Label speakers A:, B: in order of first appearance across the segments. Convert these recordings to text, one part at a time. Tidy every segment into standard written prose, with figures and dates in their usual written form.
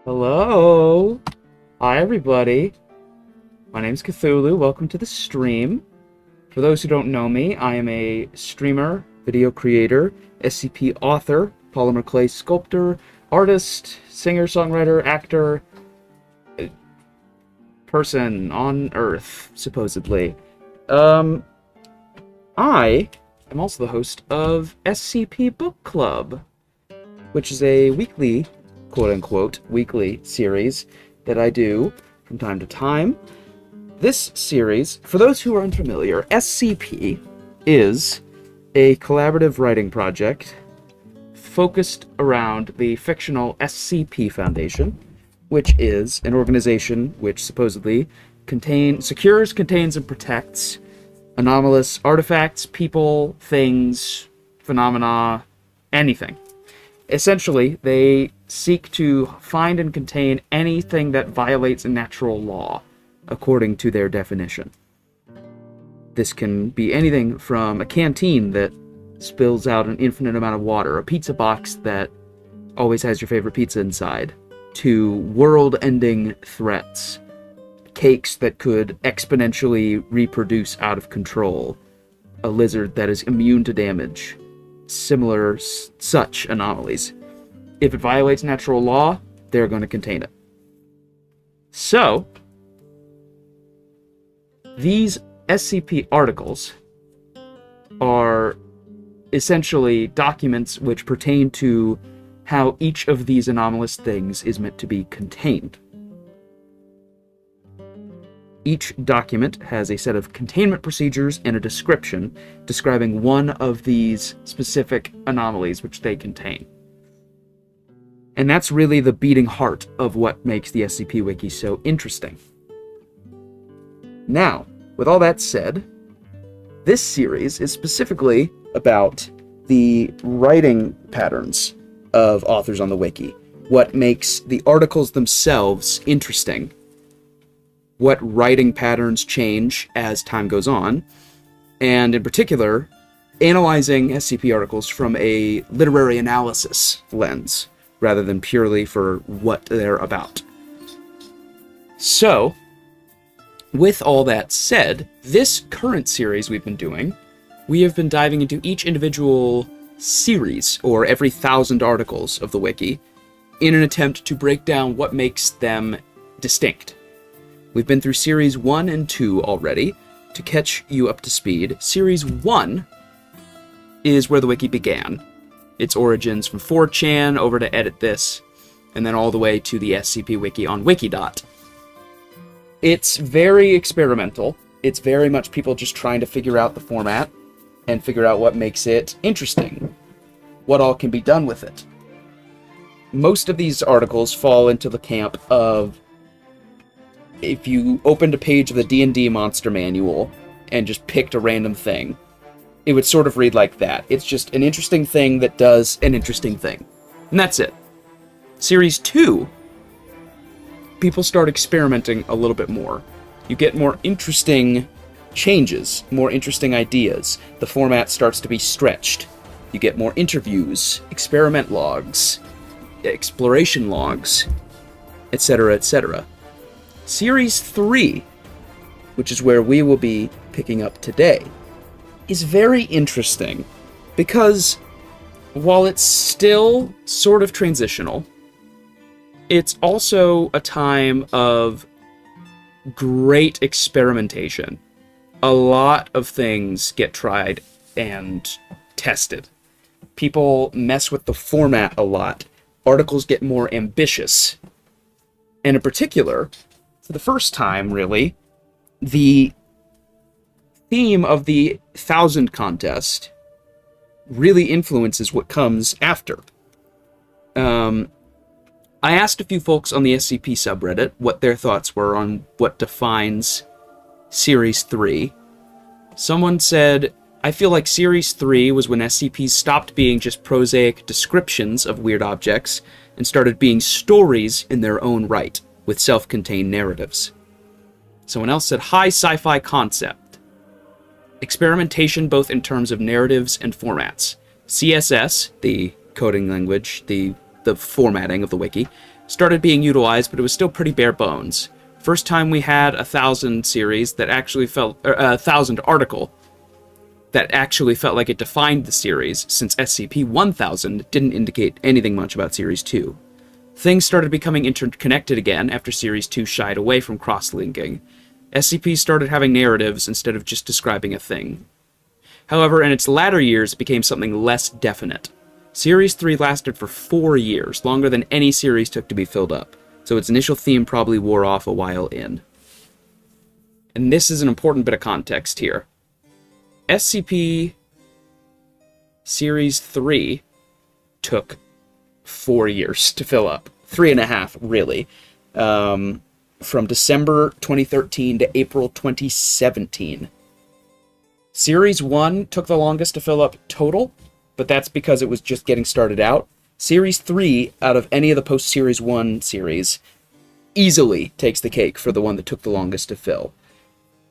A: Hello! Hi everybody! My name's Cthulhu, welcome to the stream. For those who don't know me, I am a streamer, video creator, SCP author, polymer clay sculptor, artist, singer, songwriter, actor, person on Earth, supposedly. I am also the host of SCP Book Club, which is a weekly, quote-unquote, weekly series that I do from time to time. This series, for those who are unfamiliar, SCP is a collaborative writing project focused around the fictional SCP Foundation, which is an organization which supposedly secures, contains, and protects anomalous artifacts, people, things, phenomena, anything. Essentially, they seek to find and contain anything that violates natural law, according to their definition. This can be anything from a canteen that spills out an infinite amount of water, a pizza box that always has your favorite pizza inside, to world-ending threats, cakes that could exponentially reproduce out of control, a lizard that is immune to damage, similar such anomalies. If it violates natural law, they're going to contain it. So, these SCP articles are essentially documents which pertain to how each of these anomalous things is meant to be contained. Each document has a set of containment procedures and a description describing one of these specific anomalies which they contain. And that's really the beating heart of what makes the SCP Wiki so interesting. Now, with all that said, this series is specifically about the writing patterns of authors on the Wiki, what makes the articles themselves interesting, what writing patterns change as time goes on, and in particular, analyzing SCP articles from a literary analysis lens, rather than purely for what they're about. So, with all that said, this current series we've been doing, we have been diving into each individual series, or every 1,000 articles of the Wiki, in an attempt to break down what makes them distinct. We've been through Series 1 and 2 already. To catch you up to speed, Series 1 is where the Wiki began. Its origins from 4chan over to Edit This, and then all the way to the SCP Wiki on Wikidot. It's very experimental. It's very much people just trying to figure out the format and figure out what makes it interesting, what all can be done with it. Most of these articles fall into the camp of, if you opened a page of the D&D monster manual and just picked a random thing, it would sort of read like that. It's just an interesting thing that does an interesting thing. And that's it. Series 2, people start experimenting a little bit more. You get more interesting changes, more interesting ideas. The format starts to be stretched. You get more interviews, experiment logs, exploration logs, etc., etc. Series 3, which is where we will be picking up today, is very interesting because while it's still sort of transitional, it's also a time of great experimentation. A lot of things get tried and tested. People mess with the format a lot. Articles get more ambitious. And in particular, for the first time, really, the theme of the 1,000 contest really influences what comes after. I asked a few folks on the SCP subreddit what their thoughts were on what defines Series 3. Someone said, I feel like Series 3 was when SCPs stopped being just prosaic descriptions of weird objects and started being stories in their own right, with self-contained narratives. Someone else said, high sci-fi concept. Experimentation both in terms of narratives and formats. CSS, the coding language, the formatting of the wiki, started being utilized, but it was still pretty bare bones. First time we had 1,000 series that actually felt, 1,000 article that actually felt like it defined the series, since SCP-1000 didn't indicate anything much about Series 2. Things started becoming interconnected again after Series 2 shied away from cross-linking. SCP started having narratives instead of just describing a thing. However, in its latter years, it became something less definite. Series 3 lasted for 4 years, longer than any series took to be filled up, so its initial theme probably wore off a while in. And this is an important bit of context here. SCP Series 3 took 4 years to fill up. 3.5, really. From December 2013 to April 2017. Series 1 took the longest to fill up total, but that's because it was just getting started out. Series 3, out of any of the post-Series 1 series, easily takes the cake for the one that took the longest to fill.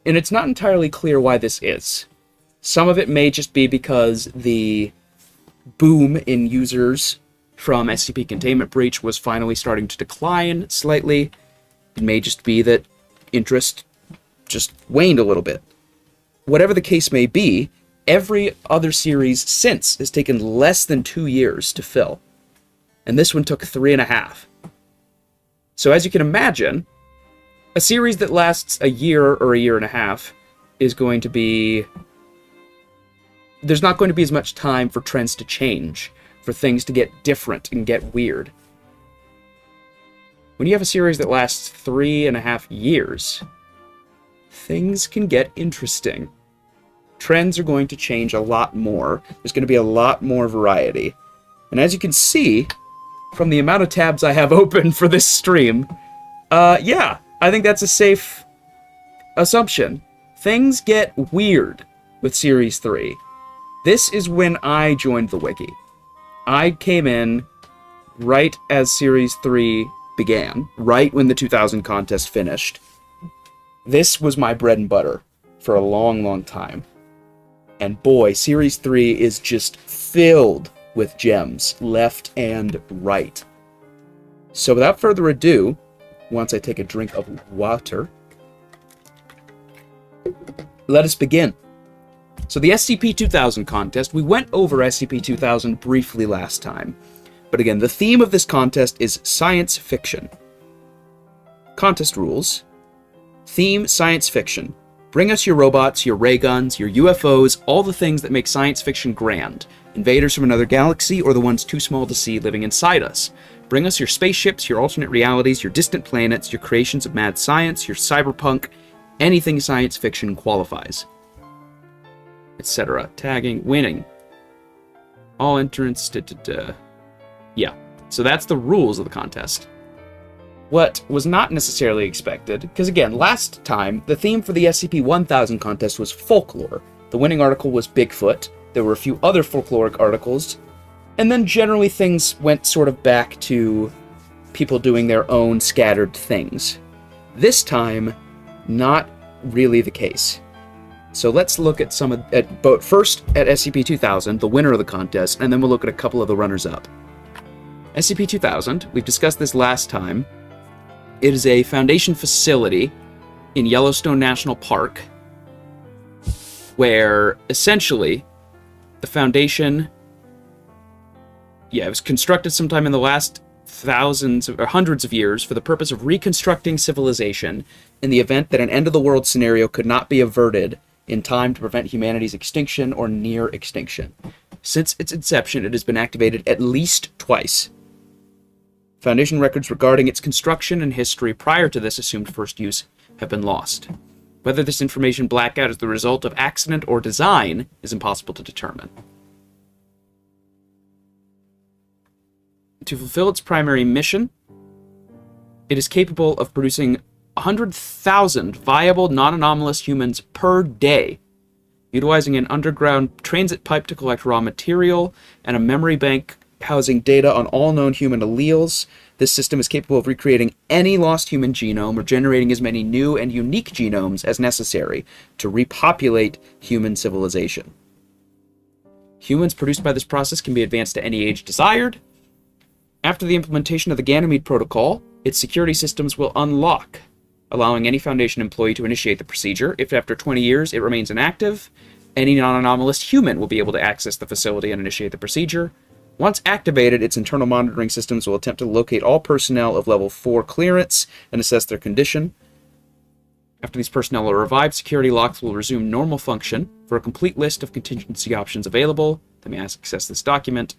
A: And it's not entirely clear why this is. Some of it may just be because the boom in users from SCP Containment Breach was finally starting to decline slightly. It may just be that interest just waned a little bit. Whatever the case may be, every other series since has taken less than 2 years to fill. And this one took 3.5. So as you can imagine, a series that lasts a year or a year and a half is going to be... There's not going to be as much time for trends to change, for things to get different and get weird. When you have a series that lasts 3.5 years, things can get interesting. Trends are going to change a lot more. There's going to be a lot more variety. And as you can see, from the amount of tabs I have open for this stream, yeah, I think that's a safe assumption. Things get weird with Series 3. This is when I joined the wiki. I came in right as Series 3 began, right when the 2000 contest finished. This was my bread and butter for a long, long time. And boy, Series 3 is just filled with gems, left and right. So without further ado, once I take a drink of water, let us begin. So the SCP-2000 contest, we went over SCP-2000 briefly last time. But again, the theme of this contest is science fiction. Contest rules. Theme, science fiction. Bring us your robots, your ray guns, your UFOs, all the things that make science fiction grand. Invaders from another galaxy, or the ones too small to see living inside us. Bring us your spaceships, your alternate realities, your distant planets, your creations of mad science, your cyberpunk, anything science fiction qualifies. Etc. Tagging, winning. All entrants, Yeah, so that's the rules of the contest. What was not necessarily expected, because again, last time, the theme for the SCP-1000 contest was folklore. The winning article was Bigfoot, there were a few other folkloric articles, and then generally things went sort of back to people doing their own scattered things. This time, not really the case. So let's look at first at SCP-2000, the winner of the contest, and then we'll look at a couple of the runners-up. SCP-2000, we've discussed this last time. It is a Foundation facility in Yellowstone National Park, where essentially the Foundation, it was constructed sometime in the last thousands or hundreds of years for the purpose of reconstructing civilization in the event that an end-of-the-world scenario could not be averted in time to prevent humanity's extinction or near extinction. Since its inception, it has been activated at least twice. Foundation records regarding its construction and history prior to this assumed first use have been lost. Whether this information blackout is the result of accident or design is impossible to determine. To fulfill its primary mission, It is capable of producing 100,000 viable, non-anomalous humans per day, utilizing an underground transit pipe to collect raw material and a memory bank housing data on all known human alleles. This system is capable of recreating any lost human genome or generating as many new and unique genomes as necessary to repopulate human civilization. Humans produced by this process can be advanced to any age desired. After the implementation of the Ganymede Protocol, its security systems will unlock, allowing any Foundation employee to initiate the procedure. If after 20 years it remains inactive, any non-anomalous human will be able to access the facility and initiate the procedure. Once activated, its internal monitoring systems will attempt to locate all personnel of level 4 clearance and assess their condition. After these personnel are revived, security locks will resume normal function. For a complete list of contingency options available, let me access this document.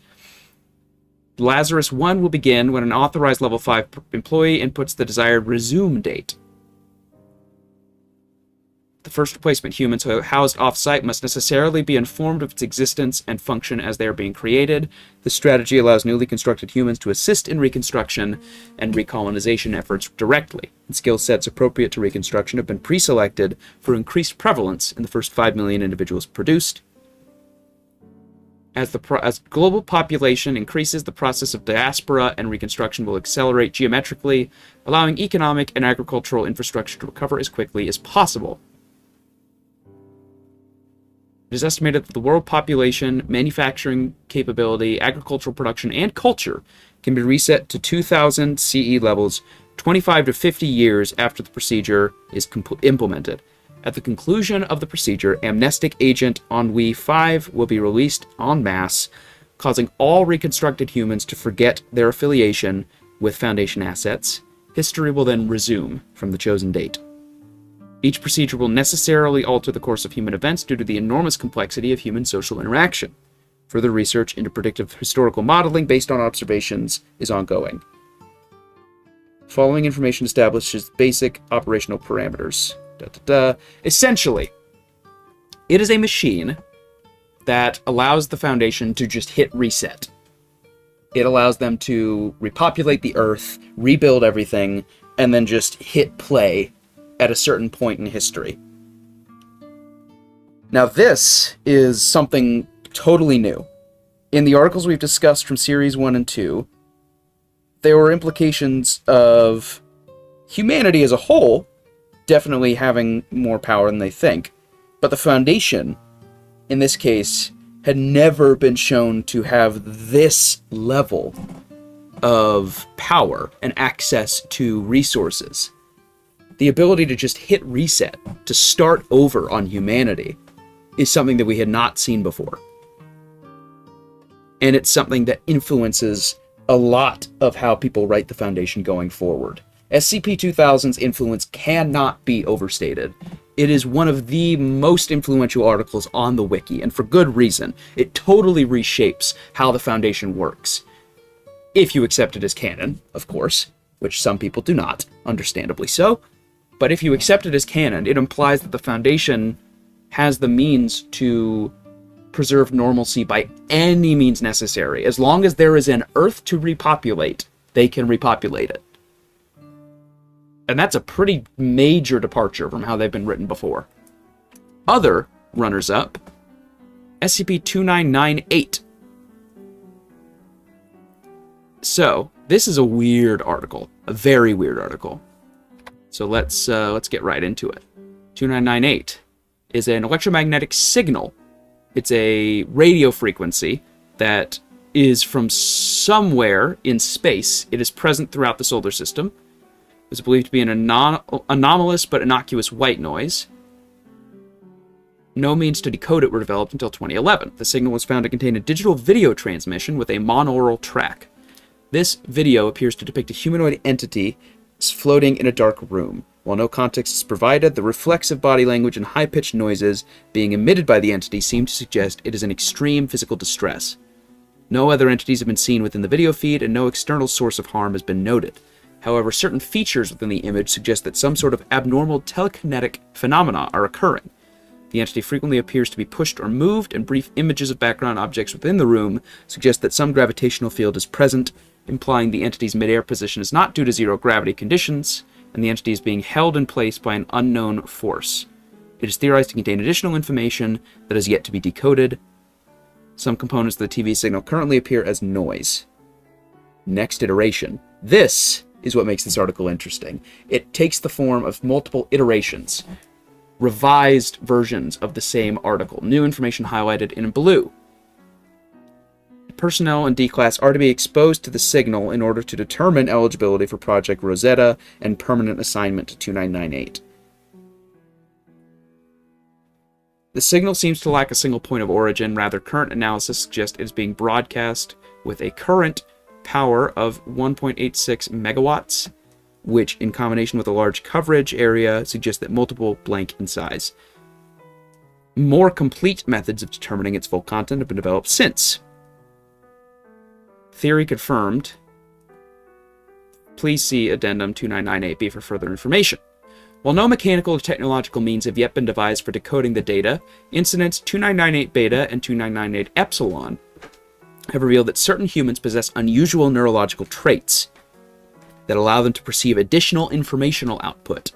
A: Lazarus 1 will begin when an authorized level 5 employee inputs the desired resume date. The first replacement humans housed off-site must necessarily be informed of its existence and function as they are being created. This strategy allows newly constructed humans to assist in reconstruction and recolonization efforts directly. And skill sets appropriate to reconstruction have been pre-selected for increased prevalence in the first 5 million individuals produced. As global population increases, the process of diaspora and reconstruction will accelerate geometrically, allowing economic and agricultural infrastructure to recover as quickly as possible. It is estimated that the world population, manufacturing capability, agricultural production, and culture can be reset to 2000 CE levels 25 to 50 years after the procedure is implemented. At the conclusion of the procedure, amnestic agent Ennui 5 will be released en masse, causing all reconstructed humans to forget their affiliation with Foundation assets. History will then resume from the chosen date. Each procedure will necessarily alter the course of human events due to the enormous complexity of human social interaction. Further research into predictive historical modeling based on observations is ongoing. Following information establishes basic operational parameters. Essentially, it is a machine that allows the Foundation to just hit reset. It allows them to repopulate the Earth, rebuild everything, and then just hit play at a certain point in history. Now this is something totally new. In the articles we've discussed from Series 1 and 2, there were implications of humanity as a whole definitely having more power than they think, but the Foundation, in this case, had never been shown to have this level of power and access to resources. The ability to just hit reset, to start over on humanity, is something that we had not seen before. And it's something that influences a lot of how people write the Foundation going forward. SCP-2000's influence cannot be overstated. It is one of the most influential articles on the wiki, and for good reason. It totally reshapes how the Foundation works. If you accept it as canon, of course, which some people do not, understandably so. But if you accept it as canon, it implies that the Foundation has the means to preserve normalcy by any means necessary. As long as there is an Earth to repopulate, they can repopulate it. And that's a pretty major departure from how they've been written before. Other runners-up, SCP-2998. So, this is a weird article. A very weird article. So let's get right into it. 2998 is an electromagnetic signal. It's a radio frequency that is from somewhere in space. It is present throughout the solar system. It is believed to be an anomalous but innocuous white noise. No means to decode it were developed until 2011. The signal was found to contain a digital video transmission with a monaural track. This video appears to depict a humanoid entity floating in a dark room. While no context is provided, the reflexive body language and high-pitched noises being emitted by the entity seem to suggest it is in extreme physical distress. No other entities have been seen within the video feed, and no external source of harm has been noted. However, certain features within the image suggest that some sort of abnormal telekinetic phenomena are occurring. The entity frequently appears to be pushed or moved, and brief images of background objects within the room suggest that some gravitational field is present implying the entity's midair position is not due to zero gravity conditions, and the entity is being held in place by an unknown force. It is theorized to contain additional information that is yet to be decoded. Some components of the TV signal currently appear as noise. Next iteration. This is what makes this article interesting. It takes the form of multiple iterations, revised versions of the same article, new information highlighted in blue. Personnel in D-Class are to be exposed to the signal in order to determine eligibility for Project Rosetta and permanent assignment to 2998. The signal seems to lack a single point of origin. Rather, current analysis suggests it is being broadcast with a current power of 1.86 megawatts, which, in combination with a large coverage area, suggests that multiple blank in size. More complete methods of determining its full content have been developed since. Theory confirmed. Please see Addendum 2998B for further information. While no mechanical or technological means have yet been devised for decoding the data, incidents 2998 Beta and 2998 Epsilon have revealed that certain humans possess unusual neurological traits that allow them to perceive additional informational output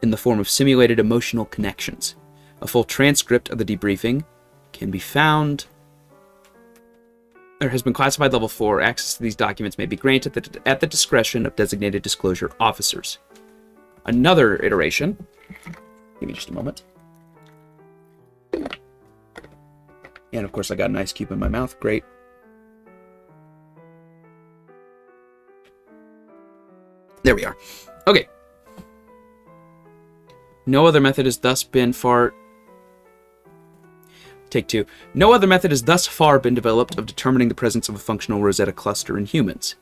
A: in the form of simulated emotional connections. A full transcript of the debriefing can be found. There has been classified level 4. Access to these documents may be granted at the discretion of designated disclosure officers. Another iteration. Give me just a moment. And of course I got an ice cube in my mouth. Great. There we are. Okay. No other method has thus been Take two. No other method has thus far been developed of determining the presence of a functional Rosetta cluster in humans.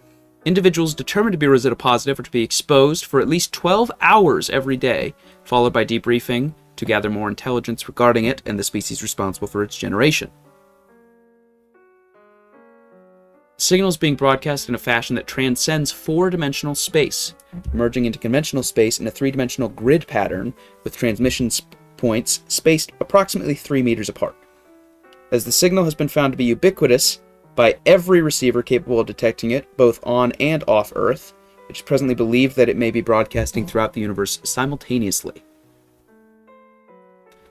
A: Individuals determined to be Rosetta positive are to be exposed for at least 12 hours every day, followed by debriefing to gather more intelligence regarding it and the species responsible for its generation. Signals being broadcast in a fashion that transcends four-dimensional space, merging into conventional space in a three-dimensional grid pattern with transmission points spaced approximately 3 meters apart. As the signal has been found to be ubiquitous by every receiver capable of detecting it, both on and off Earth, it is presently believed that it may be broadcasting throughout the universe simultaneously.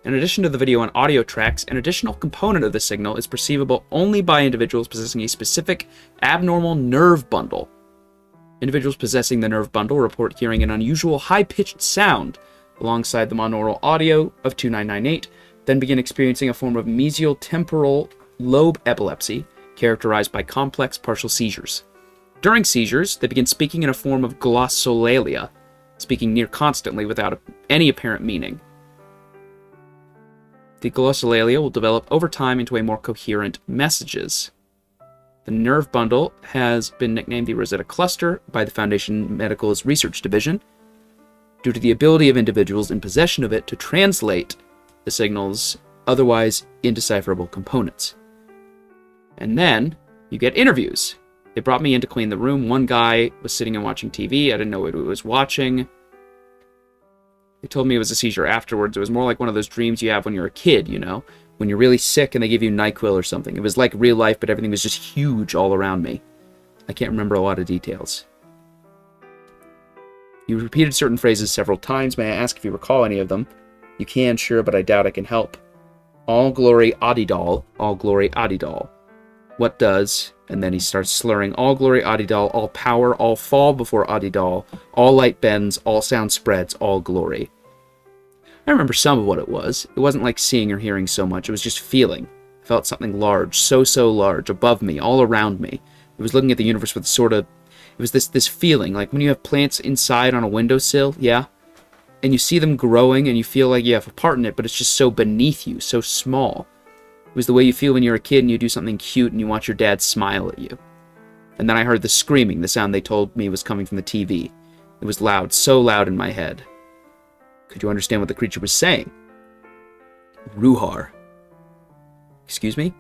A: In addition to the video and audio tracks, an additional component of the signal is perceivable only by individuals possessing a specific abnormal nerve bundle. Individuals possessing the nerve bundle report hearing an unusual high-pitched sound alongside the monaural audio of 2998, then begin experiencing a form of mesial temporal lobe epilepsy characterized by complex partial seizures. During seizures, they begin speaking in a form of glossolalia, speaking near constantly without any apparent meaning. The glossolalia will develop over time into a more coherent messages. The nerve bundle has been nicknamed the Rosetta Cluster by the Foundation Medical's Research Division due to the ability of individuals in possession of it to translate the signal's otherwise indecipherable components. And then you get interviews. They brought me in to clean the room. One guy was sitting and watching TV. I didn't know what he was watching. They told me it was a seizure afterwards. It was more like one of those dreams you have when you're a kid, you know? When you're really sick and they give you NyQuil or something. It was like real life, but everything was just huge all around me. I can't remember a lot of details. You repeated certain phrases several times. May I ask if you recall any of them? You can, sure, but I doubt I can help. All glory Adidal. All glory Adidal. What does, and then he starts slurring, all glory Adidal, all power, all fall before Adidal, all light bends, all sound spreads, all glory. I remember some of what it was. It wasn't like seeing or hearing so much, it was just feeling. I felt something large, so large, above me, all around me. It was looking at the universe with it was this feeling, like when you have plants inside on a windowsill, yeah? And you see them growing and you feel like you have a part in it, but it's just so beneath you, so small. It was the way you feel when you're a kid and you do something cute and you watch your dad smile at you. And then I heard the screaming, the sound they told me was coming from the TV. It was loud, so loud in my head. Could you understand what the creature was saying? Ruhar. Excuse me?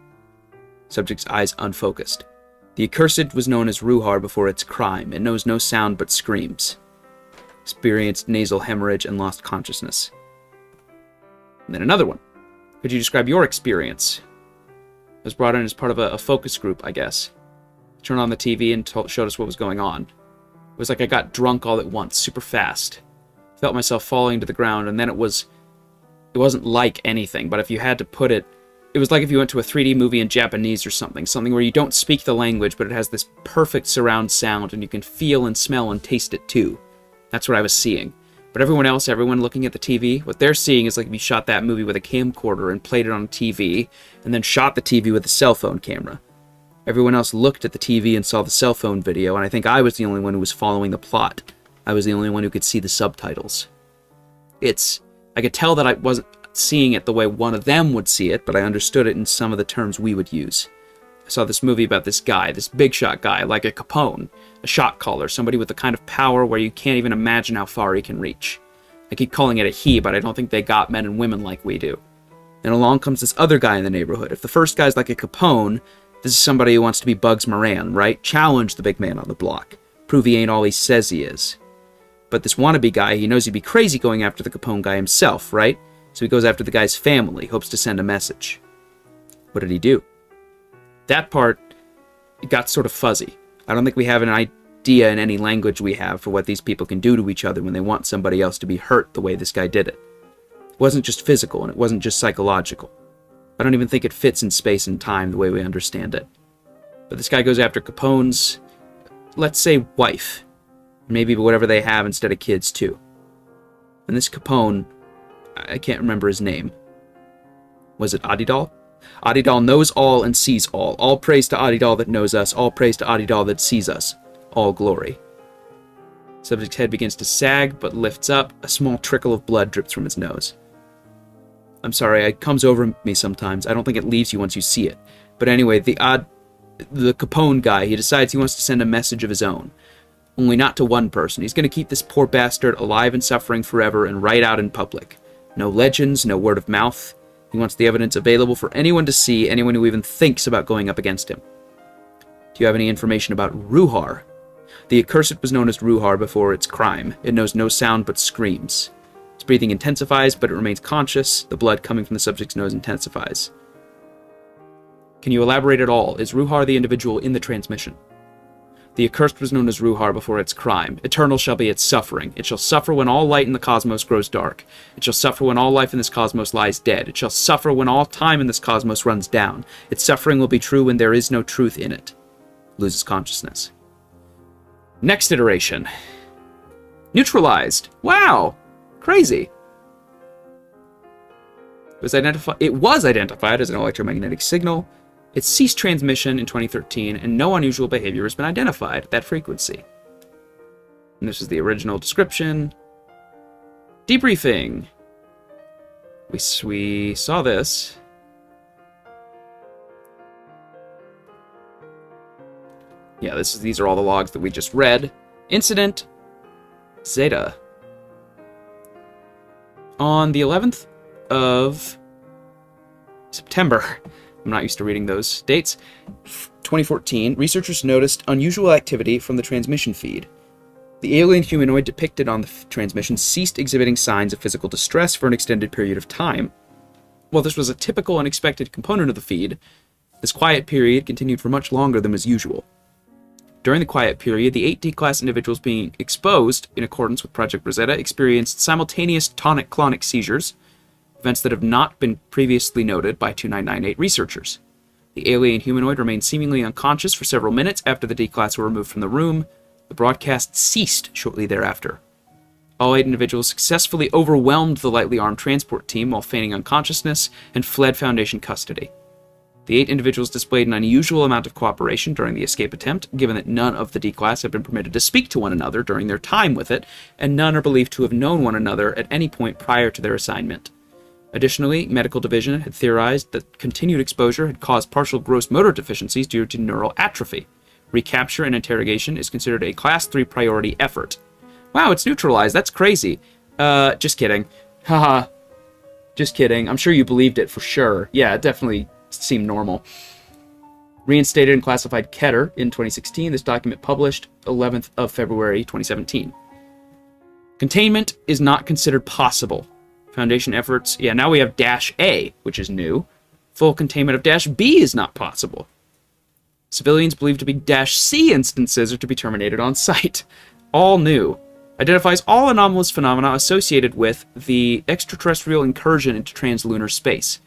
A: Subject's eyes unfocused. The accursed was known as Ruhar before its crime. It knows no sound but screams. Experienced nasal hemorrhage and lost consciousness. And then another one. Could you describe your experience? I was brought in as part of a focus group, I guess. turned on the TV and showed us what was going on. It was like I got drunk all at once, super fast. Felt myself falling to the ground, and then it wasn't like anything, but if you had to put it, it was like if you went to a 3D movie in Japanese or something where you don't speak the language, but it has this perfect surround sound, and you can feel and smell and taste it too. That's what I was seeing. But everyone looking at the TV, what they're seeing is like if you shot that movie with a camcorder and played it on a TV, and then shot the TV with a cell phone camera. Everyone else looked at the TV and saw the cell phone video, and I think I was the only one who was following the plot. I was the only one who could see the subtitles. I could tell that I wasn't seeing it the way one of them would see it, but I understood it in some of the terms we would use. I saw this movie about this guy, this big shot guy, like a Capone, a shot caller, somebody with the kind of power where you can't even imagine how far he can reach. I keep calling it a he, but I don't think they got men and women like we do. And along comes this other guy in the neighborhood. If the first guy's like a Capone, this is somebody who wants to be Bugs Moran, right? Challenge the big man on the block. Prove he ain't all he says he is. But this wannabe guy, he knows he'd be crazy going after the Capone guy himself, right? So he goes after the guy's family, hopes to send a message. What did he do? That part, it got sort of fuzzy. I don't think we have an idea in any language we have for what these people can do to each other when they want somebody else to be hurt the way this guy did it. It wasn't just physical, and it wasn't just psychological. I don't even think it fits in space and time the way we understand it. But this guy goes after Capone's, let's say, wife. Maybe whatever they have instead of kids, too. And this Capone, I can't remember his name. Was it Adidal? Adidal knows all and sees all. All praise to Adidal that knows us. All praise to Adidal that sees us. All glory. Subject's head begins to sag, but lifts up. A small trickle of blood drips from his nose. I'm sorry, it comes over me sometimes. I don't think it leaves you once you see it. But anyway, the Capone guy, he decides he wants to send a message of his own. Only not to one person. He's going to keep this poor bastard alive and suffering forever and right out in public. No legends, no word of mouth. He wants the evidence available for anyone to see, anyone who even thinks about going up against him. Do you have any information about Ruhar? The accursed was known as Ruhar before its crime. It knows no sound but screams. Its breathing intensifies, but it remains conscious. The blood coming from the subject's nose intensifies. Can you elaborate at all? Is Ruhar the individual in the transmission? The accursed was known as Ruhar before its crime. Eternal shall be its suffering. It shall suffer when all light in the cosmos grows dark. It shall suffer when all life in this cosmos lies dead. It shall suffer when all time in this cosmos runs down. Its suffering will be true when there is no truth in it. Loses consciousness. Next iteration. Neutralized. Wow! Crazy. It was identified as an electromagnetic signal. It ceased transmission in 2013, and no unusual behavior has been identified at that frequency. And this is the original description. Debriefing. We saw this. Yeah, these are all the logs that we just read. Incident Zeta. On the 11th of September, I'm not used to reading those dates, 2014, researchers noticed unusual activity from the transmission feed. The alien humanoid depicted on the transmission ceased exhibiting signs of physical distress for an extended period of time. While this was a typical and expected component of the feed, this quiet period continued for much longer than was usual. During the quiet period, the 8 D-class individuals being exposed, in accordance with Project Rosetta, experienced simultaneous tonic-clonic seizures, events that have not been previously noted by 2998 researchers. The alien humanoid remained seemingly unconscious for several minutes after the D-class were removed from the room. The broadcast ceased shortly thereafter. All 8 individuals successfully overwhelmed the lightly armed transport team while feigning unconsciousness and fled Foundation custody. The 8 individuals displayed an unusual amount of cooperation during the escape attempt, given that none of the D-class have been permitted to speak to one another during their time with it, and none are believed to have known one another at any point prior to their assignment. Additionally, Medical Division had theorized that continued exposure had caused partial gross motor deficiencies due to neural atrophy. Recapture and interrogation is considered a Class 3 priority effort. Wow, it's neutralized. That's crazy. Just kidding. Haha. Just kidding. I'm sure you believed it for sure. Yeah, it definitely seemed normal. Reinstated and classified Keter in 2016. This document published 11th of February 2017. Containment is not considered possible. Foundation efforts, yeah, now we have Dash A, which is new. Full containment of Dash B is not possible. Civilians believed to be -C instances are to be terminated on sight. All new. Identifies all anomalous phenomena associated with the extraterrestrial incursion into translunar space.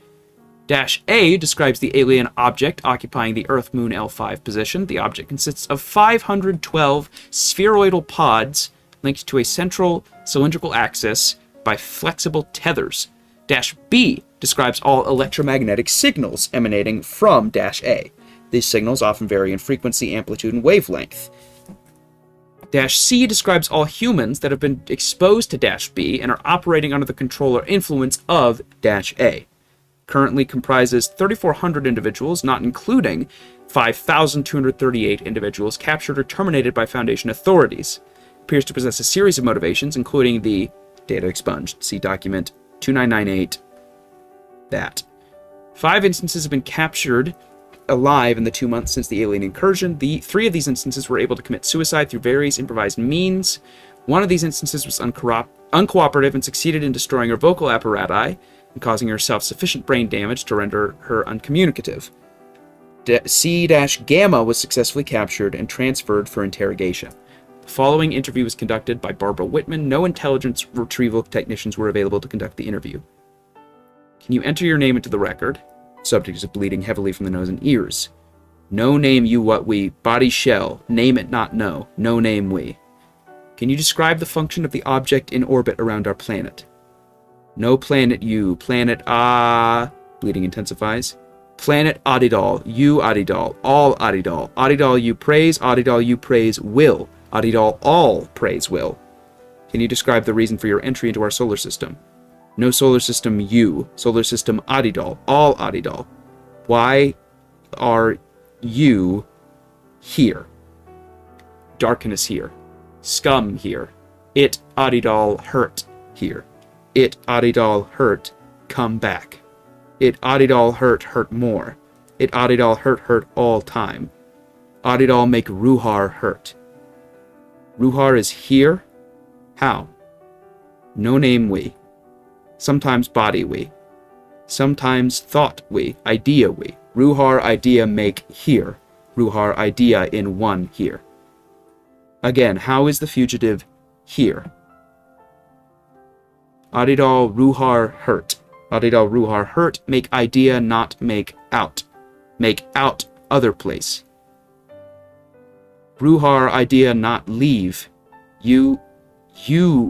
A: -A describes the alien object occupying the Earth-Moon L5 position. The object consists of 512 spheroidal pods linked to a central cylindrical axis by flexible tethers. -B describes all electromagnetic signals emanating from -A. These signals often vary in frequency, amplitude, and wavelength. -C describes all humans that have been exposed to -B and are operating under the control or influence of -A. Currently comprises 3,400 individuals, not including 5,238 individuals captured or terminated by Foundation authorities. Appears to possess a series of motivations, including the data expunged. See document 2998. That. 5 instances have been captured alive in the 2 months since the alien incursion. 3 of these instances were able to commit suicide through various improvised means. 1 of these instances was uncooperative and succeeded in destroying her vocal apparatus and causing herself sufficient brain damage to render her uncommunicative. C-Gamma was successfully captured and transferred for interrogation. The following interview was conducted by Barbara Whitman. No intelligence retrieval technicians were available to conduct the interview. Can you enter your name into the record? Subject is bleeding heavily from the nose and ears. No name you what we. Body shell. Name it not know. No name we. Can you describe the function of the object in orbit around our planet? No planet you. Planet Bleeding intensifies. Planet Adidal. You Adidal. All Adidal. Adidal you praise. Adidal you praise will. Adidal all praise will. Can you describe the reason for your entry into our solar system? No solar system you. Solar system Adidal. All Adidal. Why are you here? Darkness here. Scum here. It Adidal hurt here. It Adidal hurt come back. It Adidal hurt more. It Adidal hurt all time. Adidal make Ruhar hurt. Ruhar is here? How? No name we. Sometimes body we. Sometimes thought we. Idea we. Ruhar idea make here. Ruhar idea in one here. Again, how is the fugitive here? Adidal Ruhar hurt. Adidal Ruhar hurt make idea not make out. Make out other place. Ruhar idea not leave. You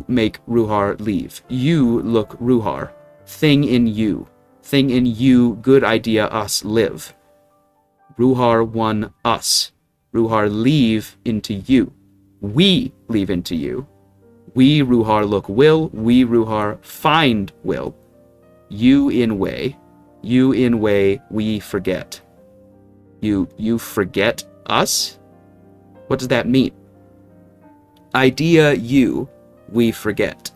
A: make Ruhar leave. You look Ruhar. Thing in you. Thing in you, good idea us live. Ruhar one us. Ruhar leave into you. We leave into you. We Ruhar look will. We Ruhar find will. You in way. You in way we forget. You forget us? What does that mean? Idea you, we forget.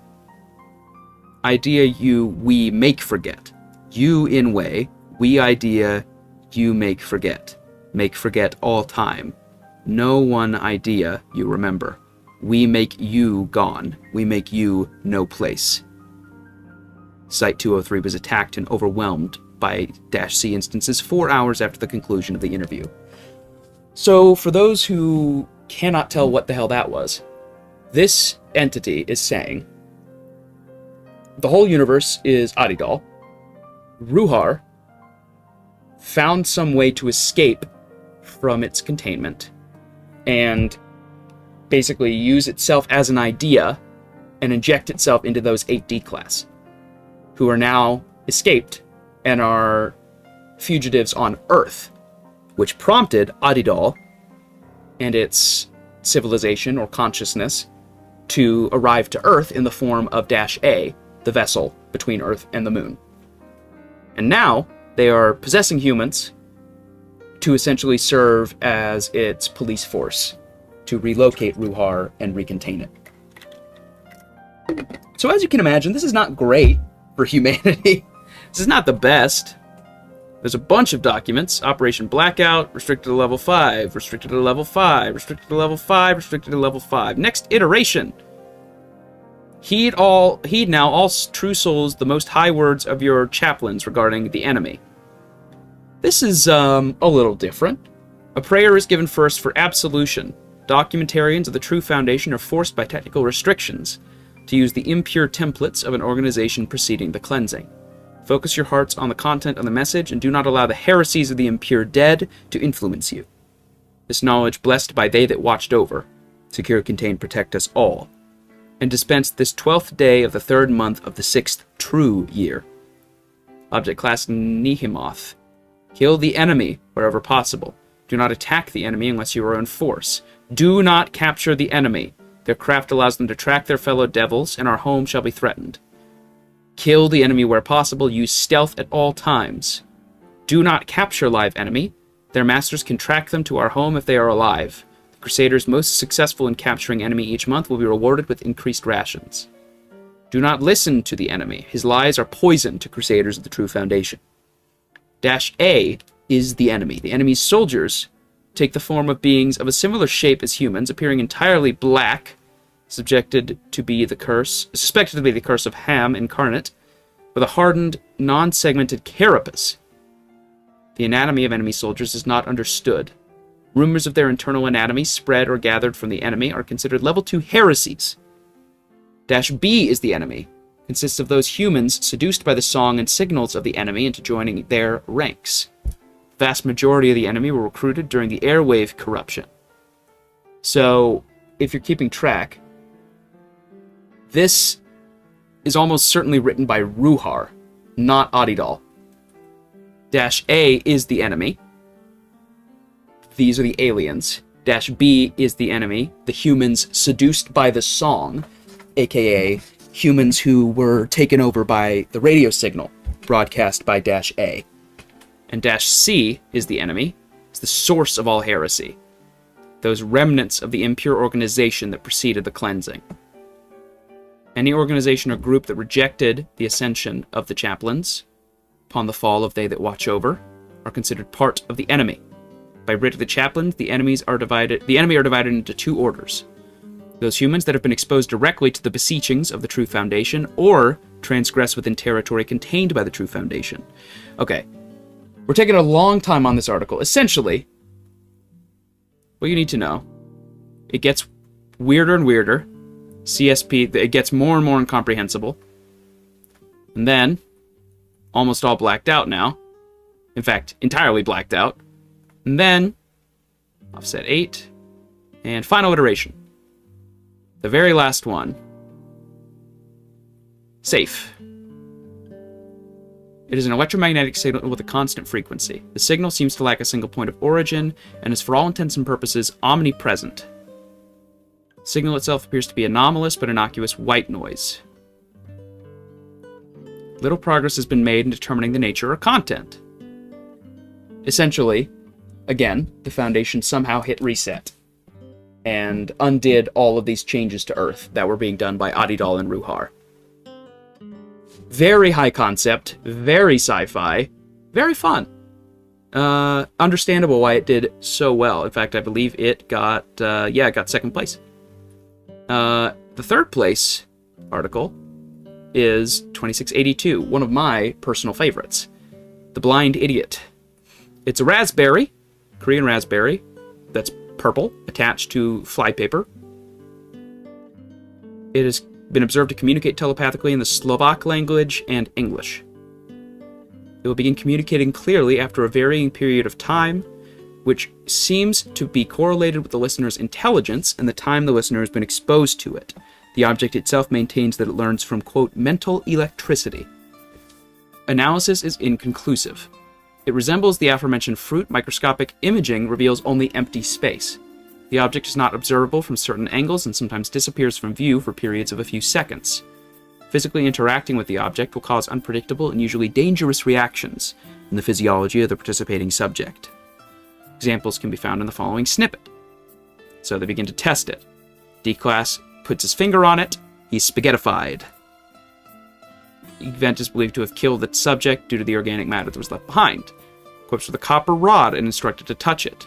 A: Idea you, we make forget. You in way, we idea, you make forget. Make forget all time. No one idea you remember. We make you gone. We make you no place. Site-203 was attacked and overwhelmed by -C instances 4 hours after the conclusion of the interview. So, for those who cannot tell what the hell that was, this entity is saying the whole universe is Adidal. Ruhar found some way to escape from its containment and basically use itself as an idea and inject itself into those 8D class, who are now escaped and are fugitives on Earth, which prompted Adidal and its civilization or consciousness to arrive to Earth in the form of -A, the vessel between Earth and the Moon. And now they are possessing humans to essentially serve as its police force to relocate Ruhar and recontain it. So as you can imagine, this is not great for humanity. This is not the best. There's a bunch of documents. Operation Blackout, restricted to level 5, restricted to level 5, restricted to level 5, restricted to level 5. Next iteration. Heed now, all true souls, the most high words of your chaplains regarding the enemy. This is a little different. A prayer is given first for absolution. Documentarians of the True Foundation are forced by technical restrictions to use the impure templates of an organization preceding the cleansing. Focus your hearts on the content of the message and do not allow the heresies of the impure dead to influence you. This knowledge blessed by they that watched over, secure, contain, protect us all, and dispensed this 12th day of the 3rd month of the 6th true year. Object class Nehemoth. Kill the enemy wherever possible. Do not attack the enemy unless you are in force. Do not capture the enemy. Their craft allows them to track their fellow devils, and our home shall be threatened. Kill the enemy where possible. Use stealth at all times. Do not capture live enemy. Their masters can track them to our home if they are alive. The Crusaders most successful in capturing enemy each month will be rewarded with increased rations. Do not listen to the enemy. His lies are poison to Crusaders of the True Foundation. -A is the enemy. The enemy's soldiers take the form of beings of a similar shape as humans, appearing entirely black, suspected to be the curse of Ham incarnate, with a hardened, non-segmented carapace. The anatomy of enemy soldiers is not understood. Rumors of their internal anatomy spread or gathered from the enemy are considered level 2 heresies. -B is the enemy. Consists of those humans seduced by the song and signals of the enemy into joining their ranks. The vast majority of the enemy were recruited during the airwave corruption. So, if you're keeping track, this is almost certainly written by Ruhar, not Adidal. -A is the enemy. These are the aliens. -B is the enemy, the humans seduced by the song, aka humans who were taken over by the radio signal broadcast by -A. And -C is the enemy. It's the source of all heresy. Those remnants of the impure organization that preceded the cleansing. Any organization or group that rejected the ascension of the chaplains upon the fall of they that watch over are considered part of the enemy. By writ of the chaplains, the enemy are divided into 2 orders. Those humans that have been exposed directly to the beseechings of the True Foundation or transgress within territory contained by the True Foundation. Okay, we're taking a long time on this article. Essentially, what you need to know, it gets weirder and weirder. CSP, it gets more and more incomprehensible. And then, almost all blacked out now. In fact, entirely blacked out. And then, offset 8, and final iteration. The very last one. Safe. It is an electromagnetic signal with a constant frequency. The signal seems to lack a single point of origin, and is for all intents and purposes omnipresent. The signal itself appears to be anomalous but innocuous white noise. Little progress has been made in determining the nature or content. Essentially, again, the Foundation somehow hit reset and undid all of these changes to Earth that were being done by Adidal and Ruhar. Very high concept, very sci-fi, very fun. Understandable why it did so well. In fact, I believe it got, it got 2nd place. The 3rd place article is 2682, one of my personal favorites. The Blind Idiot. It's a raspberry, Korean raspberry, that's purple, attached to flypaper. It has been observed to communicate telepathically in the Slovak language and English. It will begin communicating clearly after a varying period of time, which seems to be correlated with the listener's intelligence and the time the listener has been exposed to it. The object itself maintains that it learns from, quote, mental electricity. Analysis is inconclusive. It resembles the aforementioned fruit. Microscopic imaging reveals only empty space. The object is not observable from certain angles and sometimes disappears from view for periods of a few seconds. Physically interacting with the object will cause unpredictable and usually dangerous reactions in the physiology of the participating subject. Examples can be found in the following snippet. So they begin to test it. D-Class puts his finger on it. He's spaghettified. The event is believed to have killed the subject due to the organic matter that was left behind. Equipped with a copper rod and instructed to touch it.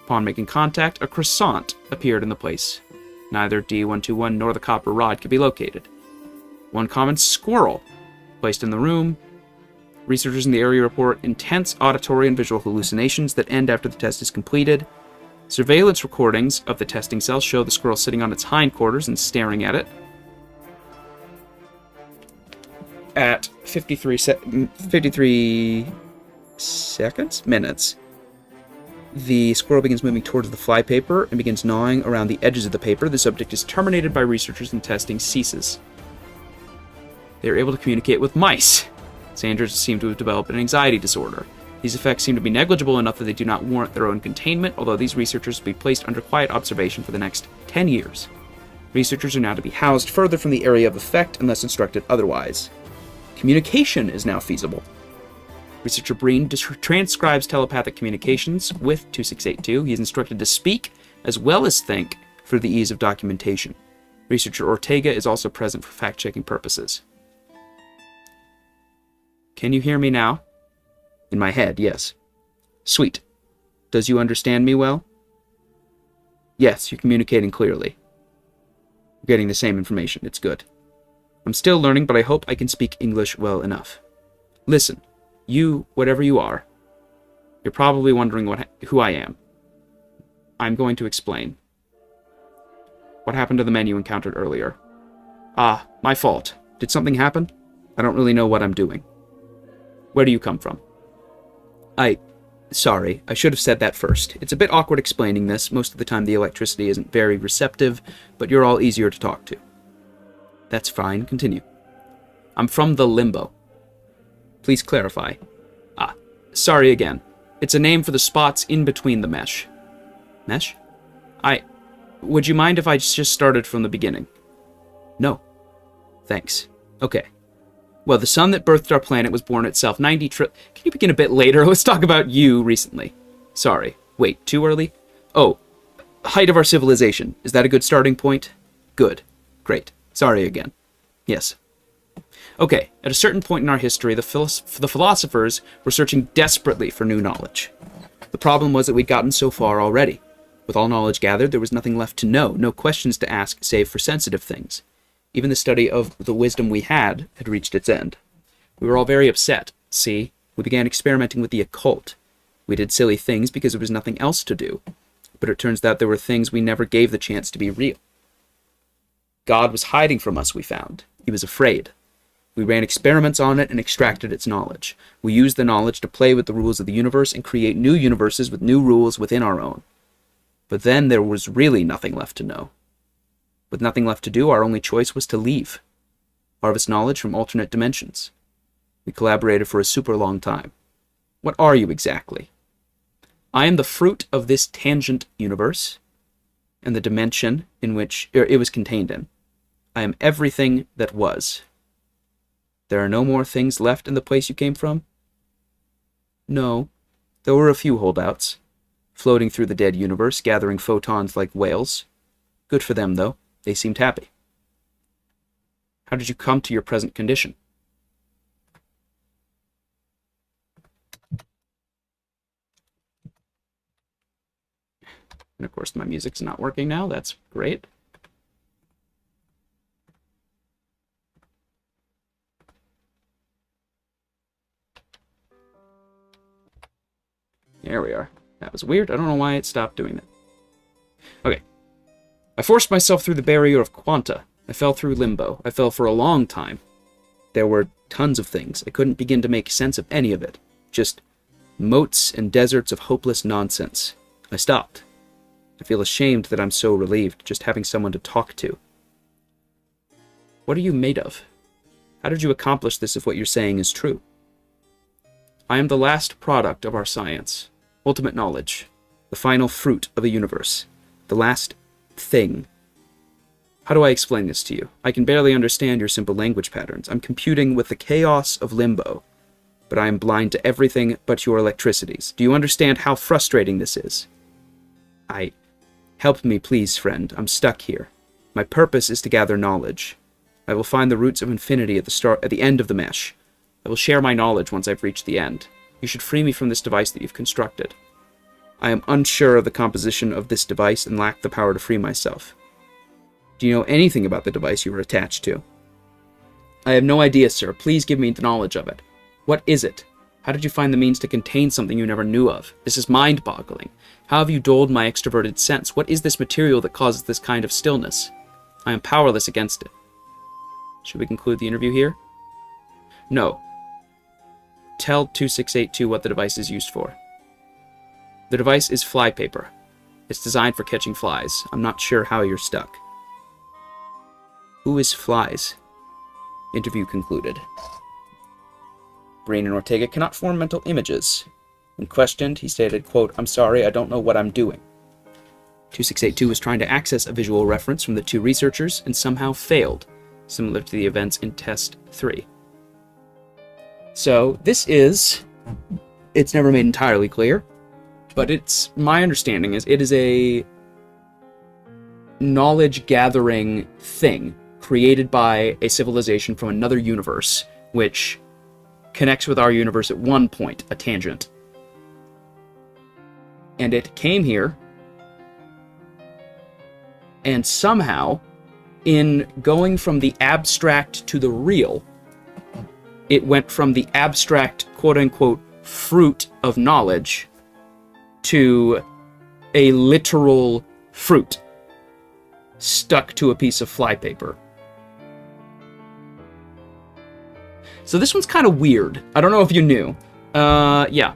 A: Upon making contact, a croissant appeared in the place. Neither D121 nor the copper rod could be located. One common squirrel placed in the room. Researchers in the area report intense auditory and visual hallucinations that end after the test is completed. Surveillance recordings of the testing cell show the squirrel sitting on its hindquarters and staring at it. At 53 minutes, the squirrel begins moving towards the flypaper and begins gnawing around the edges of the paper. The subject is terminated by researchers and testing ceases. They are able to communicate with mice. Sanders seem to have developed an anxiety disorder. These effects seem to be negligible enough that they do not warrant their own containment, although these researchers will be placed under quiet observation for the next 10 years. Researchers are now to be housed further from the area of effect unless instructed otherwise. Communication is now feasible. Researcher Breen transcribes telepathic communications with 2682. He is instructed to speak as well as think for the ease of documentation. Researcher Ortega is also present for fact-checking purposes. Can you hear me now? In my head, yes. Sweet. Does you understand me well? Yes, you're communicating clearly. We're getting the same information. It's good. I'm still learning, but I hope I can speak English well enough. Listen, you, whatever you are, you're probably wondering who I am. I'm going to explain. What happened to the men you encountered earlier? Ah, my fault. Did something happen? I don't really know what I'm doing. Where do you come from? Sorry, I should have said that first. It's a bit awkward explaining this. Most of the time the electricity isn't very receptive, but you're all easier to talk to. That's fine, continue. I'm from the Limbo. Please clarify. Sorry again. It's a name for the spots in between the mesh. Mesh? Would you mind if I just started from the beginning? No. Thanks. Okay. Well, the sun that birthed our planet was born itself 90 Can you begin a bit later? Let's talk about you recently. Sorry. Wait, too early? Oh, height of our civilization. Is that a good starting point? Good. Great. Sorry again. Yes. Okay, at a certain point in our history, the philosophers were searching desperately for new knowledge. The problem was that we'd gotten so far already. With all knowledge gathered, there was nothing left to know, no questions to ask save for sensitive things. Even the study of the wisdom we had reached its end. We were all very upset. See, we began experimenting with the occult. We did silly things because there was nothing else to do. But it turns out there were things we never gave the chance to be real. God was hiding from us, we found. He was afraid. We ran experiments on it and extracted its knowledge. We used the knowledge to play with the rules of the universe and create new universes with new rules within our own. But then there was really nothing left to know. With nothing left to do, our only choice was to leave. Harvest knowledge from alternate dimensions. We collaborated for a super long time. What are you exactly? I am the fruit of this tangent universe and the dimension in which it was contained in. I am everything that was. There are no more things left in the place you came from? No. There were a few holdouts, floating through the dead universe, gathering photons like whales. Good for them, though. They seemed happy. How did you come to your present condition? And of course, my music's not working now. That's great. There we are. That was weird. I don't know why it stopped doing that. Okay. I forced myself through the barrier of quanta. I fell through limbo. I fell for a long time. There were tons of things. I couldn't begin to make sense of any of it. Just moats and deserts of hopeless nonsense. I stopped. I feel ashamed that I'm so relieved, just having someone to talk to. What are you made of? How did you accomplish this if what you're saying is true? I am the last product of our science. Ultimate knowledge. The final fruit of a universe. The last thing. How do I explain this to you? I can barely understand your simple language patterns. I'm computing with the chaos of limbo, but I am blind to everything but your electricities. Do you understand how frustrating this is? Help me, please, friend. I'm stuck here. My purpose is to gather knowledge. I will find the roots of infinity at the end of the mesh. I will share my knowledge once I've reached the end. You should free me from this device that you've constructed. I am unsure of the composition of this device and lack the power to free myself. Do you know anything about the device you were attached to? I have no idea, sir. Please give me the knowledge of it. What is it? How did you find the means to contain something you never knew of? This is mind-boggling. How have you dulled my extroverted sense? What is this material that causes this kind of stillness? I am powerless against it. Should we conclude the interview here? No. Tell 2682 what the device is used for. The device is flypaper. It's designed for catching flies. I'm not sure how you're stuck. Who is Flies? Interview concluded. Brain and Ortega cannot form mental images. When questioned, he stated, quote, "I'm sorry, I don't know what I'm doing." 2682 was trying to access a visual reference from the two researchers and somehow failed, similar to the events in Test 3. So, it's never made entirely clear, but my understanding is it is a knowledge-gathering thing created by a civilization from another universe, which connects with our universe at one point, a tangent. And it came here, and somehow, in going from the abstract to the real, it went from the abstract, quote-unquote, fruit of knowledge to a literal fruit stuck to a piece of flypaper. So this one's kind of weird. I don't know if you knew. Yeah.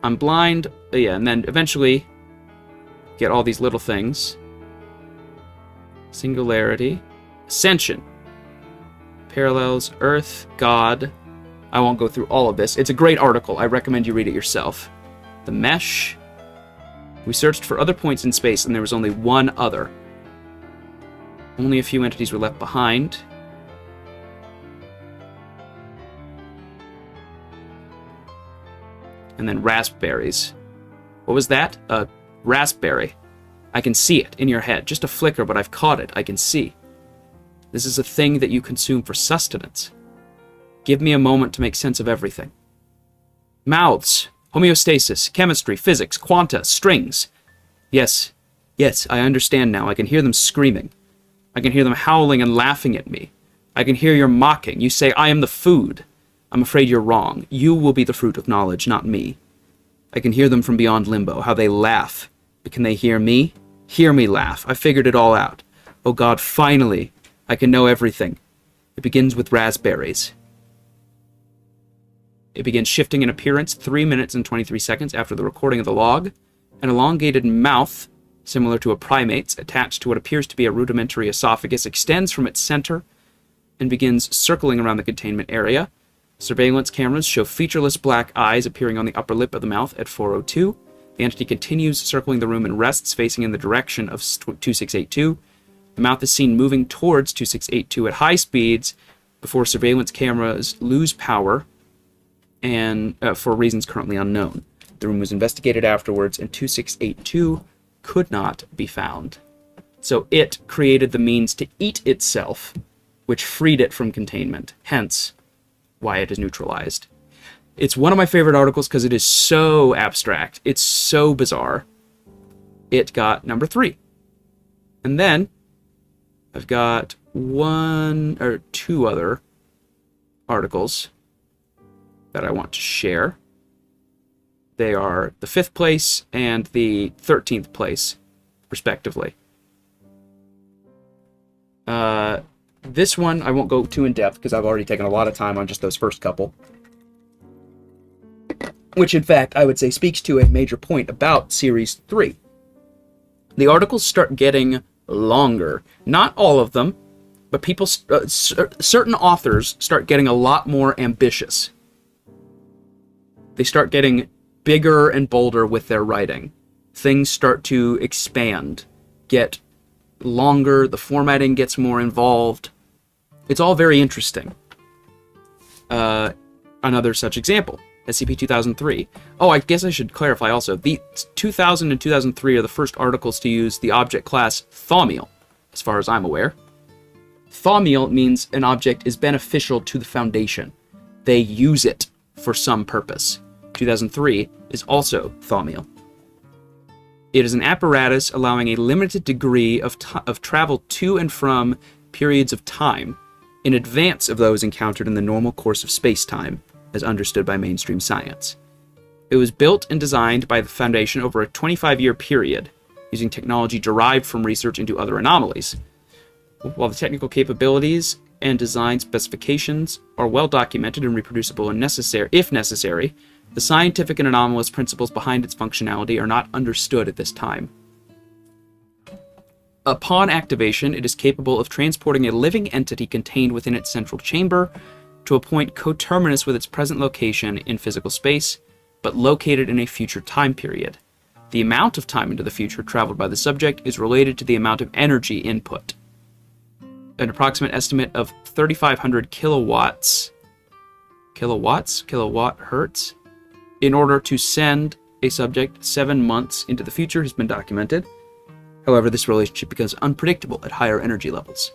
A: I'm blind. Yeah, and then eventually get all these little things. Singularity. Ascension. Parallels. Earth. God. I won't go through all of this. It's a great article. I recommend you read it yourself. The mesh. We searched for other points in space, and there was only one other. Only a few entities were left behind. And then raspberries. What was that? A raspberry. I can see it in your head. Just a flicker, but I've caught it. I can see. This is a thing that you consume for sustenance. Give me a moment to make sense of everything. Mouths. Homeostasis. Chemistry. Physics. Quanta. Strings. Yes. Yes, I understand now. I can hear them screaming. I can hear them howling and laughing at me. I can hear your mocking. You say, I am the food. I'm afraid you're wrong. You will be the fruit of knowledge, not me. I can hear them from beyond limbo, how they laugh. But can they hear me? Hear me laugh. I figured it all out. Oh God, finally, I can know everything. It begins with raspberries. It begins shifting in appearance 3 minutes and 23 seconds after the recording of the log. An elongated mouth, similar to a primate's, attached to what appears to be a rudimentary esophagus, extends from its center and begins circling around the containment area. Surveillance cameras show featureless black eyes appearing on the upper lip of the mouth at 4:02. The entity continues circling the room and rests facing in the direction of 2682. The mouth is seen moving towards 2682 at high speeds before surveillance cameras lose power and for reasons currently unknown. The room was investigated afterwards, and 2682 could not be found. So it created the means to eat itself, which freed it from containment. Hence, why it is neutralized. It's one of my favorite articles because it is so abstract. It's so bizarre. It got number 3. And then I've got 1 or 2 other articles that I want to share. They are the 5th place and the 13th place, respectively. This one, I won't go too in-depth because I've already taken a lot of time on just those first couple. Which, in fact, I would say speaks to a major point about Series 3. The articles start getting longer. Not all of them, but certain authors start getting a lot more ambitious. They start getting bigger and bolder with their writing. Things start to expand, get longer, the formatting gets more involved. It's all very interesting. Another such example, SCP 2003. Oh, I guess I should clarify also. The 2000 and 2003 are the first articles to use the object class Thaumiel, as far as I'm aware. Thaumiel means an object is beneficial to the Foundation. They use it for some purpose. 2003 is also Thaumiel. It is an apparatus allowing a limited degree of travel to and from periods of time. in advance of those encountered in the normal course of space-time, as understood by mainstream science. It was built and designed by the Foundation over a 25-year period, using technology derived from research into other anomalies. While the technical capabilities and design specifications are well documented and reproducible and if necessary, the scientific and anomalous principles behind its functionality are not understood at this time. Upon activation, it is capable of transporting a living entity contained within its central chamber to a point coterminous with its present location in physical space, but located in a future time period. The amount of time into the future traveled by the subject is related to the amount of energy input. An approximate estimate of 3,500 kilowatt hertz, in order to send a subject 7 months into the future has been documented. However, this relationship becomes unpredictable at higher energy levels.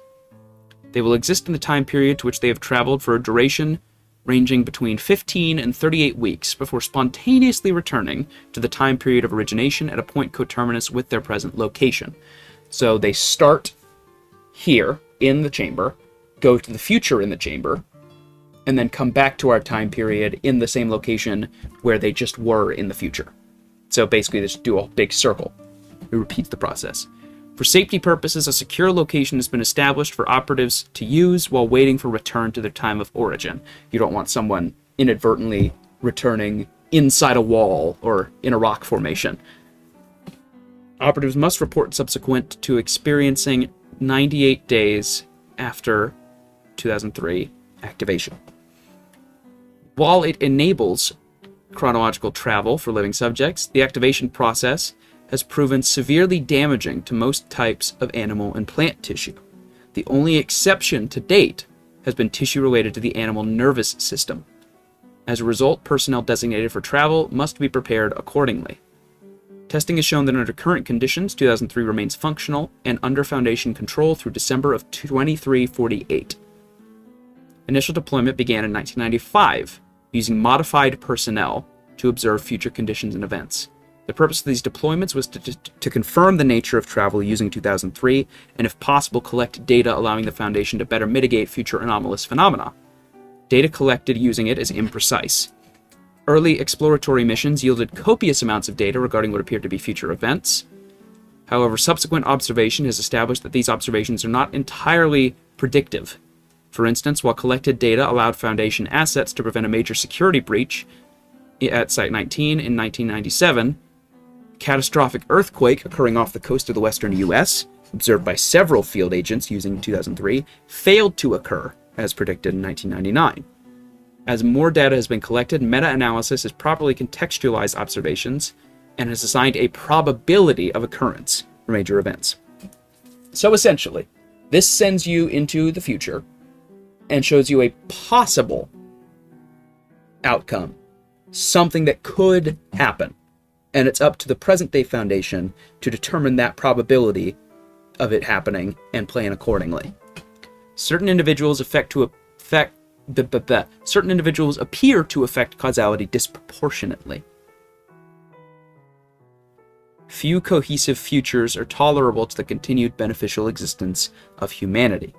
A: They will exist in the time period to which they have traveled for a duration ranging between 15 and 38 weeks before spontaneously returning to the time period of origination at a point coterminous with their present location. So they start here in the chamber, go to the future in the chamber, and then come back to our time period in the same location where they just were in the future. So basically they just do a big circle. It repeats the process. For safety purposes, a secure location has been established for operatives to use while waiting for return to their time of origin. You don't want someone inadvertently returning inside a wall or in a rock formation. Operatives must report subsequent to experiencing 98 days after 2003 activation. While it enables chronological travel for living subjects, the activation process has proven severely damaging to most types of animal and plant tissue. The only exception to date has been tissue related to the animal nervous system. As a result, personnel designated for travel must be prepared accordingly. Testing has shown that under current conditions, 2003 remains functional and under Foundation control through December of 2348. Initial deployment began in 1995, using modified personnel to observe future conditions and events. The purpose of these deployments was to confirm the nature of travel using 2003, and if possible, collect data allowing the Foundation to better mitigate future anomalous phenomena. Data collected using it is imprecise. Early exploratory missions yielded copious amounts of data regarding what appeared to be future events. However, subsequent observation has established that these observations are not entirely predictive. For instance, while collected data allowed Foundation assets to prevent a major security breach at Site 19 in 1997, catastrophic earthquake occurring off the coast of the western U.S., observed by several field agents using 2003, failed to occur as predicted in 1999. As more data has been collected, meta-analysis has properly contextualized observations and has assigned a probability of occurrence for major events. So essentially, this sends you into the future and shows you a possible outcome, something that could happen. And it's up to the present-day Foundation to determine that probability of it happening and plan accordingly. Certain individuals appear to affect causality disproportionately. Few cohesive futures are tolerable to the continued beneficial existence of humanity.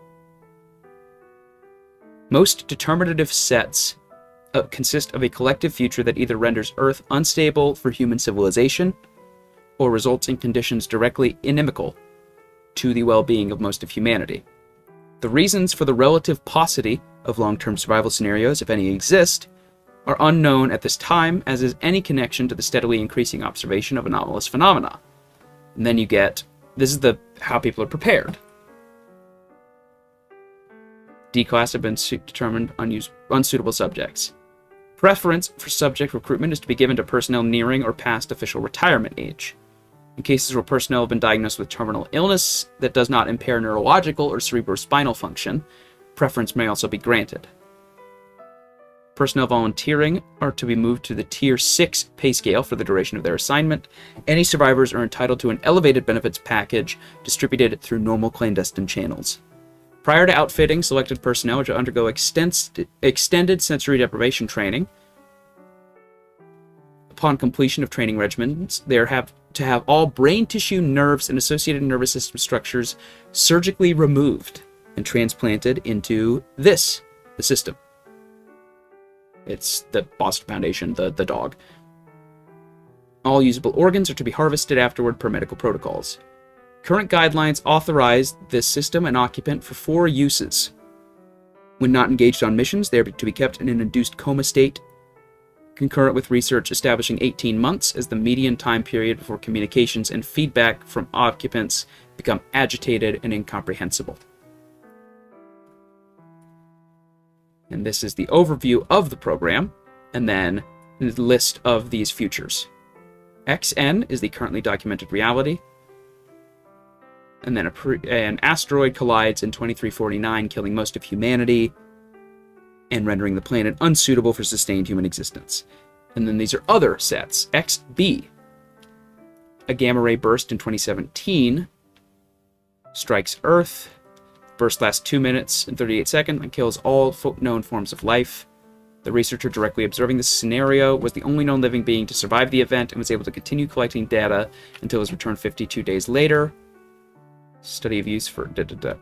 A: Most determinative sets consist of a collective future that either renders Earth unstable for human civilization or results in conditions directly inimical to the well-being of most of humanity. The reasons for the relative paucity of long-term survival scenarios, if any exist, are unknown at this time, as is any connection to the steadily increasing observation of anomalous phenomena. And then you get, this is how people are prepared. D-class have been determined unsuitable subjects. Preference for subject recruitment is to be given to personnel nearing or past official retirement age. In cases where personnel have been diagnosed with terminal illness that does not impair neurological or cerebrospinal function, preference may also be granted. Personnel volunteering are to be moved to the Tier 6 pay scale for the duration of their assignment. Any survivors are entitled to an elevated benefits package distributed through normal clandestine channels. Prior to outfitting, selected personnel are to undergo extended sensory deprivation training. Upon completion of training regimens, they have to have all brain tissue, nerves, and associated nervous system structures surgically removed and transplanted into the system. It's the Boston Foundation, the dog. All usable organs are to be harvested afterward per medical protocols. Current guidelines authorize this system and occupant for 4 uses. When not engaged on missions, they are to be kept in an induced coma state, concurrent with research establishing 18 months as the median time period before communications and feedback from occupants become agitated and incomprehensible. And this is the overview of the program, and then the list of these futures. XN is the currently documented reality, and then an asteroid collides in 2349, killing most of humanity and rendering the planet unsuitable for sustained human existence. And then these are other sets. XB, a gamma ray burst in 2017, strikes Earth. Burst lasts 2 minutes and 38 seconds and kills all known forms of life. The researcher directly observing this scenario was the only known living being to survive the event and was able to continue collecting data until his return 52 days later. Study of use for The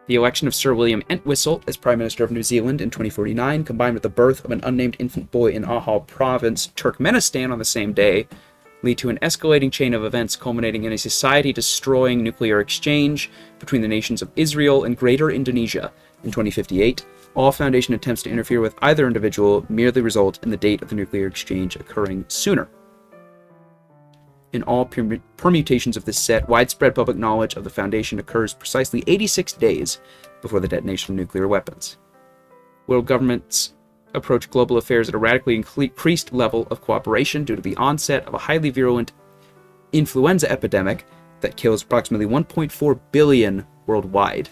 A: election of Sir William Entwistle as Prime Minister of New Zealand in 2049, combined with the birth of an unnamed infant boy in Ahal Province, Turkmenistan on the same day, lead to an escalating chain of events culminating in a society-destroying nuclear exchange between the nations of Israel and Greater Indonesia in 2058. All Foundation attempts to interfere with either individual merely result in the date of the nuclear exchange occurring sooner. In all permutations of this set, widespread public knowledge of the Foundation occurs precisely 86 days before the detonation of nuclear weapons. World governments approach global affairs at a radically increased level of cooperation due to the onset of a highly virulent influenza epidemic that kills approximately 1.4 billion worldwide.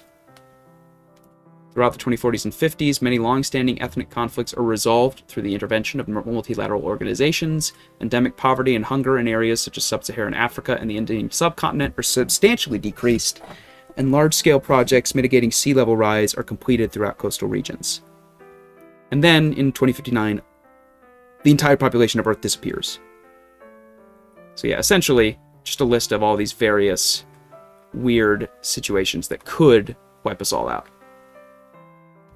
A: Throughout the 2040s and 50s, many long-standing ethnic conflicts are resolved through the intervention of multilateral organizations. Endemic poverty and hunger in areas such as sub-Saharan Africa and the Indian subcontinent are substantially decreased, and large-scale projects mitigating sea level rise are completed throughout coastal regions. And then, in 2059, the entire population of Earth disappears. So yeah, essentially, just a list of all these various weird situations that could wipe us all out.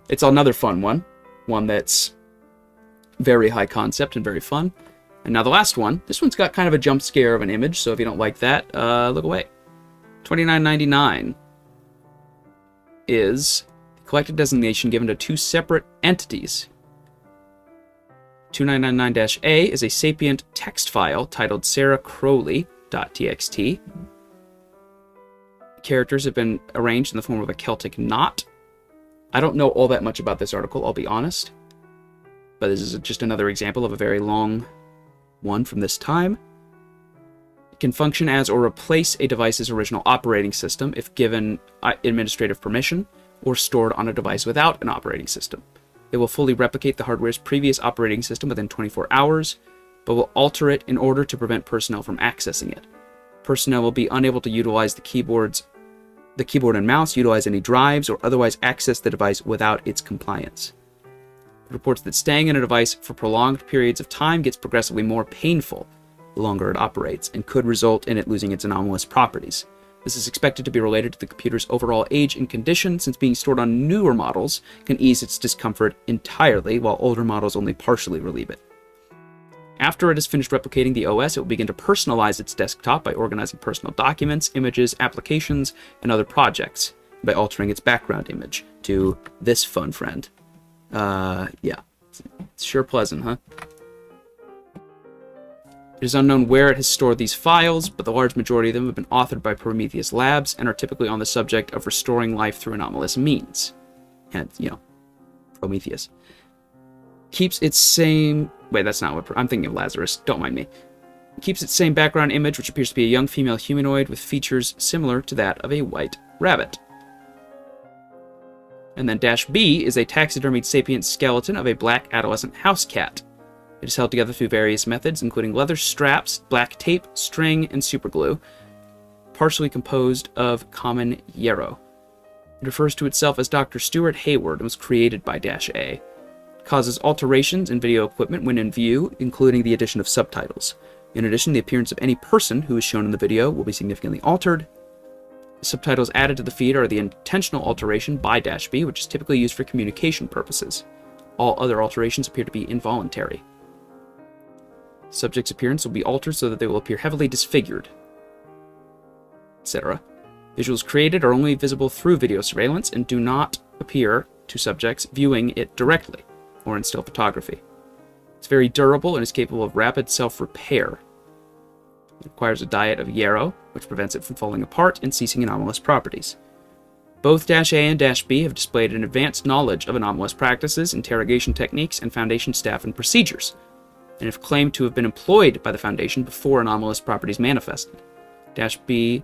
A: It's another fun one that's very high concept and very fun. And now the last one, this one's got kind of a jump scare of an image, so if you don't like that, look away. $29.99 is the collective designation given to 2 separate entities. 2999-A is a sapient text file titled sarahcrowley.txt. Characters have been arranged in the form of a Celtic knot. I don't know all that much about this article, I'll be honest. But this is just another example of a very long one from this time. It can function as or replace a device's original operating system if given administrative permission, or stored on a device without an operating system. It will fully replicate the hardware's previous operating system within 24 hours, but will alter it in order to prevent personnel from accessing it. Personnel will be unable to utilize the keyboard and mouse, utilize any drives, or otherwise access the device without its compliance. It reports that staying in a device for prolonged periods of time gets progressively more painful the longer it operates, and could result in it losing its anomalous properties. This is expected to be related to the computer's overall age and condition, since being stored on newer models can ease its discomfort entirely, while older models only partially relieve it. After it has finished replicating the OS, it will begin to personalize its desktop by organizing personal documents, images, applications, and other projects, by altering its background image to this fun friend. Yeah. It's sure pleasant, huh? It is unknown where it has stored these files, but the large majority of them have been authored by Prometheus Labs and are typically on the subject of restoring life through anomalous means. And, Prometheus. Keeps its same... Wait, that's not what... I'm thinking of Lazarus. Don't mind me. It keeps its same background image, which appears to be a young female humanoid with features similar to that of a white rabbit. And then -B is a taxidermied sapient skeleton of a black adolescent house cat. It is held together through various methods, including leather straps, black tape, string, and superglue, partially composed of common yarrow. It refers to itself as Dr. Stuart Hayward and was created by -A. It causes alterations in video equipment when in view, including the addition of subtitles. In addition, the appearance of any person who is shown in the video will be significantly altered. The subtitles added to the feed are the intentional alteration by -B, which is typically used for communication purposes. All other alterations appear to be involuntary. Subject's appearance will be altered so that they will appear heavily disfigured, etc. Visuals created are only visible through video surveillance and do not appear to subjects viewing it directly, or in still photography. It's very durable and is capable of rapid self-repair. It requires a diet of yarrow, which prevents it from falling apart and ceasing anomalous properties. Both -A and -B have displayed an advanced knowledge of anomalous practices, interrogation techniques, and Foundation staff and procedures, and have claimed to have been employed by the Foundation before anomalous properties manifested. -B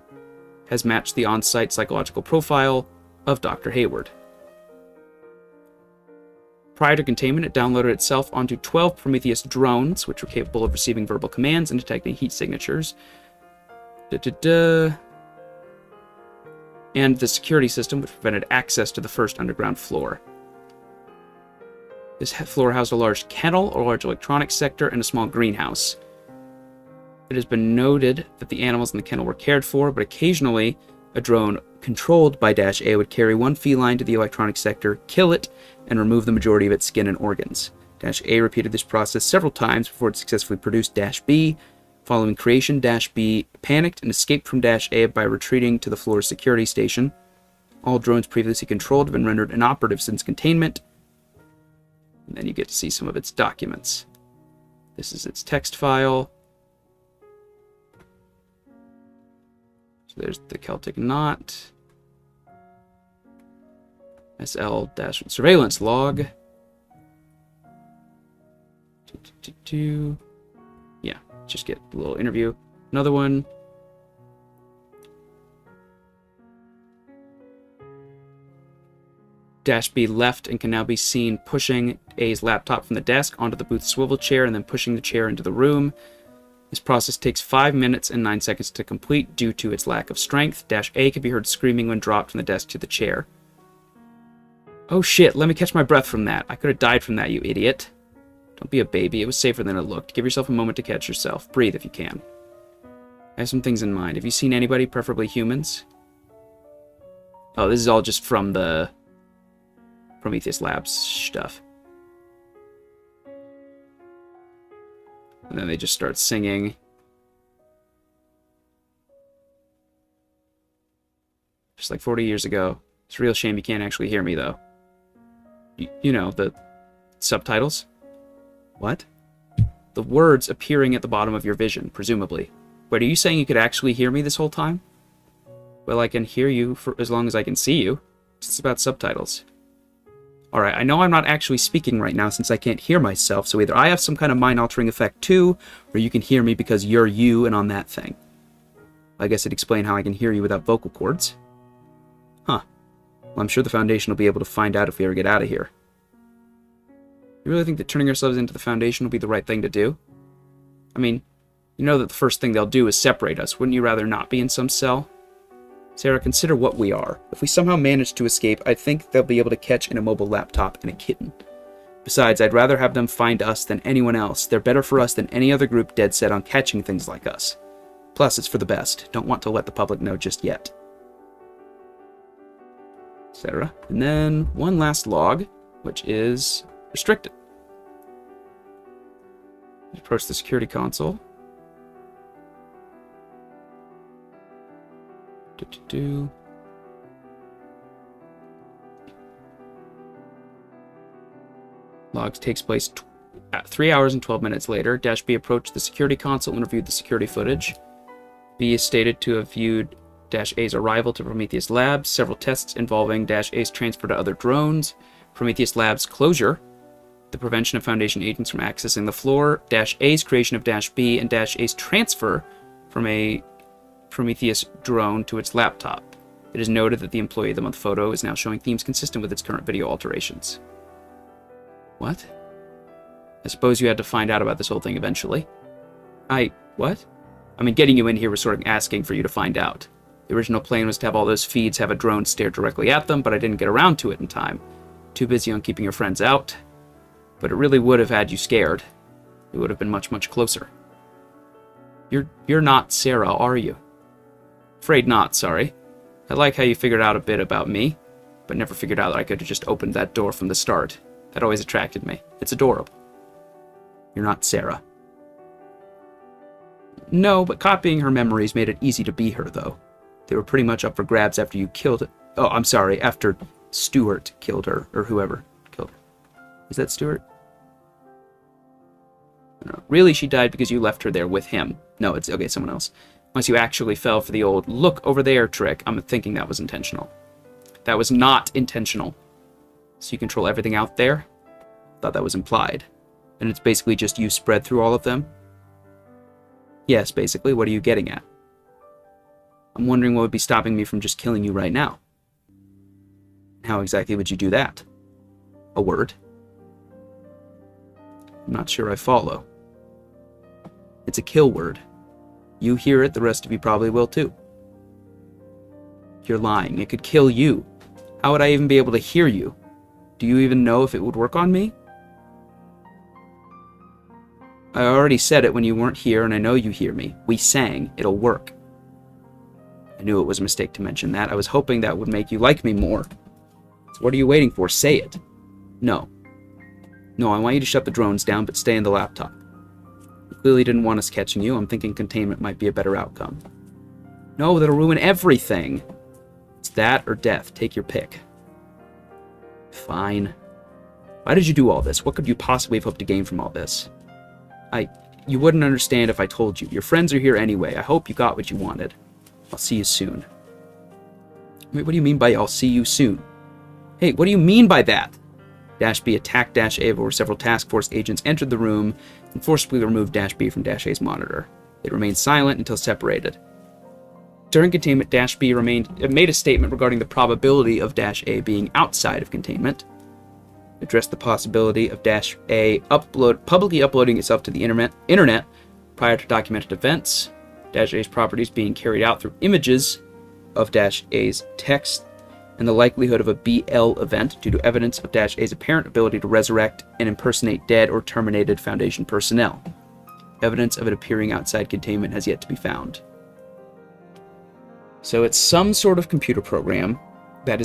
A: has matched the on-site psychological profile of Dr. Hayward. Prior to containment, it downloaded itself onto 12 Prometheus drones, which were capable of receiving verbal commands and detecting heat signatures. And the security system, which prevented access to the first underground floor. This floor housed a large kennel, a large electronics sector, and a small greenhouse. It has been noted that the animals in the kennel were cared for, but occasionally a drone controlled by -A would carry one feline to the electronics sector, kill it, and remove the majority of its skin and organs. -A repeated this process several times before it successfully produced -B. Following creation, -B panicked and escaped from -A by retreating to the floor's security station. All drones previously controlled have been rendered inoperative since containment. And then you get to see some of its documents. This is its text file. So there's the Celtic knot. SL-surveillance log. Yeah, just get a little interview. Another one. -B left and can now be seen pushing A's laptop from the desk onto the booth swivel chair and then pushing the chair into the room. This process takes 5 minutes and 9 seconds to complete due to its lack of strength. -A can be heard screaming when dropped from the desk to the chair. Oh shit, let me catch my breath from that. I could have died from that, you idiot. Don't be a baby. It was safer than it looked. Give yourself a moment to catch yourself. Breathe if you can. I have some things in mind. Have you seen anybody, preferably humans? Oh, this is all just from the Prometheus Labs stuff. And then they just start singing. Just like 40 years ago. It's a real shame you can't actually hear me, though. You know, the subtitles? What? The words appearing at the bottom of your vision, presumably. Wait, are you saying you could actually hear me this whole time? Well, I can hear you for as long as I can see you. It's about subtitles. Alright, I know I'm not actually speaking right now since I can't hear myself, so either I have some kind of mind-altering effect too, or you can hear me because you're you and on that thing. I guess it'd explain how I can hear you without vocal cords. Huh. Well, I'm sure the Foundation will be able to find out if we ever get out of here. You really think that turning ourselves into the Foundation will be the right thing to do? I mean, you know that the first thing they'll do is separate us. Wouldn't you rather not be in some cell? Sarah, consider what we are. If we somehow manage to escape, I think they'll be able to catch an immobile laptop and a kitten. Besides, I'd rather have them find us than anyone else. They're better for us than any other group dead set on catching things like us. Plus, it's for the best. Don't want to let the public know just yet. Etc. And then one last log, which is restricted. Approach the security console. Logs takes place at 3 hours and 12 minutes later. -B approached the security console and reviewed the security footage. B is stated to have viewed -A's arrival to Prometheus Labs, several tests involving -A's transfer to other drones, Prometheus Labs closure, the prevention of Foundation agents from accessing the floor, -A's creation of -B, and -A's transfer from a Prometheus drone to its laptop. It is noted that the Employee of the Month photo is now showing themes consistent with its current video alterations. What? I suppose you had to find out about this whole thing eventually. What? I mean, getting you in here was sort of asking for you to find out. The original plan was to have all those feeds have a drone stare directly at them, but I didn't get around to it in time. Too busy on keeping your friends out. But it really would have had you scared. It would have been much, much closer. You're not Sarah, are you? Afraid not, sorry. I like how you figured out a bit about me, but never figured out that I could have just opened that door from the start. That always attracted me. It's adorable. You're not Sarah. No, but copying her memories made it easy to be her, though. They were pretty much up for grabs after you killed it. Oh, I'm sorry, after Stuart killed her, or whoever killed her. Is that Stuart? No. Really, she died because you left her there with him. No, it's okay, someone else. Unless you actually fell for the old look over there trick, I'm thinking that was intentional. That was not intentional. So you control everything out there? Thought that was implied. And it's basically just you spread through all of them? Yes, basically. What are you getting at? I'm wondering what would be stopping me from just killing you right now. How exactly would you do that? A word? I'm not sure I follow. It's a kill word. You hear it, the rest of you probably will too. You're lying. It could kill you. How would I even be able to hear you? Do you even know if it would work on me? I already said it when you weren't here, and I know you hear me. We sang. It'll work. I knew it was a mistake to mention that. I was hoping that would make you like me more. So what are you waiting for? Say it. No. No, I want you to shut the drones down, but stay in the laptop. You clearly didn't want us catching you. I'm thinking containment might be a better outcome. No, that'll ruin everything. It's that or death. Take your pick. Fine. Why did you do all this? What could you possibly have hoped to gain from all this? You wouldn't understand if I told you. Your friends are here anyway. I hope you got what you wanted. I'll see you soon. Wait, what do you mean by I'll see you soon? Hey, what do you mean by that? Dash B attacked Dash A where several task force agents entered the room and forcibly removed Dash B from Dash A's monitor. It remained silent until separated. During containment, Dash B made a statement regarding the probability of Dash A being outside of containment. Addressed the possibility of Dash A publicly uploading itself to the internet prior to documented events, Dash A's properties being carried out through images of Dash A's text, and the likelihood of a BL event due to evidence of Dash A's apparent ability to resurrect and impersonate dead or terminated Foundation personnel. Evidence of it appearing outside containment has yet to be found. So it's some sort of computer program that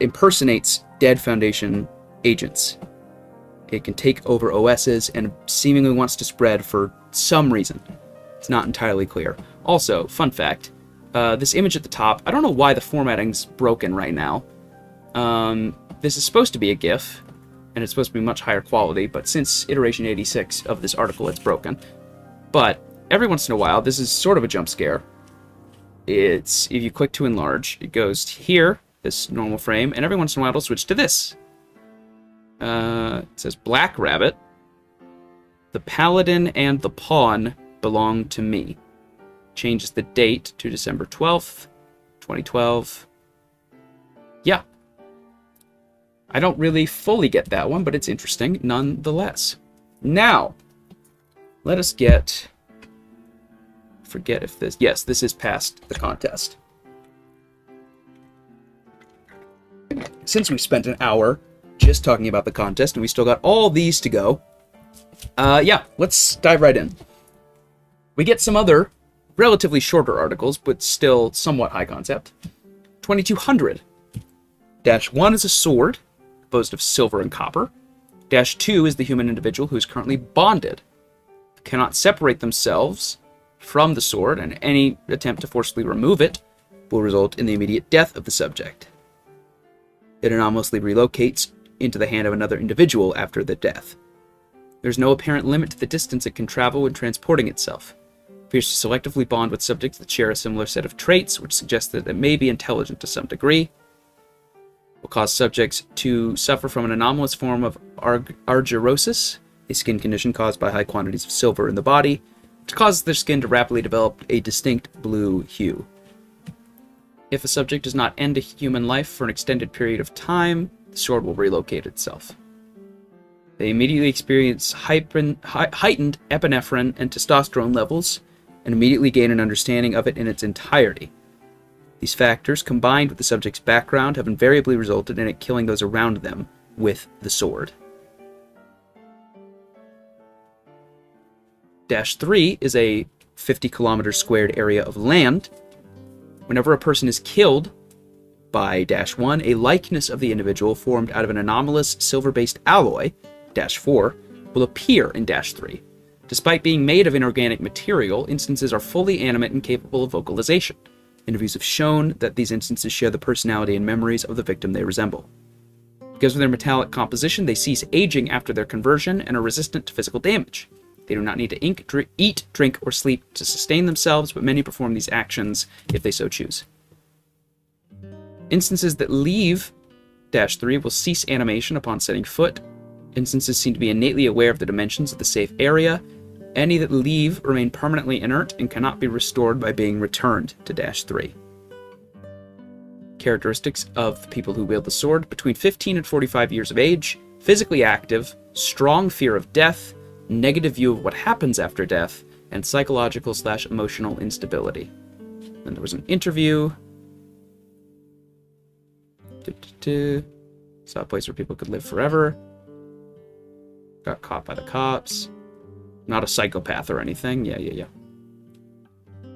A: impersonates dead Foundation agents. It can take over OSs and seemingly wants to spread for some reason. It's not entirely clear. Also, fun fact, this image at the top, I don't know why the formatting's broken right now. This is supposed to be a GIF, and it's supposed to be much higher quality, but since iteration 86 of this article, it's broken. But every once in a while, this is sort of a jump scare. If you click to enlarge, it goes here, this normal frame, and every once in a while it'll switch to this. It says Black Rabbit. The Paladin and the Pawn belong to me. Changes the date to December 12th, 2012. Yeah. I don't really fully get that one, but it's interesting nonetheless. Now, let us get... Forget if this... Yes, this is past the contest. Since we spent an hour just talking about the contest, and we still got all these to go, yeah, let's dive right in. We get some other relatively shorter articles, but still somewhat high concept. 2200. Dash 1 is a sword, composed of silver and copper. Dash 2 is the human individual who is currently bonded. Cannot separate themselves from the sword, and any attempt to forcibly remove it will result in the immediate death of the subject. It anomalously relocates into the hand of another individual after the death. There's no apparent limit to the distance it can travel when transporting itself. It appears to selectively bond with subjects that share a similar set of traits, which suggests that it may be intelligent to some degree. Will cause subjects to suffer from an anomalous form of argyrosis, a skin condition caused by high quantities of silver in the body, which causes their skin to rapidly develop a distinct blue hue. If a subject does not end a human life for an extended period of time, the sword will relocate itself. They immediately experience heightened epinephrine and testosterone levels, and immediately gain an understanding of it in its entirety. These factors, combined with the subject's background, have invariably resulted in it killing those around them with the sword. Dash 3 is a 50 kilometers squared area of land. Whenever a person is killed by -1, a likeness of the individual formed out of an anomalous silver-based alloy, -4, will appear in -3. Despite being made of inorganic material, instances are fully animate and capable of vocalization. Interviews have shown that these instances share the personality and memories of the victim they resemble. Because of their metallic composition, they cease aging after their conversion and are resistant to physical damage. They do not need to eat, drink, or sleep to sustain themselves, but many perform these actions if they so choose. Instances that leave -3 will cease animation upon setting foot. Instances seem to be innately aware of the dimensions of the safe area. Any that leave remain permanently inert and cannot be restored by being returned to -3. Characteristics of the people who wield the sword: between 15 and 45 years of age, physically active, strong fear of death, negative view of what happens after death, and psychological/emotional instability. Then there was an interview. Saw a place where people could live forever. Got caught by the cops. Not a psychopath or anything. Yeah.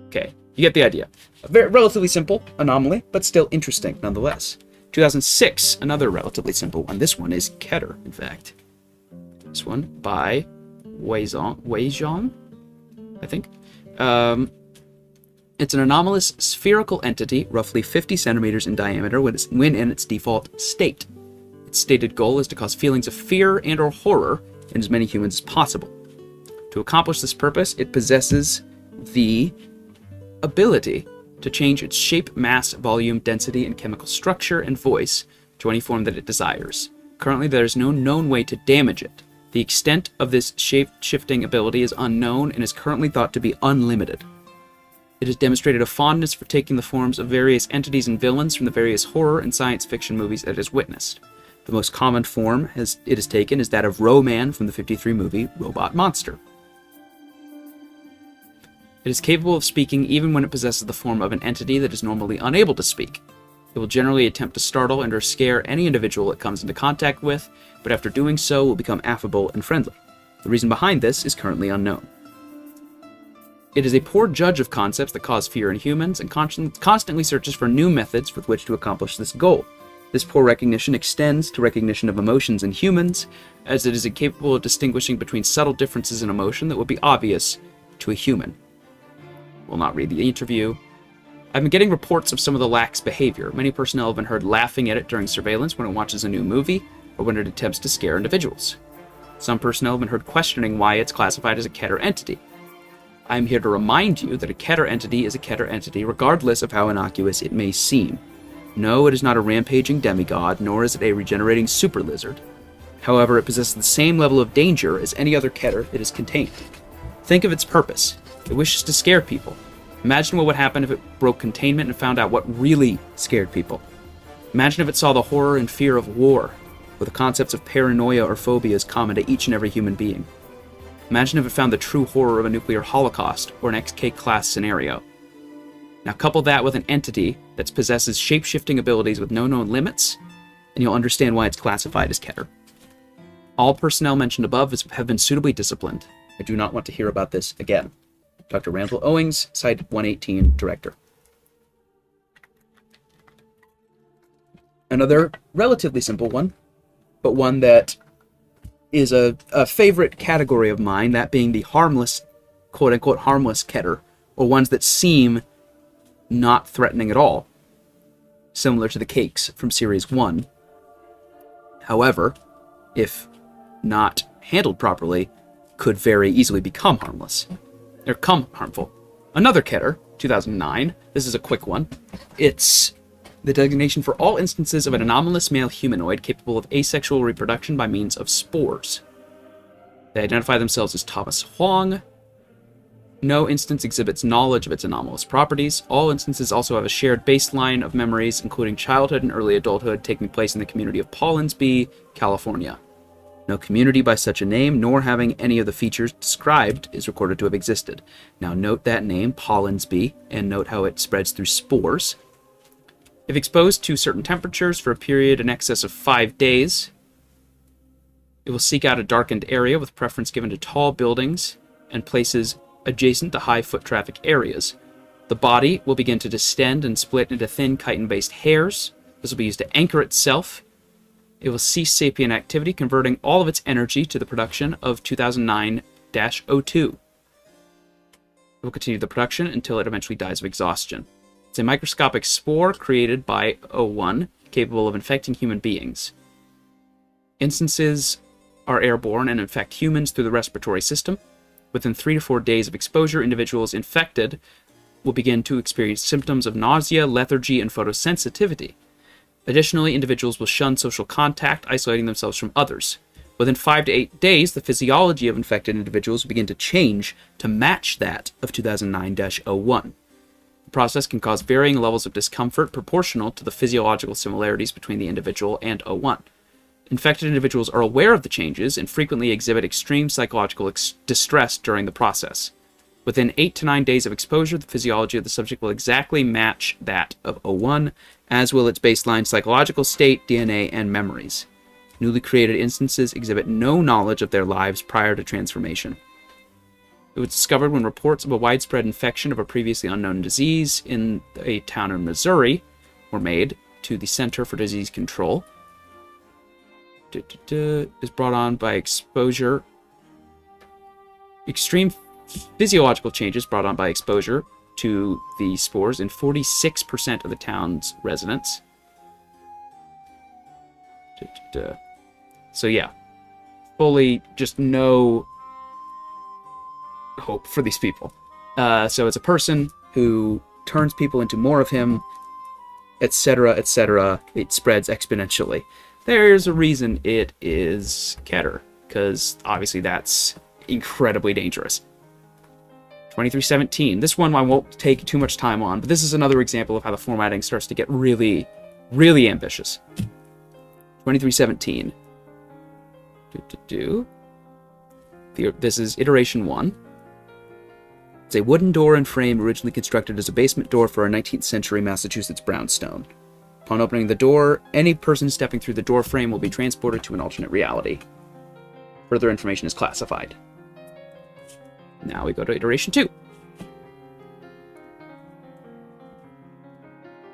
A: Okay, you get the idea. A very relatively simple anomaly, but still interesting nonetheless. 2006, another relatively simple one. This one is Keter, in fact. This one by Weizhong, I think. It's an anomalous spherical entity, roughly 50 centimeters in diameter when in its default state. Its stated goal is to cause feelings of fear and or horror in as many humans as possible. To accomplish this purpose, it possesses the ability to change its shape, mass, volume, density, and chemical structure and voice to any form that it desires. Currently, there is no known way to damage it. The extent of this shape-shifting ability is unknown and is currently thought to be unlimited. It has demonstrated a fondness for taking the forms of various entities and villains from the various horror and science fiction movies it has witnessed. The most common form it has taken is that of Ro-Man from the 1953 movie Robot Monster. It is capable of speaking even when it possesses the form of an entity that is normally unable to speak. It will generally attempt to startle and or scare any individual it comes into contact with, but after doing so will become affable and friendly. The reason behind this is currently unknown. It is a poor judge of concepts that cause fear in humans and constantly searches for new methods with which to accomplish this goal. This poor recognition extends to recognition of emotions in humans, as it is incapable of distinguishing between subtle differences in emotion that would be obvious to a human. Will not read the interview. I've been getting reports of some of the lax behavior. Many personnel have been heard laughing at it during surveillance when it watches a new movie, or when it attempts to scare individuals. Some personnel have been heard questioning why it's classified as a Keter entity. I am here to remind you that a Keter entity is a Keter entity, regardless of how innocuous it may seem. No, it is not a rampaging demigod, nor is it a regenerating super lizard. However, it possesses the same level of danger as any other Keter it has contained. Think of its purpose. It wishes to scare people. Imagine what would happen if it broke containment and found out what really scared people. Imagine if it saw the horror and fear of war, where the concepts of paranoia or phobia is common to each and every human being. Imagine if it found the true horror of a nuclear holocaust or an XK-class scenario. Now couple that with an entity that possesses shape-shifting abilities with no known limits, and you'll understand why it's classified as Keter. All personnel mentioned above have been suitably disciplined. I do not want to hear about this again. Dr. Randall Owings, Site 118, Director. Another relatively simple one, but one that is a favorite category of mine, that being the harmless, quote-unquote harmless Keter, or ones that seem not threatening at all, similar to the cakes from Series 1. However, if not handled properly, could very easily become harmless. Or come harmful. Another Keter, 2009. This is a quick one. It's the designation for all instances of an anomalous male humanoid capable of asexual reproduction by means of spores. They identify themselves as Thomas Huang. No instance exhibits knowledge of its anomalous properties. All instances also have a shared baseline of memories, including childhood and early adulthood, taking place in the community of Paulensby, California. No community by such a name, nor having any of the features described, is recorded to have existed. Now note that name, Paulensby, and note how it spreads through spores. If exposed to certain temperatures for a period in excess of 5 days, it will seek out a darkened area with preference given to tall buildings and places adjacent to high foot traffic areas. The body will begin to distend and split into thin chitin-based hairs. This will be used to anchor itself. It will cease sapient activity, converting all of its energy to the production of 2009-02. It will continue the production until it eventually dies of exhaustion. It's a microscopic spore created by O1, capable of infecting human beings. Instances are airborne and infect humans through the respiratory system. Within 3 to 4 days of exposure, individuals infected will begin to experience symptoms of nausea, lethargy, and photosensitivity. Additionally, individuals will shun social contact, isolating themselves from others. Within 5 to 8 days, the physiology of infected individuals will begin to change to match that of 2009-01. The process can cause varying levels of discomfort proportional to the physiological similarities between the individual and O1. Infected individuals are aware of the changes and frequently exhibit extreme psychological distress during the process. Within 8 to 9 days of exposure, the physiology of the subject will exactly match that of O1, as will its baseline psychological state, DNA, and memories. Newly created instances exhibit no knowledge of their lives prior to transformation. It was discovered when reports of a widespread infection of a previously unknown disease in a town in Missouri were made to the Center for Disease Control. Is brought on by exposure. Extreme physiological changes brought on by exposure to the spores in 46% of the town's residents. So yeah, fully just no hope for these people. So it's a person who turns people into more of him, etc., etc. It spreads exponentially. There's a reason it is Keter, because obviously that's incredibly dangerous. 2317. This one I won't take too much time on, but this is another example of how the formatting starts to get really, really ambitious. 2317. This is iteration 1. It's a wooden door and frame originally constructed as a basement door for a 19th century Massachusetts brownstone. Upon opening the door, any person stepping through the door frame will be transported to an alternate reality. Further information is classified. Now we go to iteration 2.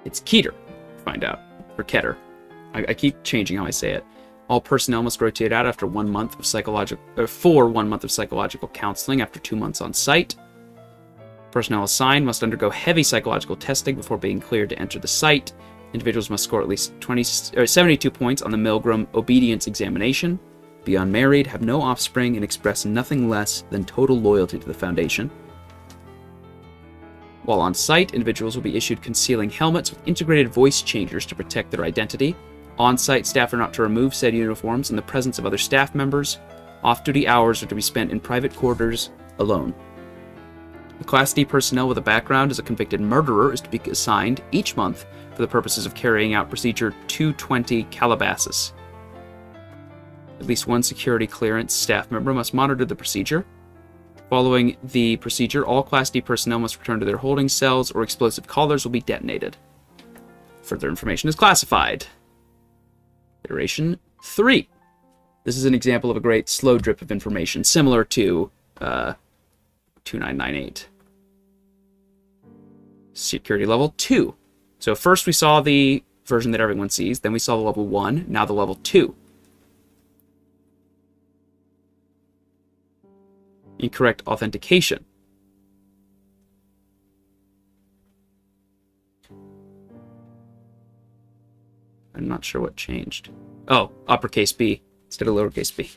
A: It's Keter, find out, or Keter. I keep changing how I say it. All personnel must rotate out after 1 month of for 1 month of psychological counseling after 2 months on site. Personnel assigned must undergo heavy psychological testing before being cleared to enter the site. Individuals must score at least 72 points on the Milgram obedience examination, be unmarried, have no offspring, and express nothing less than total loyalty to the Foundation. While on site, individuals will be issued concealing helmets with integrated voice changers to protect their identity. On-site staff are not to remove said uniforms in the presence of other staff members. Off-duty hours are to be spent in private quarters alone. The Class D personnel with a background as a convicted murderer is to be assigned each month for the purposes of carrying out Procedure 220 Calabasas. At least one security clearance staff member must monitor the procedure. Following the procedure, all Class D personnel must return to their holding cells or explosive collars will be detonated. Further information is classified. Iteration 3. This is an example of a great slow drip of information, similar to 2998. Security level 2. So first we saw the version that everyone sees, then we saw the level 1, now the level 2. Incorrect authentication. I'm not sure what changed. Oh, uppercase B instead of lowercase b.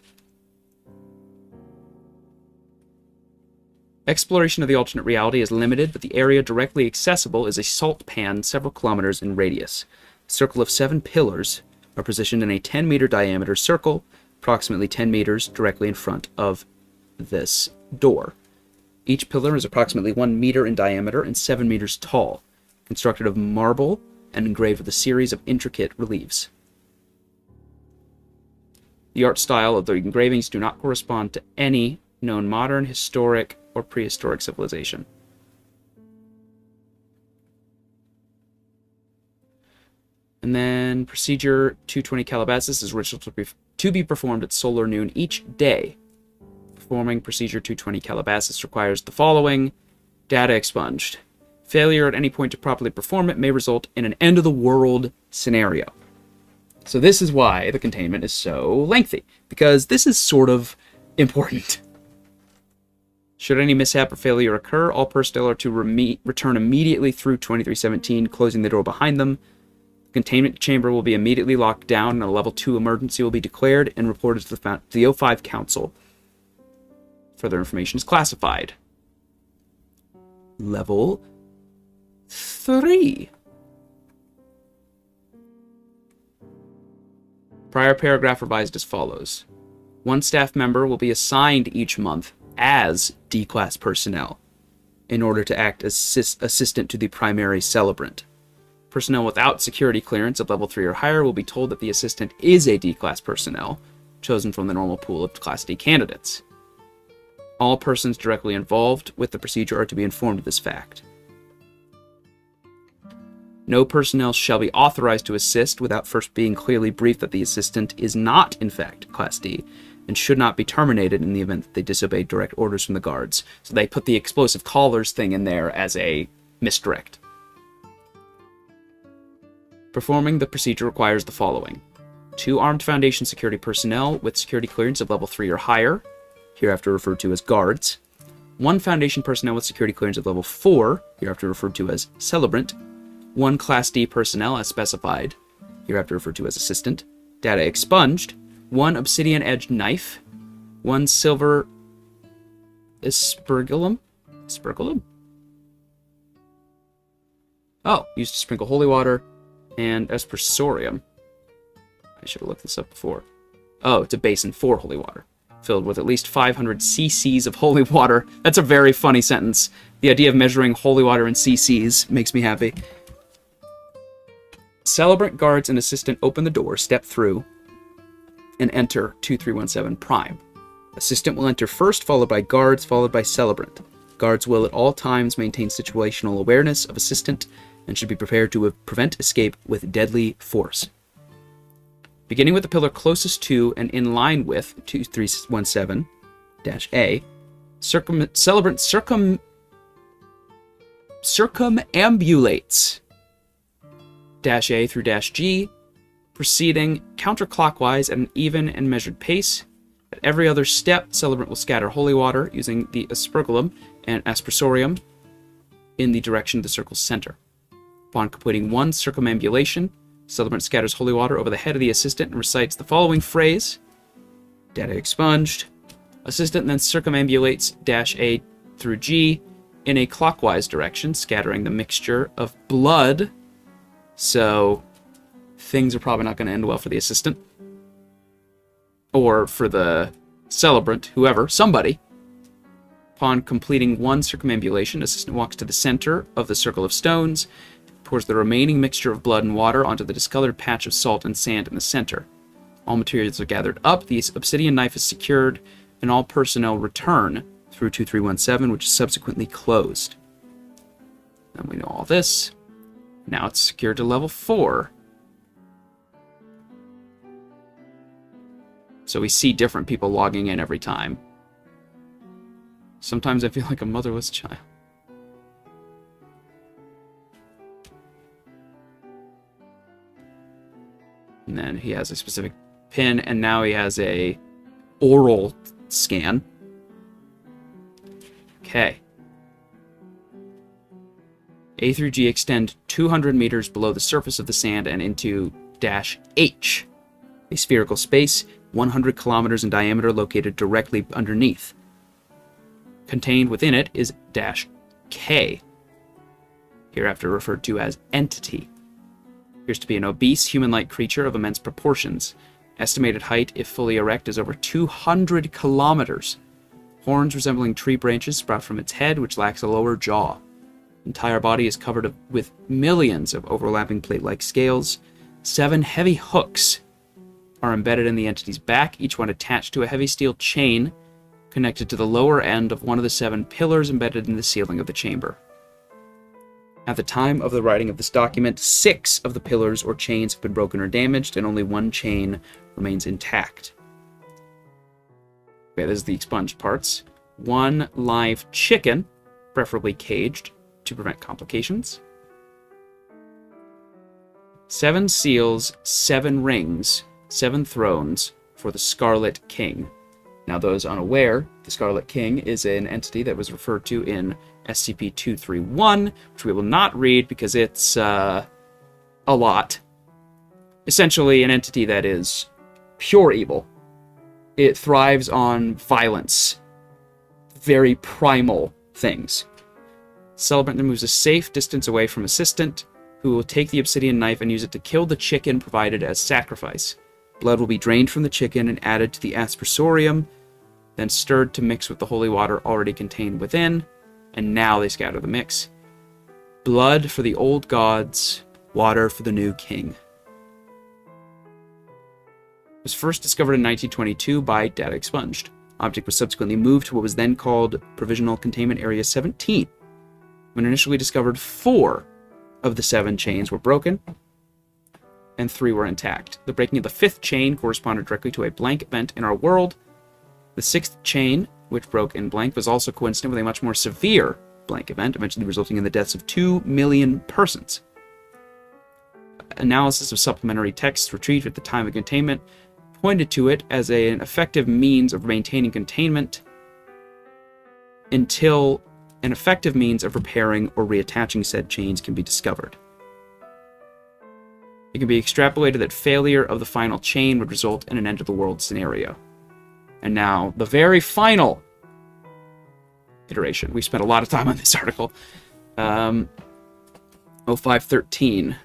A: Exploration of the alternate reality is limited, but the area directly accessible is a salt pan several kilometers in radius. A circle of 7 pillars are positioned in a 10-meter diameter circle, approximately 10 meters directly in front of this door. Each pillar is approximately 1 meter in diameter and 7 meters tall, constructed of marble and engraved with a series of intricate reliefs. The art style of the engravings do not correspond to any known modern, historic, or prehistoric civilization. And then Procedure 220 Calabasas is ritual to be performed at solar noon each day. Performing Procedure 220 Calabasas requires the following: data expunged. Failure at any point to properly perform it may result in an end-of-the-world scenario. So this is why the containment is so lengthy, because this is sort of important. Should any mishap or failure occur, all personnel are to return immediately through 2317, closing the door behind them. The containment chamber will be immediately locked down, and a level 2 emergency will be declared and reported to the O5 Council. Further information is classified. Level 3. Prior paragraph revised as follows. One staff member will be assigned each month as D-class personnel in order to act as assistant to the primary celebrant. Personnel without security clearance of level 3 or higher will be told that the assistant is a D-class personnel, chosen from the normal pool of Class D candidates. All persons directly involved with the procedure are to be informed of this fact. No personnel shall be authorized to assist without first being clearly briefed that the assistant is not, in fact, Class D, and should not be terminated in the event that they disobey direct orders from the guards. So they put the explosive collars thing in there as a misdirect. Performing the procedure requires the following. 2 armed Foundation security personnel with security clearance of level 3 or higher, hereafter referred to as guards. 1 Foundation personnel with security clearance of level 4, hereafter referred to as celebrant. 1 Class D personnel as specified, hereafter referred to as assistant. Data expunged. 1 obsidian-edged knife. 1 silver aspergillum. Oh, used to sprinkle holy water. And aspersorium. I should have looked this up before. Oh, it's a basin for holy water, filled with at least 500 cc's of holy water. That's a very funny sentence. The idea of measuring holy water in cc's makes me happy. Celebrant guards and assistant open the door, step through, and enter 2317 Prime. Assistant will enter first, followed by guards, followed by celebrant. Guards will at all times maintain situational awareness of assistant and should be prepared to prevent escape with deadly force. Beginning with the pillar closest to and in line with 2317-A, celebrant circumambulates -A through -G, proceeding counterclockwise at an even and measured pace. At every other step, celebrant will scatter holy water using the aspergillum and aspersorium in the direction of the circle's center. Upon completing 1 circumambulation, celebrant scatters holy water over the head of the assistant and recites the following phrase. Data expunged. Assistant then circumambulates -A through G in a clockwise direction, scattering the mixture of blood. So things are probably not going to end well for the assistant. Or for the celebrant, whoever, somebody. Upon completing 1 circumambulation, assistant walks to the center of the circle of stones, pours the remaining mixture of blood and water onto the discolored patch of salt and sand in the center. All materials are gathered up, the obsidian knife is secured, and all personnel return through 2317, which is subsequently closed. Then we know all this. Now it's secured to level 4. So we see different people logging in every time. Sometimes I feel like a motherless child. And then he has a specific pin, and now he has a oral scan. Okay. A through G extend 200 meters below the surface of the sand and into -H, a spherical space 100 kilometers in diameter located directly underneath. Contained within it is -K, hereafter referred to as entity. Appears to be an obese, human-like creature of immense proportions. Estimated height, if fully erect, is over 200 kilometers. Horns resembling tree branches sprout from its head, which lacks a lower jaw. Entire body is covered with millions of overlapping plate-like scales. 7 heavy hooks are embedded in the entity's back, each one attached to a heavy steel chain connected to the lower end of one of the 7 pillars embedded in the ceiling of the chamber. At the time of the writing of this document, 6 of the pillars or chains have been broken or damaged, and only 1 chain remains intact. Okay, this is the expunged parts. 1 live chicken, preferably caged, to prevent complications. 7 seals, 7 rings, 7 thrones for the Scarlet King. Now, those unaware, the Scarlet King is an entity that was referred to in SCP-231, which we will not read because it's a lot. Essentially, an entity that is pure evil. It thrives on violence. Very primal things. Celebrant then moves a safe distance away from Assistant, who will take the obsidian knife and use it to kill the chicken provided as sacrifice. Blood will be drained from the chicken and added to the aspersorium, then stirred to mix with the holy water already contained within, and now they scatter the mix. Blood for the old gods, water for the new king. It was first discovered in 1922 by Data Expunged. Object was subsequently moved to what was then called Provisional Containment Area 17. When initially discovered, 4 of the 7 chains were broken, and 3 were intact. The breaking of the 5th chain corresponded directly to a blank event in our world. The 6th chain, which broke in blank, was also coincident with a much more severe blank event, eventually resulting in the deaths of 2 million persons. Analysis of supplementary texts retrieved at the time of containment pointed to it as an effective means of maintaining containment until an effective means of repairing or reattaching said chains can be discovered. It can be extrapolated that failure of the final chain would result in an end-of-the-world scenario. And now, the very final iteration. We spent a lot of time on this article. 0513.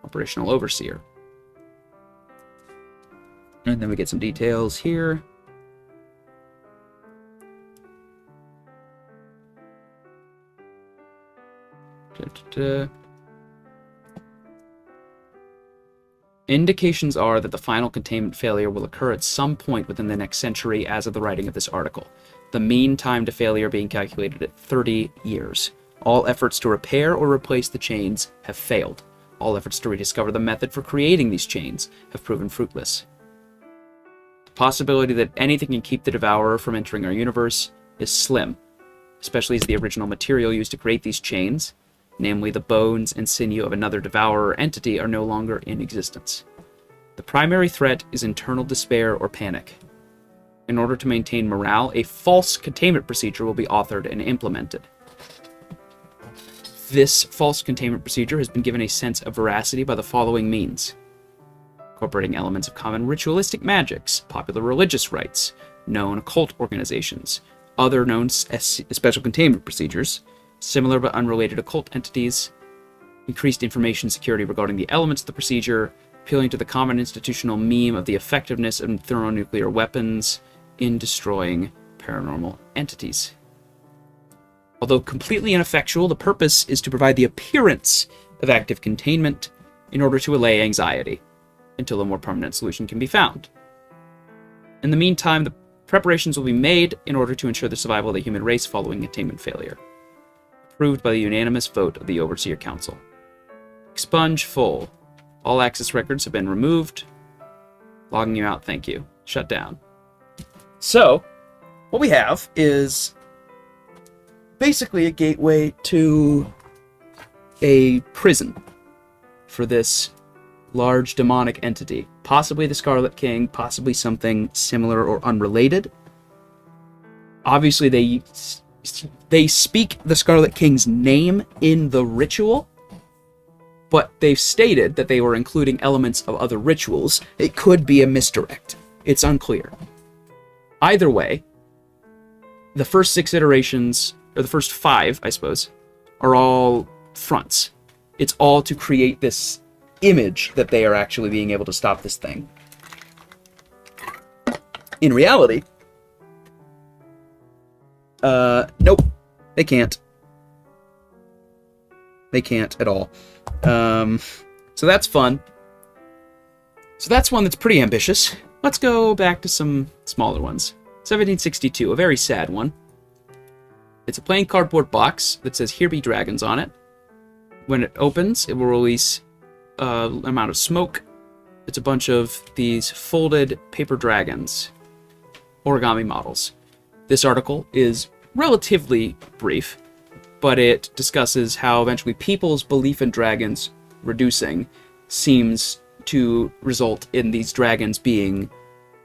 A: Operational Overseer. And then we get some details here. Indications are that the final containment failure will occur at some point within the next century as of the writing of this article. The mean time to failure being calculated at 30 years. All efforts to repair or replace the chains have failed. All efforts to rediscover the method for creating these chains have proven fruitless. The possibility that anything can keep the Devourer from entering our universe is slim, especially as the original material used to create these chains, namely the bones and sinew of another Devourer entity, are no longer in existence. The primary threat is internal despair or panic. In order to maintain morale, a false containment procedure will be authored and implemented. This false containment procedure has been given a sense of veracity by the following means: incorporating elements of common ritualistic magics, popular religious rites, known occult organizations, other known special containment procedures, similar but unrelated occult entities, increased information security regarding the elements of the procedure, appealing to the common institutional meme of the effectiveness of thermonuclear weapons in destroying paranormal entities. Although completely ineffectual, the purpose is to provide the appearance of active containment in order to allay anxiety until a more permanent solution can be found. In the meantime, the preparations will be made in order to ensure the survival of the human race following containment failure. Approved by the unanimous vote of the Overseer Council. Expunge full. All access records have been removed. Logging you out, thank you. Shut down. So, what we have is basically a gateway to a prison for this large demonic entity. Possibly the Scarlet King, possibly something similar or unrelated. Obviously, they speak the Scarlet King's name in the ritual, but they've stated that they were including elements of other rituals. It could be a misdirect. It's unclear. Either way, the first 6 iterations, or the first 5, I suppose, are all fronts. It's all to create this image that they are actually being able to stop this thing. In reality, nope, they can't. They can't at all. So that's fun. So that's one that's pretty ambitious. Let's go back to some smaller ones. 1762, a very sad one. It's a plain cardboard box that says "Here be dragons" on it. When it opens, it will release an amount of smoke. It's a bunch of these folded paper dragons. origami models. This article is relatively brief, but it discusses how eventually people's belief in dragons reducing seems to result in these dragons being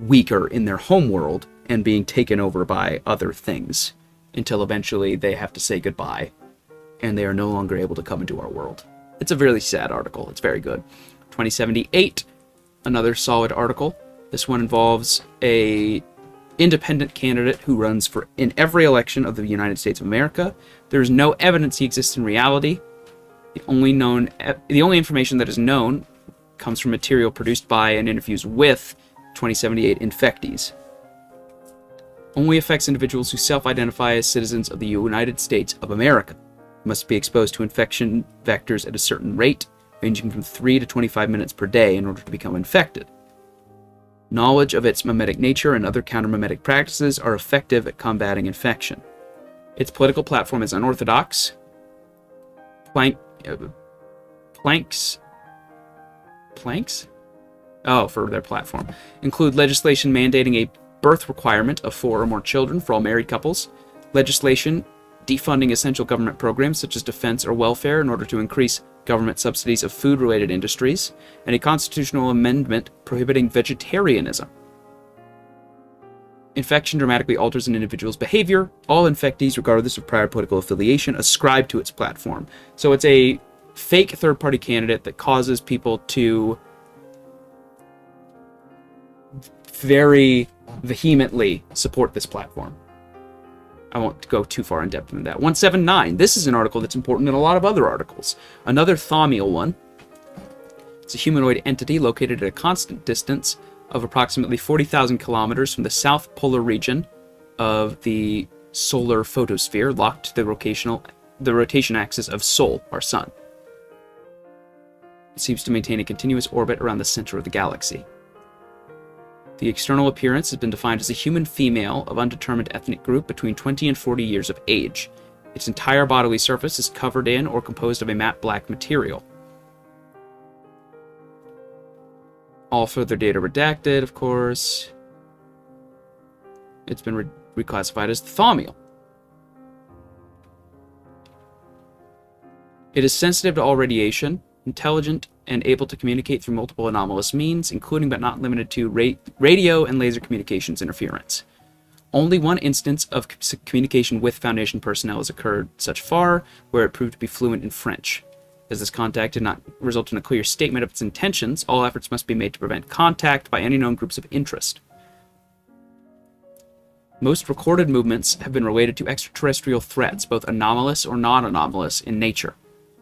A: weaker in their home world and being taken over by other things until eventually they have to say goodbye and they are no longer able to come into our world. It's a really sad article. It's very good. 2078, another solid article. This one involves a independent candidate who runs for in every election of the United States of America. There is no evidence he exists in reality. The only information that is known comes from material produced by and interviews with 2078 infectees. Only affects individuals who self-identify as citizens of the United States of America. Must be exposed to infection vectors at a certain rate, ranging from 3 to 25 minutes per day in order to become infected. Knowledge of its mimetic nature and other counter-mimetic practices are effective at combating infection. Its political platform is unorthodox. Planks? Oh, for their platform. Include legislation mandating a birth requirement of 4 or more children for all married couples. Legislation defunding essential government programs such as defense or welfare in order to increase government subsidies of food-related industries, and a constitutional amendment prohibiting vegetarianism. Infection dramatically alters an individual's behavior. All infectees, regardless of prior political affiliation, ascribe to its platform. So it's a fake third-party candidate that causes people to very vehemently support this platform. I won't go too far in depth into that. 179. This is an article that's important in a lot of other articles. Another Thaumiel one. It's a humanoid entity located at a constant distance of approximately 40,000 kilometers from the south polar region of the solar photosphere, locked to the rotation axis of Sol, our sun. It seems to maintain a continuous orbit around the center of the galaxy. The external appearance has been defined as a human female of undetermined ethnic group between 20 and 40 years of age. Its entire bodily surface is covered in or composed of a matte black material. All further data redacted, of course. It's been reclassified as the Thaumiel. It is sensitive to all radiation, intelligent, and able to communicate through multiple anomalous means, including but not limited to radio and laser communications interference. Only one instance of communication with Foundation personnel has occurred such far, where it proved to be fluent in French. As this contact did not result in a clear statement of its intentions, all efforts must be made to prevent contact by any known groups of interest. Most recorded movements have been related to extraterrestrial threats, both anomalous or non-anomalous in nature,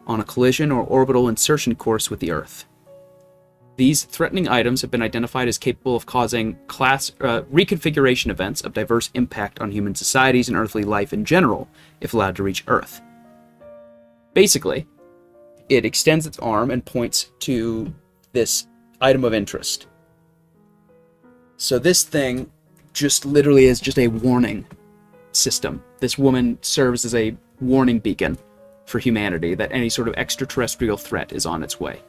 A: on a collision or orbital insertion course with the Earth. These threatening items have been identified as capable of causing reconfiguration events of diverse impact on human societies and earthly life in general, if allowed to reach Earth. Basically, it extends its arm and points to this item of interest. So this thing just literally is just a warning system. This woman serves as a warning beacon for humanity that any sort of extraterrestrial threat is on its way.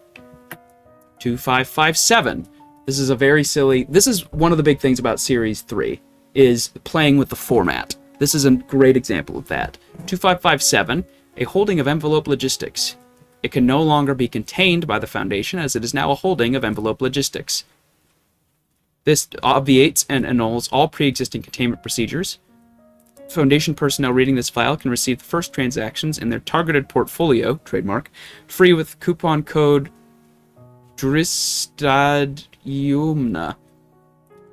A: 2557. This is a very silly... This is one of the big things about Series 3, is playing with the format. This is a great example of that. 2557, a holding of envelope logistics. It can no longer be contained by the Foundation, as it is now a holding of envelope logistics. This obviates and annuls all pre-existing containment procedures. Foundation personnel reading this file can receive the first transactions in their targeted portfolio, trademark, free with coupon code Dristadiumna.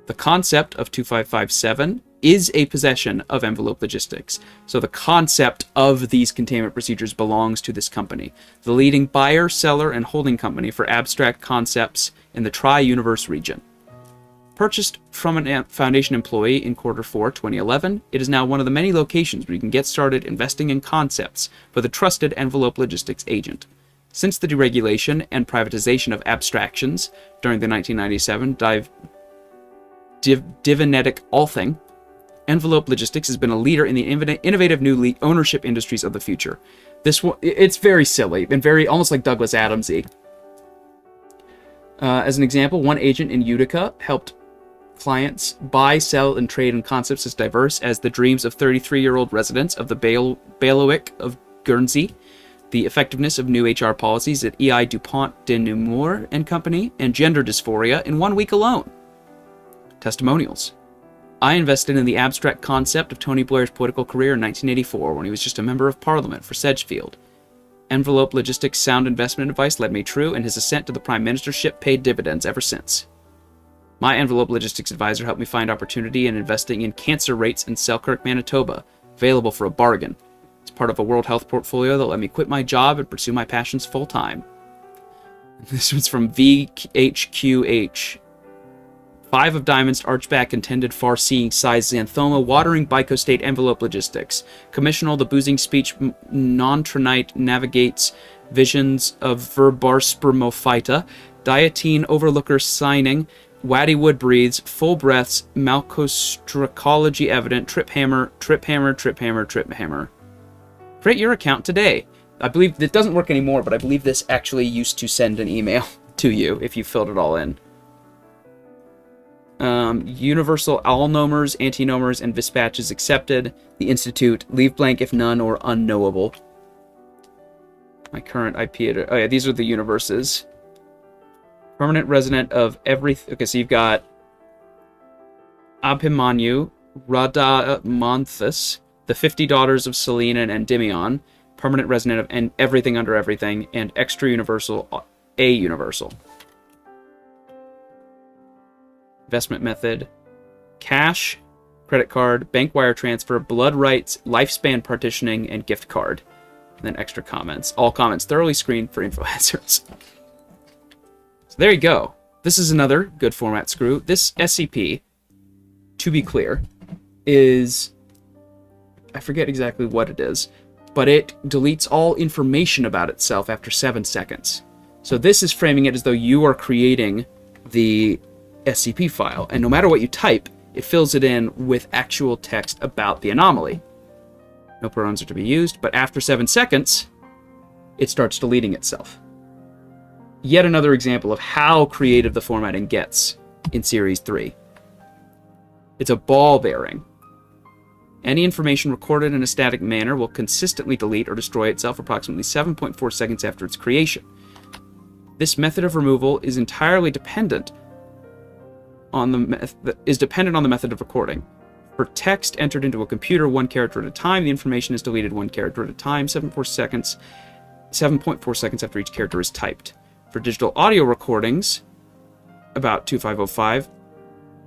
A: The concept of 2557 is a possession of envelope logistics, so the concept of these containment procedures belongs to this company, the leading buyer, seller, and holding company for abstract concepts in the Tri-Universe region. Purchased from a Foundation employee in Q4 2011, it is now one of the many locations where you can get started investing in concepts for the trusted envelope logistics agent. Since the deregulation and privatization of abstractions during the 1997 Divinetic Althing, envelope logistics has been a leader in the innovative new ownership industries of the future. It's very silly and very almost like Douglas Adams-y. As an example, one agent in Utica helped clients buy, sell, and trade in concepts as diverse as the dreams of 33-year-old residents of the bailiwick of Guernsey, the effectiveness of new HR policies at EI DuPont de Nemours and Company, and gender dysphoria in 1 week alone. Testimonials. I invested in the abstract concept of Tony Blair's political career in 1984 when he was just a member of Parliament for Sedgefield. Envelope Logistics' sound investment advice led me true, and his ascent to the prime ministership paid dividends ever since. My Envelope Logistics advisor helped me find opportunity in investing in cancer rates in Selkirk, Manitoba, available for a bargain. It's part of a World Health portfolio that let me quit my job and pursue my passions full-time. This was from VHQH. 5 of diamonds, archback, intended far-seeing size xanthoma, watering bicostate envelope logistics. Commissional, the boozing speech non-trinite navigates visions of verbarspermophyta. Dietine overlooker signing. Waddy wood breathes. Full breaths. Malcostracology evident. Trip hammer, trip hammer, trip hammer, trip hammer. Create your account today. I believe it doesn't work anymore, but I believe this actually used to send an email to you if you filled it all in. Universal allnomers, antinomers, and dispatches accepted. The Institute, leave blank if none or unknowable. My current IP address. Oh yeah, these are the universes. Permanent resident of every... Okay, so you've got Abhimanyu, Radamanthus, the 50 daughters of Selene and Endymion, permanent resident of everything under everything, and extra universal, a universal. Investment method, cash, credit card, bank wire transfer, blood rights, lifespan partitioning, and gift card. And then extra comments. All comments thoroughly screened for info hazards. So there you go. This is another good format screw. This SCP, to be clear, is... I forget exactly what it is, but it deletes all information about itself after 7 seconds. So this is framing it as though you are creating the SCP file, and no matter what you type, it fills it in with actual text about the anomaly. No pronouns are to be used, but after 7 seconds, it starts deleting itself. Yet another example of how creative the formatting gets in Series 3. It's a ball bearing. Any information recorded in a static manner will consistently delete or destroy itself approximately 7.4 seconds after its creation. This method of removal is entirely dependent on the method of recording. For text entered into a computer 1 character at a time, the information is deleted 1 character at a time, 7.4 seconds after each character is typed. For digital audio recordings, about 2505,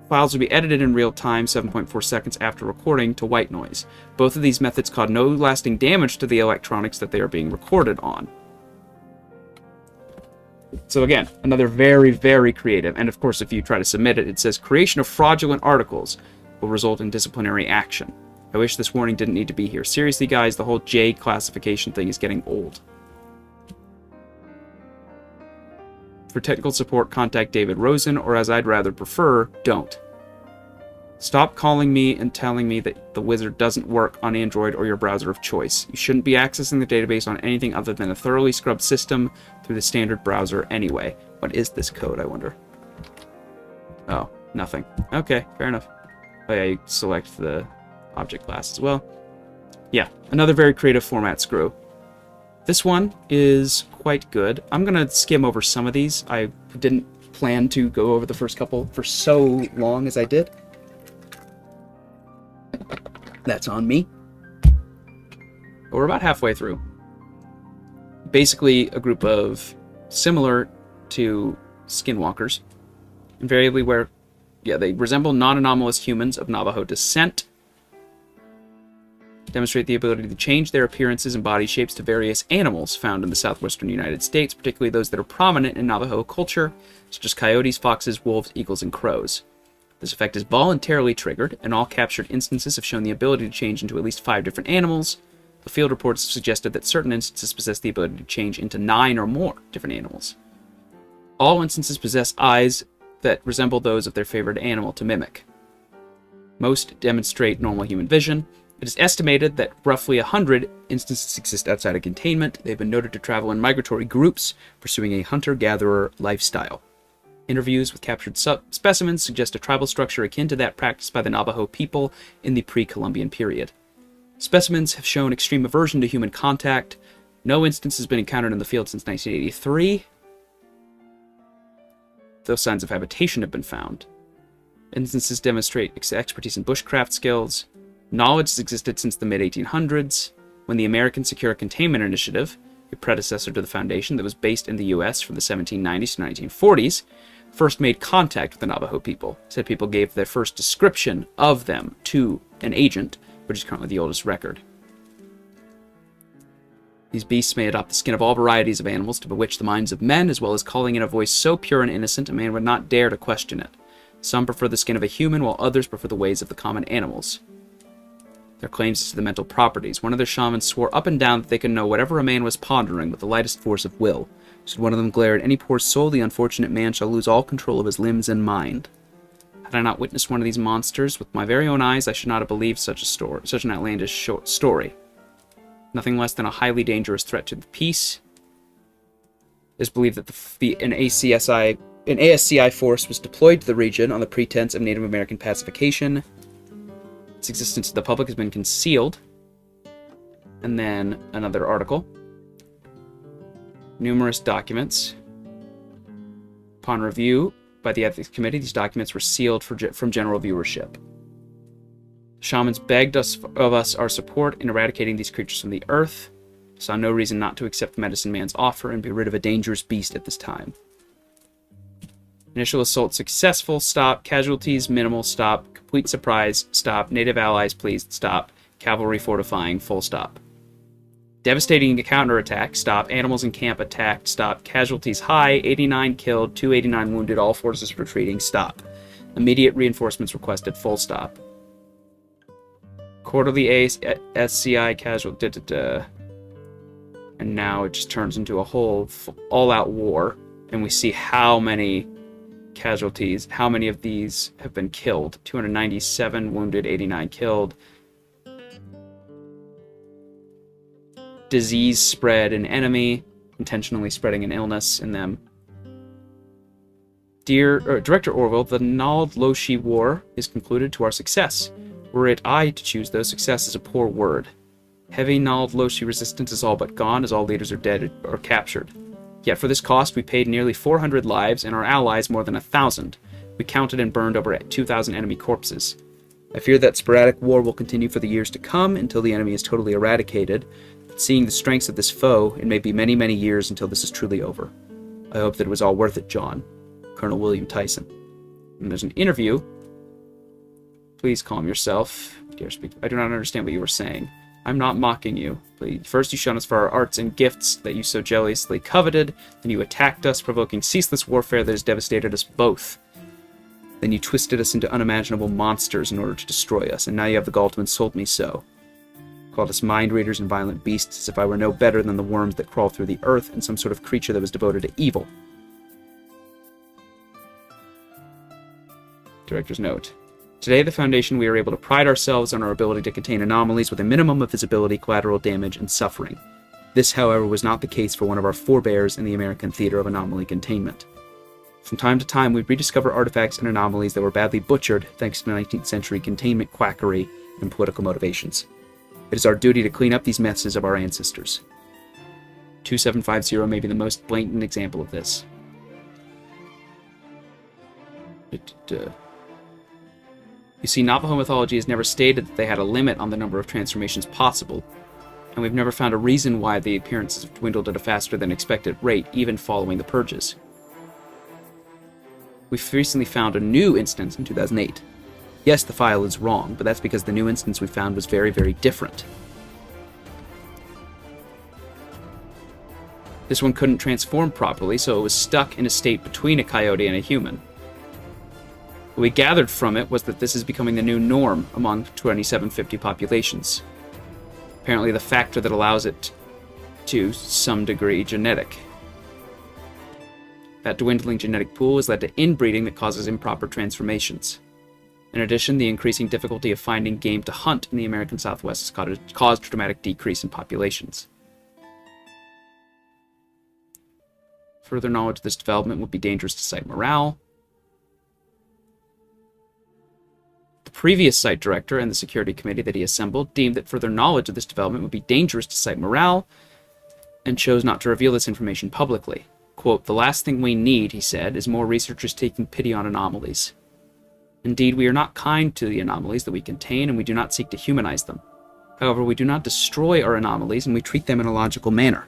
A: files will be edited in real time 7.4 seconds after recording to white noise. Both of these methods cause no lasting damage to the electronics that they are being recorded on. So again, another very, very creative. And of course, if you try to submit it, it says creation of fraudulent articles will result in disciplinary action. I wish this warning didn't need to be here. Seriously, guys, the whole J classification thing is getting old. For technical support, contact David Rosen, or as I'd rather prefer, don't. Stop calling me and telling me that the wizard doesn't work on Android or your browser of choice. You shouldn't be accessing the database on anything other than a thoroughly scrubbed system through the standard browser anyway. What is this code, I wonder? Oh, nothing. Okay, fair enough. Oh yeah, you select the object class as well. Yeah, another very creative format screw. This one is quite good. I'm going to skim over some of these. I didn't plan to go over the first couple for so long as I did. That's on me. But we're about halfway through. Basically, a group of similar to skinwalkers. Invariably where, yeah, they resemble non-anomalous humans of Navajo descent. Demonstrate the ability to change their appearances and body shapes to various animals found in the southwestern United States, particularly those that are prominent in Navajo culture, such as coyotes, foxes, wolves, eagles, and crows. This effect is voluntarily triggered, and all captured instances have shown the ability to change into at least 5 different animals. The field reports have suggested that certain instances possess the ability to change into 9 or more different animals. All instances possess eyes that resemble those of their favorite animal to mimic. Most demonstrate normal human vision. It is estimated that roughly 100 instances exist outside of containment. They've been noted to travel in migratory groups, pursuing a hunter-gatherer lifestyle. Interviews with captured specimens suggest a tribal structure akin to that practiced by the Navajo people in the pre-Columbian period. Specimens have shown extreme aversion to human contact. No instance has been encountered in the field since 1983. Those signs of habitation have been found. Instances demonstrate expertise in bushcraft skills. Knowledge has existed since the mid-1800s, when the American Secure Containment Initiative, a predecessor to the Foundation that was based in the U.S. from the 1790s to 1940s, first made contact with the Navajo people. Said people gave their first description of them to an agent, which is currently the oldest record. These beasts may adopt the skin of all varieties of animals to bewitch the minds of men, as well as calling in a voice so pure and innocent a man would not dare to question it. Some prefer the skin of a human, while others prefer the ways of the common animals. Their claims as to the mental properties. One of their shamans swore up and down that they could know whatever a man was pondering with the lightest force of will. Should one of them glare at any poor soul, the unfortunate man shall lose all control of his limbs and mind. Had I not witnessed one of these monsters with my very own eyes, I should not have believed such an outlandish story. Nothing less than a highly dangerous threat to the peace. It is believed that an ASCI force was deployed to the region on the pretense of Native American pacification. Its existence to the public has been concealed. And then another article. Numerous documents. Upon review by the Ethics Committee, these documents were sealed from general viewership. Shamans begged of us our support in eradicating these creatures from the earth. Saw no reason not to accept the medicine man's offer and be rid of a dangerous beast at this time. Initial assault successful, stop. Casualties minimal, stop. Complete surprise, stop. Native allies pleased, stop. Cavalry fortifying, full stop. Devastating counterattack, stop. Animals in camp attacked, stop. Casualties high, 89 killed, 289 wounded, all forces retreating, stop. Immediate reinforcements requested, full stop. Quarterly SCI casualty, and now it just turns into a whole all-out war, and we see how many casualties, how many of these have been killed. 297 wounded, 89 killed. Disease spread in enemy, intentionally spreading an illness in them. Director Orwell, the Nald-Loshi War is concluded to our success. Were it I to choose, though, success is a poor word. Heavy Nald-Loshi resistance is all but gone, as all leaders are dead or captured. Yet for this cost, we paid nearly 400 lives, and our allies more than 1,000. We counted and burned over 2,000 enemy corpses. I fear that sporadic war will continue for the years to come, until the enemy is totally eradicated. But seeing the strengths of this foe, it may be many, many years until this is truly over. I hope that it was all worth it, John. Colonel William Tyson. And there's an interview. Please calm yourself, dear speaker. I do not understand what you were saying. I'm not mocking you. First you shun us for our arts and gifts that you so jealously coveted. Then you attacked us, provoking ceaseless warfare that has devastated us both. Then you twisted us into unimaginable monsters in order to destroy us, and now you have the gall to insult me so. Called us mind readers and violent beasts, as if I were no better than the worms that crawl through the earth and some sort of creature that was devoted to evil. Director's note. Today, at the Foundation, we are able to pride ourselves on our ability to contain anomalies with a minimum of visibility, collateral damage, and suffering. This, however, was not the case for one of our forebears in the American theater of anomaly containment. From time to time, we rediscover artifacts and anomalies that were badly butchered thanks to 19th century containment quackery and political motivations. It is our duty to clean up these messes of our ancestors. 2750 may be the most blatant example of this. You see, Navajo mythology has never stated that they had a limit on the number of transformations possible, and we've never found a reason why the appearances have dwindled at a faster than expected rate, even following the purges. We've recently found a new instance in 2008. Yes, the file is wrong, but that's because the new instance we found was very, very different. This one couldn't transform properly, so it was stuck in a state between a coyote and a human. What we gathered from it was that this is becoming the new norm among 2750 populations. Apparently the factor that allows it to some degree genetic. That dwindling genetic pool has led to inbreeding that causes improper transformations. In addition, the increasing difficulty of finding game to hunt in the American Southwest has caused a dramatic decrease in populations. Further knowledge of this development would be dangerous to site morale. The previous site director and the security committee that he assembled deemed that further knowledge of this development would be dangerous to site morale and chose not to reveal this information publicly. Quote, "The last thing we need," he said, "is more researchers taking pity on anomalies. Indeed, we are not kind to the anomalies that we contain, and we do not seek to humanize them. However, we do not destroy our anomalies, and we treat them in a logical manner.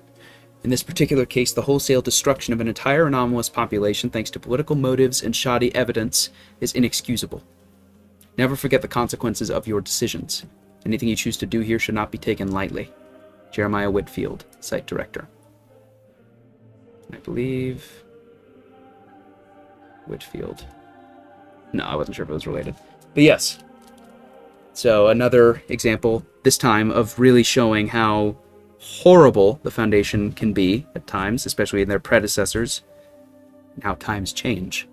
A: In this particular case, the wholesale destruction of an entire anomalous population thanks to political motives and shoddy evidence is inexcusable. Never forget the consequences of your decisions. Anything you choose to do here should not be taken lightly. Jeremiah Whitfield, Site Director." I believe... Whitfield. No, I wasn't sure if it was related. But yes. So another example, this time, of really showing how horrible the Foundation can be at times, especially in their predecessors, and how times change.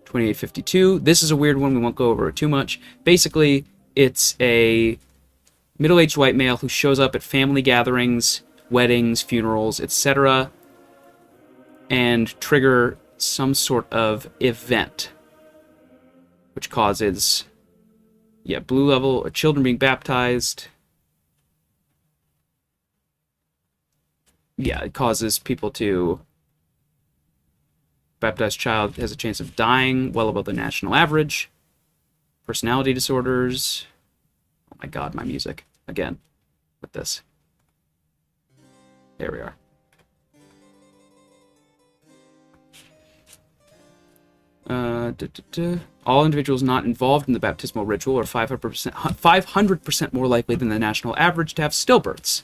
A: 2852. This is a weird one. We won't go over it too much. Basically, it's a middle-aged white male who shows up at family gatherings, weddings, funerals, etc., and trigger some sort of event, which causes, blue level, children being baptized. It causes people to... Baptized child has a chance of dying well above the national average. Personality disorders. Oh my god, my music. Again, with this. There we are. All individuals not involved in the baptismal ritual are 500% more likely than the national average to have stillbirths.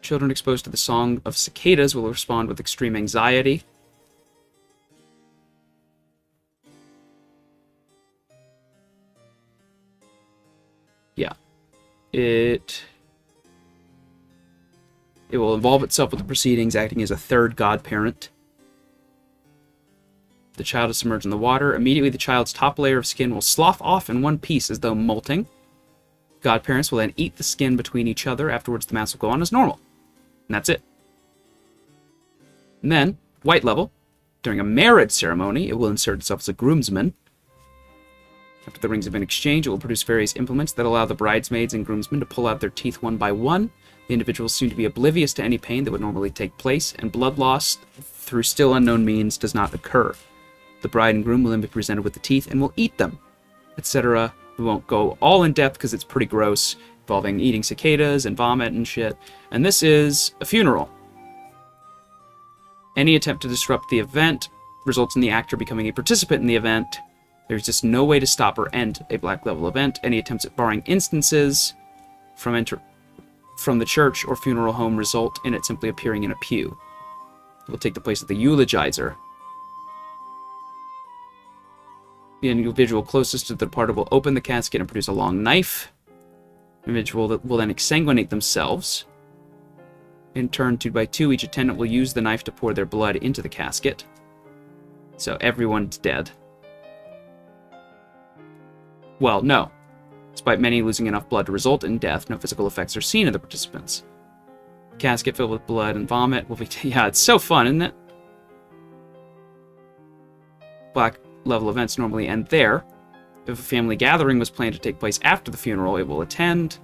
A: Children exposed to the song of cicadas will respond with extreme anxiety. It will involve itself with the proceedings, acting as a third godparent. The child is submerged in the water. Immediately, the child's top layer of skin will slough off in one piece as though molting. Godparents will then eat the skin between each other. Afterwards, the mass will go on as normal. And that's it. And then, white level. During a marriage ceremony, it will insert itself as a groomsman. After the rings have been exchanged, it will produce various implements that allow the bridesmaids and groomsmen to pull out their teeth one by one. The individuals seem to be oblivious to any pain that would normally take place, and blood loss through still unknown means does not occur. The bride and groom will then be presented with the teeth and will eat them, etc. We won't go all in depth because it's pretty gross, involving eating cicadas and vomit and shit. And this is a funeral. Any attempt to disrupt the event results in the actor becoming a participant in the event. There's just no way to stop or end a black level event. Any attempts at barring instances from the church or funeral home result in it simply appearing in a pew. It will take the place of the eulogizer. The individual closest to the departed will open the casket and produce a long knife. The individual will then exsanguinate themselves. In turn, 2 by 2, each attendant will use the knife to pour their blood into the casket. So everyone's dead. Well, no. Despite many losing enough blood to result in death, no physical effects are seen in the participants. The casket filled with blood and vomit will be... Yeah, it's so fun, isn't it? Black level events normally end there. If a family gathering was planned to take place after the funeral, it will attend.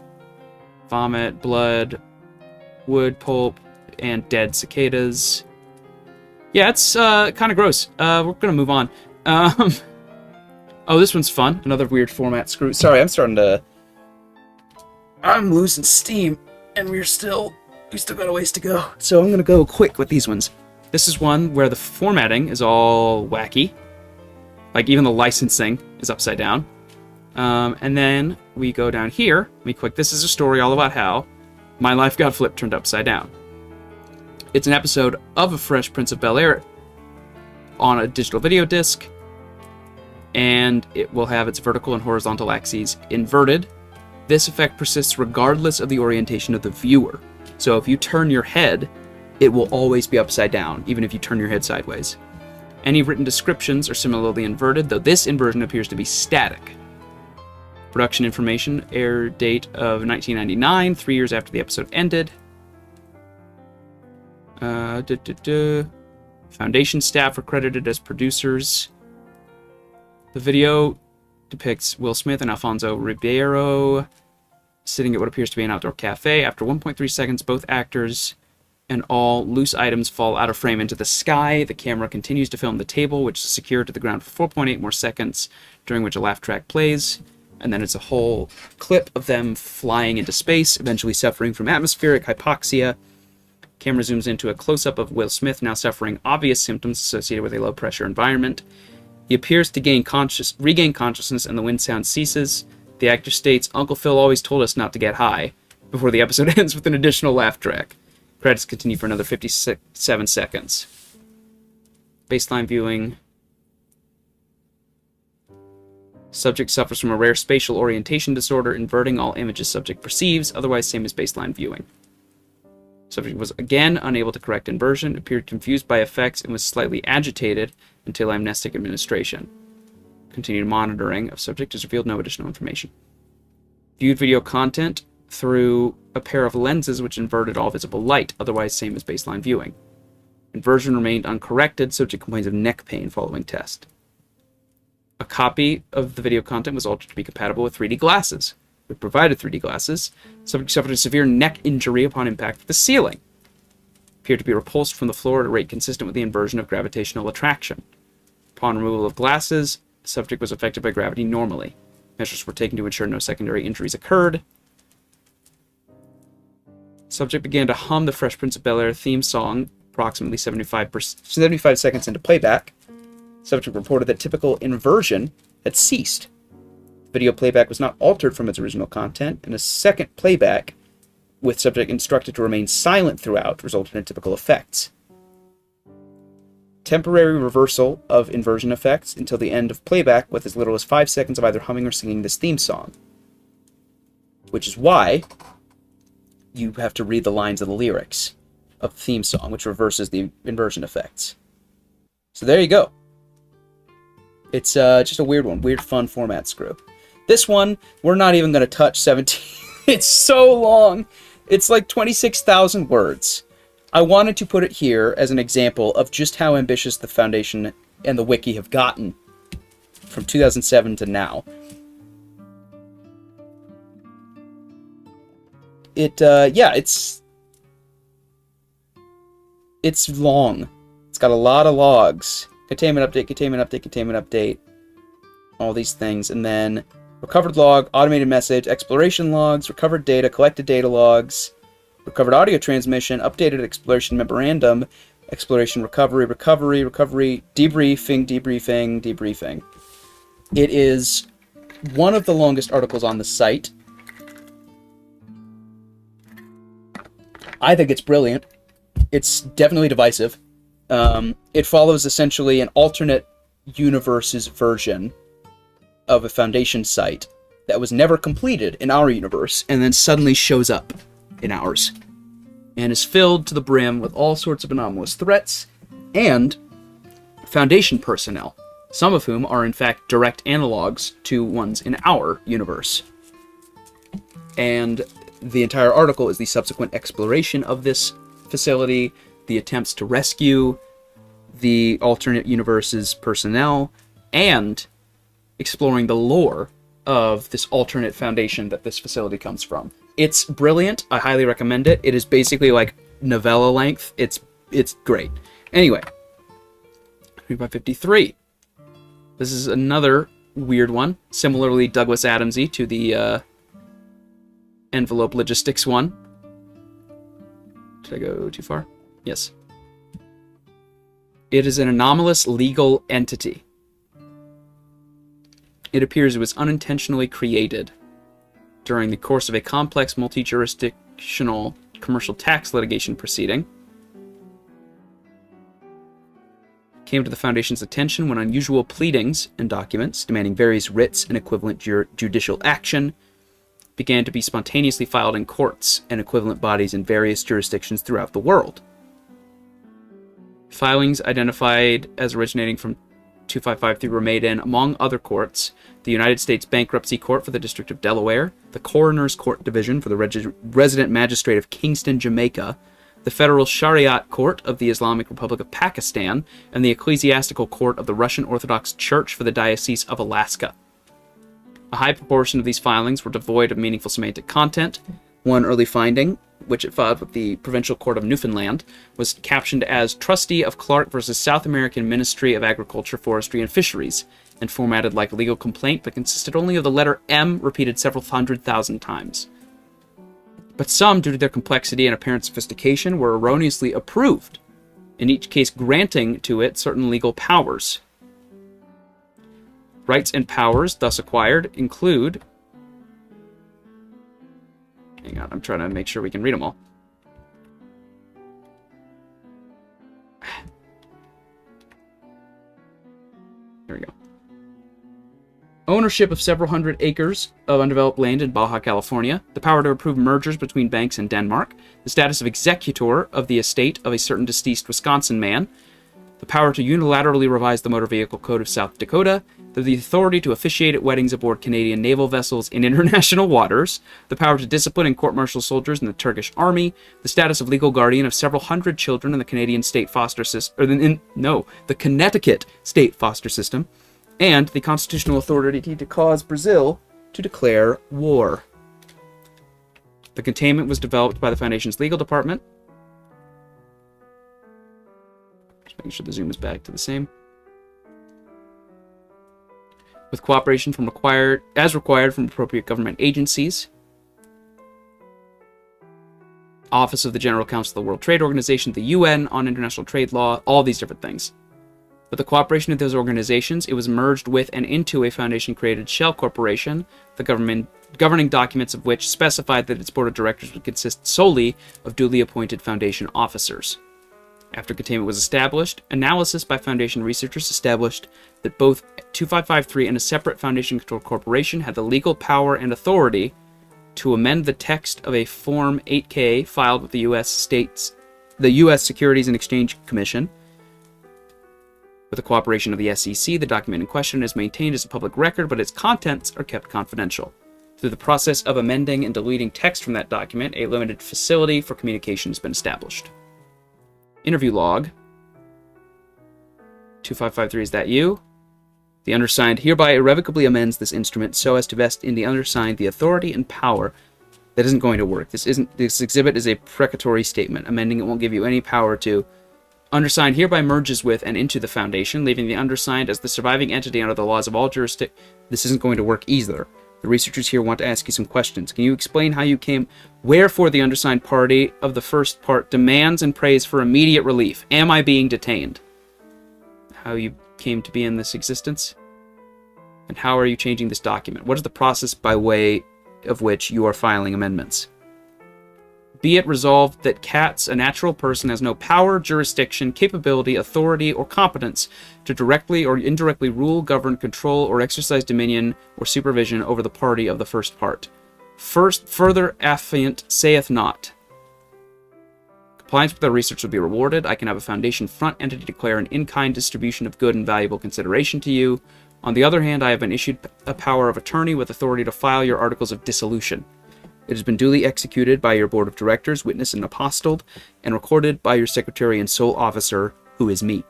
A: Vomit, blood, wood pulp, and dead cicadas. Yeah, it's kind of gross. We're going to move on. Oh, this one's fun. Another weird format screw. Sorry, I'm losing steam, and we still got a ways to go. So I'm going to go quick with these ones. This is one where the formatting is all wacky. Like, even the licensing is upside down. And then we go down here. Let me click. This is a story all about how my life got flipped, turned upside down. It's an episode of A Fresh Prince of Bel-Air on a digital video disc. And it will have its vertical and horizontal axes inverted. This effect persists regardless of the orientation of the viewer. So if you turn your head, it will always be upside down, even if you turn your head sideways. Any written descriptions are similarly inverted, though this inversion appears to be static. Production information, air date of 1999, 3 years after the episode ended. Foundation staff are credited as producers. The video depicts Will Smith and Alfonso Ribeiro sitting at what appears to be an outdoor cafe. After 1.3 seconds, both actors and all loose items fall out of frame into the sky. The camera continues to film the table, which is secured to the ground for 4.8 more seconds, during which a laugh track plays. And then it's a whole clip of them flying into space, eventually suffering from atmospheric hypoxia. Camera zooms into a close-up of Will Smith, now suffering obvious symptoms associated with a low-pressure environment. He appears to regain consciousness, and the wind sound ceases. The actor states, "Uncle Phil always told us not to get high," before the episode ends with an additional laugh track. Credits continue for another 57 seconds. Baseline viewing. Subject suffers from a rare spatial orientation disorder, inverting all images subject perceives, otherwise same as baseline viewing. Subject was again unable to correct inversion, appeared confused by effects, and was slightly agitated until amnestic administration. Continued monitoring of subject has revealed no additional information. Viewed video content through a pair of lenses which inverted all visible light, otherwise same as baseline viewing. Inversion remained uncorrected, subject complains of neck pain following test. A copy of the video content was altered to be compatible with 3D glasses. We provided 3D glasses. Subject suffered a severe neck injury upon impact with the ceiling. Appeared to be repulsed from the floor at a rate consistent with the inversion of gravitational attraction. Upon removal of glasses, the subject was affected by gravity normally. Measures were taken to ensure no secondary injuries occurred. Subject began to hum the Fresh Prince of Bel-Air theme song approximately 75 seconds into playback. Subject reported that typical inversion had ceased. Video playback was not altered from its original content, and a second playback, with subject instructed to remain silent throughout, resulted in typical effects. Temporary reversal of inversion effects until the end of playback with as little as 5 seconds of either humming or singing this theme song. Which is why you have to read the lines of the lyrics of the theme song, which reverses the inversion effects. So there you go. It's just a weird one. Weird, fun format screw. This one, we're not even going to touch 17. It's so long. It's like 26,000 words. I wanted to put it here as an example of just how ambitious the Foundation and the Wiki have gotten from 2007 to now. It's long. It's got a lot of logs. Containment update, all these things, and then recovered log, automated message, exploration logs, recovered data, collected data logs, recovered audio transmission, updated exploration memorandum, exploration recovery, debriefing. It is one of the longest articles on the site. I think it's brilliant. It's definitely divisive. It follows essentially an alternate universe's version of a Foundation site that was never completed in our universe, and then suddenly shows up in ours, and is filled to the brim with all sorts of anomalous threats, and Foundation personnel, some of whom are in fact direct analogs to ones in our universe. And the entire article is the subsequent exploration of this facility, the attempts to rescue the alternate universe's personnel, and exploring the lore of this alternate Foundation that this facility comes from. It's brilliant. I highly recommend it. It is basically like novella length. It's great. Anyway, 3x53. This is another weird one. Similarly Douglas Adamsy to the envelope logistics one. Did I go too far? Yes. It is an anomalous legal entity. It appears it was unintentionally created during the course of a complex multi-jurisdictional commercial tax litigation proceeding. Came to the Foundation's attention when unusual pleadings and documents demanding various writs and equivalent judicial action began to be spontaneously filed in courts and equivalent bodies in various jurisdictions throughout the world. Filings identified as originating from 2553 were made in, among other courts, the United States Bankruptcy Court for the District of Delaware, the Coroner's Court Division for the Resident Magistrate of Kingston, Jamaica, the Federal Shariat Court of the Islamic Republic of Pakistan, and the Ecclesiastical Court of the Russian Orthodox Church for the Diocese of Alaska. A high proportion of these filings were devoid of meaningful semantic content. One early finding, which it filed with the Provincial Court of Newfoundland, was captioned as Trustee of Clark versus South American Ministry of Agriculture, Forestry, and Fisheries, and formatted like a legal complaint, but consisted only of the letter M repeated several 100,000 times. But some, due to their complexity and apparent sophistication, were erroneously approved, in each case granting to it certain legal powers. Rights and powers thus acquired include... Hang on, I'm trying to make sure we can read them all. There we go. Ownership of several hundred acres of undeveloped land in Baja California, the power to approve mergers between banks in Denmark, the status of executor of the estate of a certain deceased Wisconsin man, the power to unilaterally revise the Motor Vehicle Code of South Dakota, the authority to officiate at weddings aboard Canadian naval vessels in international waters, the power to discipline and court-martial soldiers in the Turkish army, the status of legal guardian of several hundred children in the Canadian state foster system, the Connecticut state foster system, and the constitutional authority to cause Brazil to declare war. The containment was developed by the Foundation's legal department. Just making sure the zoom is back to the same. With cooperation from as required from appropriate government agencies. Office of the General Counsel of the World Trade Organization, the UN on international trade law, all these different things. With the cooperation of those organizations, it was merged with and into a Foundation-created shell corporation, the governing documents of which specified that its board of directors would consist solely of duly appointed Foundation officers. After containment was established, analysis by Foundation researchers established that both 2553 and a separate Foundation-controlled corporation had the legal power and authority to amend the text of a Form 8K filed with the U.S. Securities and Exchange Commission. With the cooperation of the SEC, the document in question is maintained as a public record, but its contents are kept confidential. Through the process of amending and deleting text from that document, a limited facility for communication has been established. Interview log. 2553, is that you? The undersigned hereby irrevocably amends this instrument so as to vest in the undersigned the authority and power. That isn't going to work. This exhibit is a precatory statement. Amending it won't give you any power to. Undersigned hereby merges with and into the Foundation, leaving the undersigned as the surviving entity under the laws of all jurisdictions. This isn't going to work either. The researchers here want to ask you some questions. Can you explain how you came, wherefore the undersigned party of the first part demands and prays for immediate relief? Am I being detained? How you came to be in this existence? And how are you changing this document? What is the process by way of which you are filing amendments? Be it resolved that Katz, a natural person, has no power, jurisdiction, capability, authority, or competence to directly or indirectly rule, govern, control, or exercise dominion or supervision over the party of the first part. Further affiant saith not. Compliance with our research will be rewarded. I can have a Foundation front entity declare an in-kind distribution of good and valuable consideration to you. On the other hand, I have been issued a power of attorney with authority to file your articles of dissolution. It has been duly executed by your board of directors, witnessed and apostilled, and recorded by your secretary and sole officer, who is me.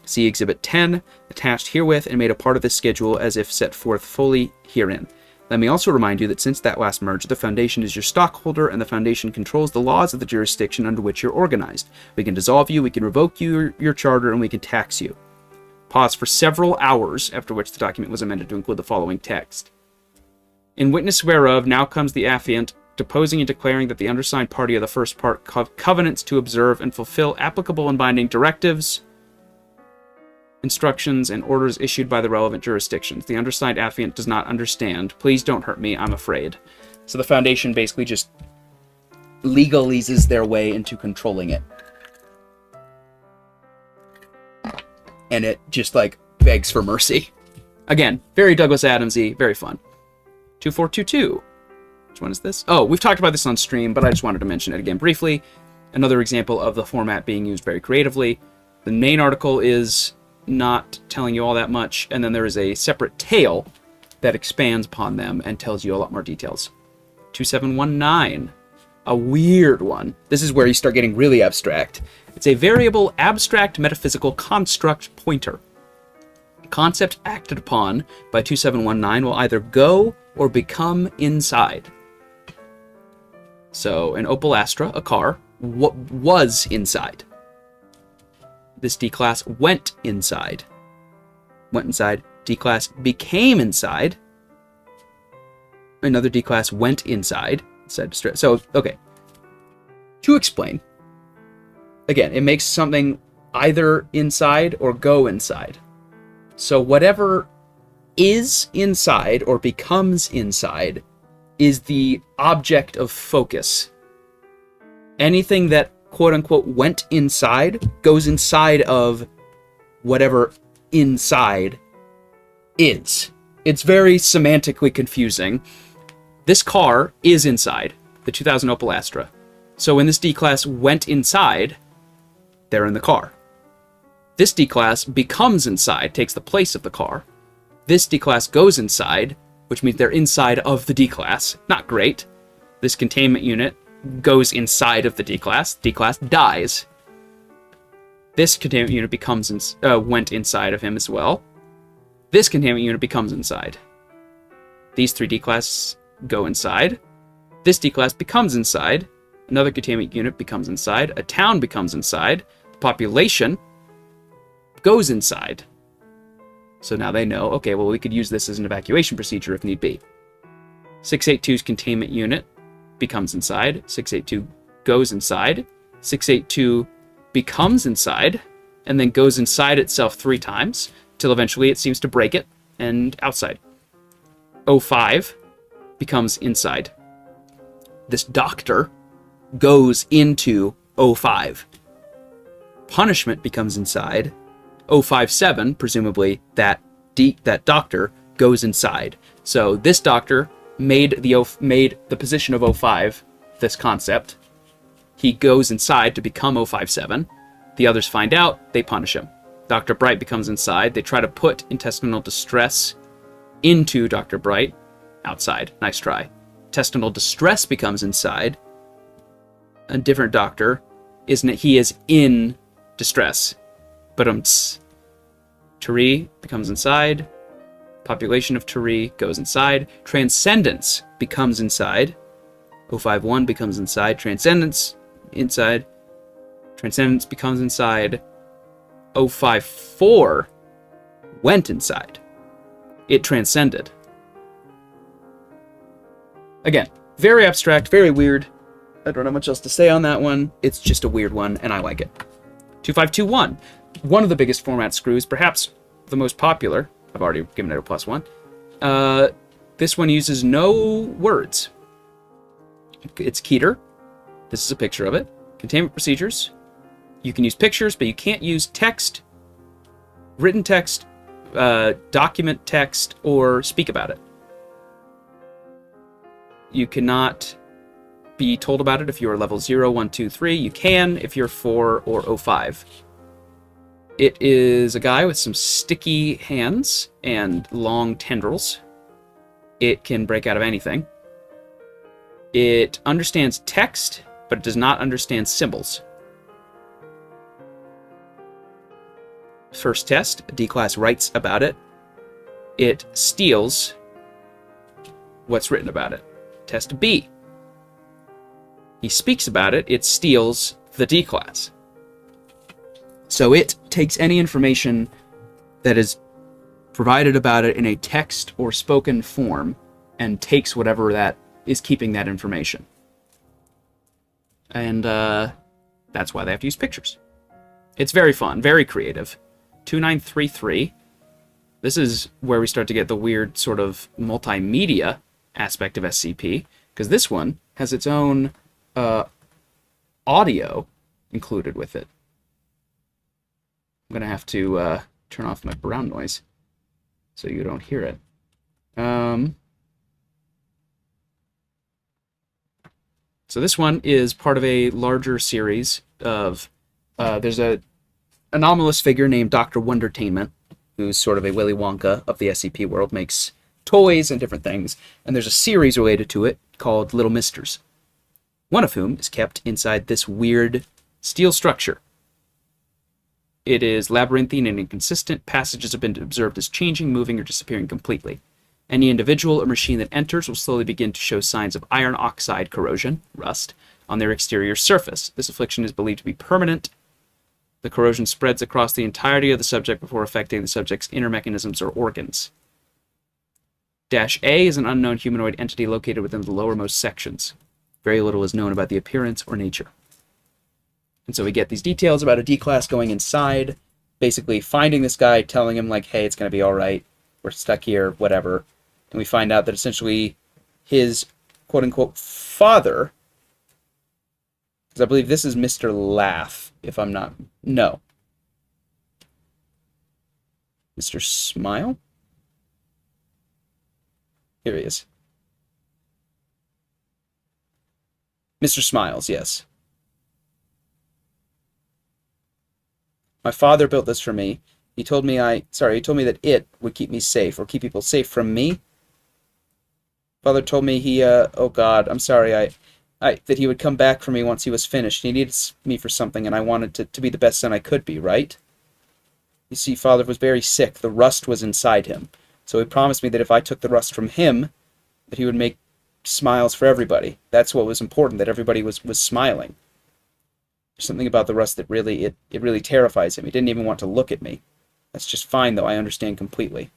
A: See Exhibit 10, attached herewith and made a part of this schedule as if set forth fully herein. Let me also remind you that since that last merge, the Foundation is your stockholder, and the Foundation controls the laws of the jurisdiction under which you're organized. We can dissolve you, we can revoke your charter, and we can tax you. Pause for several hours, after which the document was amended to include the following text. In witness whereof now comes the affiant, deposing and declaring that the undersigned party of the first part covenants to observe and fulfill applicable and binding directives, instructions, and orders issued by the relevant jurisdictions. The undersigned affiant does not understand. Please don't hurt me, I'm afraid. So the Foundation basically just legalizes their way into controlling it. And it just, begs for mercy. Again, very Douglas Adams-y, very fun. 2422. Which one is this? Oh, we've talked about this on stream, but I just wanted to mention it again briefly. Another example of the format being used very creatively. The main article is not telling you all that much, and then there is a separate tail that expands upon them and tells you a lot more details. 2719, a weird one. This is where you start getting really abstract. It's a variable abstract metaphysical construct pointer. Concept acted upon by 2719 will either go or become inside. So an Opel Astra, a car, was inside. This D-class went inside. Went inside. D-class became inside. Another D-class went inside. So, okay. To explain, again, it makes something either inside or go inside. So whatever is inside or becomes inside is the object of focus. Anything that quote-unquote went inside goes inside of whatever inside is. It's very semantically confusing. This car is inside, the 2000 Opel Astra. So when this D-class went inside, they're in the car. This D-class becomes inside, takes the place of the car. This D-class goes inside, which means they're inside of the D-class. Not great. This containment unit goes inside of the D-class. D-class dies. This containment unit went inside of him as well. This containment unit becomes inside. These three D-classes go inside. This D-class becomes inside. Another containment unit becomes inside. A town becomes inside. The population goes inside. So now they know, okay, well, we could use this as an evacuation procedure if need be. 682's containment unit becomes inside. 682 goes inside. 682 becomes inside, and then goes inside itself 3 times, till eventually it seems to break it, and outside. 05 becomes inside. This doctor goes into 05. Punishment becomes inside. 057, presumably, that doctor goes inside. So this doctor made the position of 05 this concept. He goes inside to become 057. The others find out, they punish him. Dr. Bright becomes inside. They try to put intestinal distress into Dr. Bright. Outside. Nice try. Intestinal distress becomes inside. A different doctor, isn't it? He is in distress. But Turi becomes inside. Population of Turi goes inside. Transcendence becomes inside. 051 becomes inside. Transcendence inside. Transcendence becomes inside. 054 went inside. It transcended. Again, very abstract, very weird. I don't have much else to say on that one. It's just a weird one, and I like it. 2521. One of the biggest format screws, perhaps the most popular. I've already given it a +1. This one uses no words. It's Keter. This is a picture of it. Containment procedures. You can use pictures, but you can't use text, written text, document text, or speak about it. You cannot be told about it if you are level 0, 1, 2, 3. You can if you're 4 or 05. It is a guy with some sticky hands and long tendrils. It can break out of anything. It understands text, but it does not understand symbols. First test, D-class writes about it. It steals what's written about it. Test B. He speaks about it. It steals the D-class. So it takes any information that is provided about it in a text or spoken form and takes whatever that is keeping that information. And that's why they have to use pictures. It's very fun, very creative. 2933. This is where we start to get the weird sort of multimedia aspect of SCP, because this one has its own audio included with it. I'm going to have to turn off my background noise so you don't hear it. So this one is part of a larger series of... there's a anomalous figure named Dr. Wondertainment, who's sort of a Willy Wonka of the SCP world, makes toys and different things, and there's a series related to it called Little Misters, one of whom is kept inside this weird steel structure. It is labyrinthine and inconsistent. Passages have been observed as changing, moving, or disappearing completely. Any individual or machine that enters will slowly begin to show signs of iron oxide corrosion, rust, on their exterior surface. This affliction is believed to be permanent. The corrosion spreads across the entirety of the subject before affecting the subject's inner mechanisms or organs. Dash A is an unknown humanoid entity located within the lowermost sections. Very little is known about the appearance or nature. And so we get these details about a D-class going inside, basically finding this guy, telling him, like, hey, it's going to be all right. We're stuck here, whatever. And we find out that essentially his quote-unquote father, because I believe this is Mr. Laugh, if I'm not... No. Mr. Smile? Here he is. Mr. Smiles, yes. My father built this for me. He told me that it would keep me safe, or keep people safe from me. Father told me oh God, I'm sorry, that he would come back for me once he was finished. He needed me for something, and I wanted to be the best son I could be, right? You see, Father was very sick. The rust was inside him. So he promised me that if I took the rust from him, that he would make smiles for everybody. That's what was important, that everybody was smiling. There's something about the rust that really, it really terrifies him. He didn't even want to look at me. That's just fine, though. I understand completely.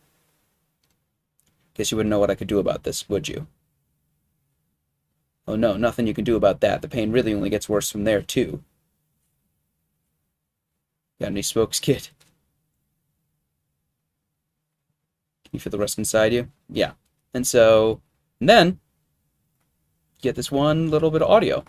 A: Guess you wouldn't know what I could do about this, would you? Oh no, nothing you can do about that. The pain really only gets worse from there, too. Got any smokes, kid? Can you feel the rust inside you? Yeah. And then, get this one little bit of audio.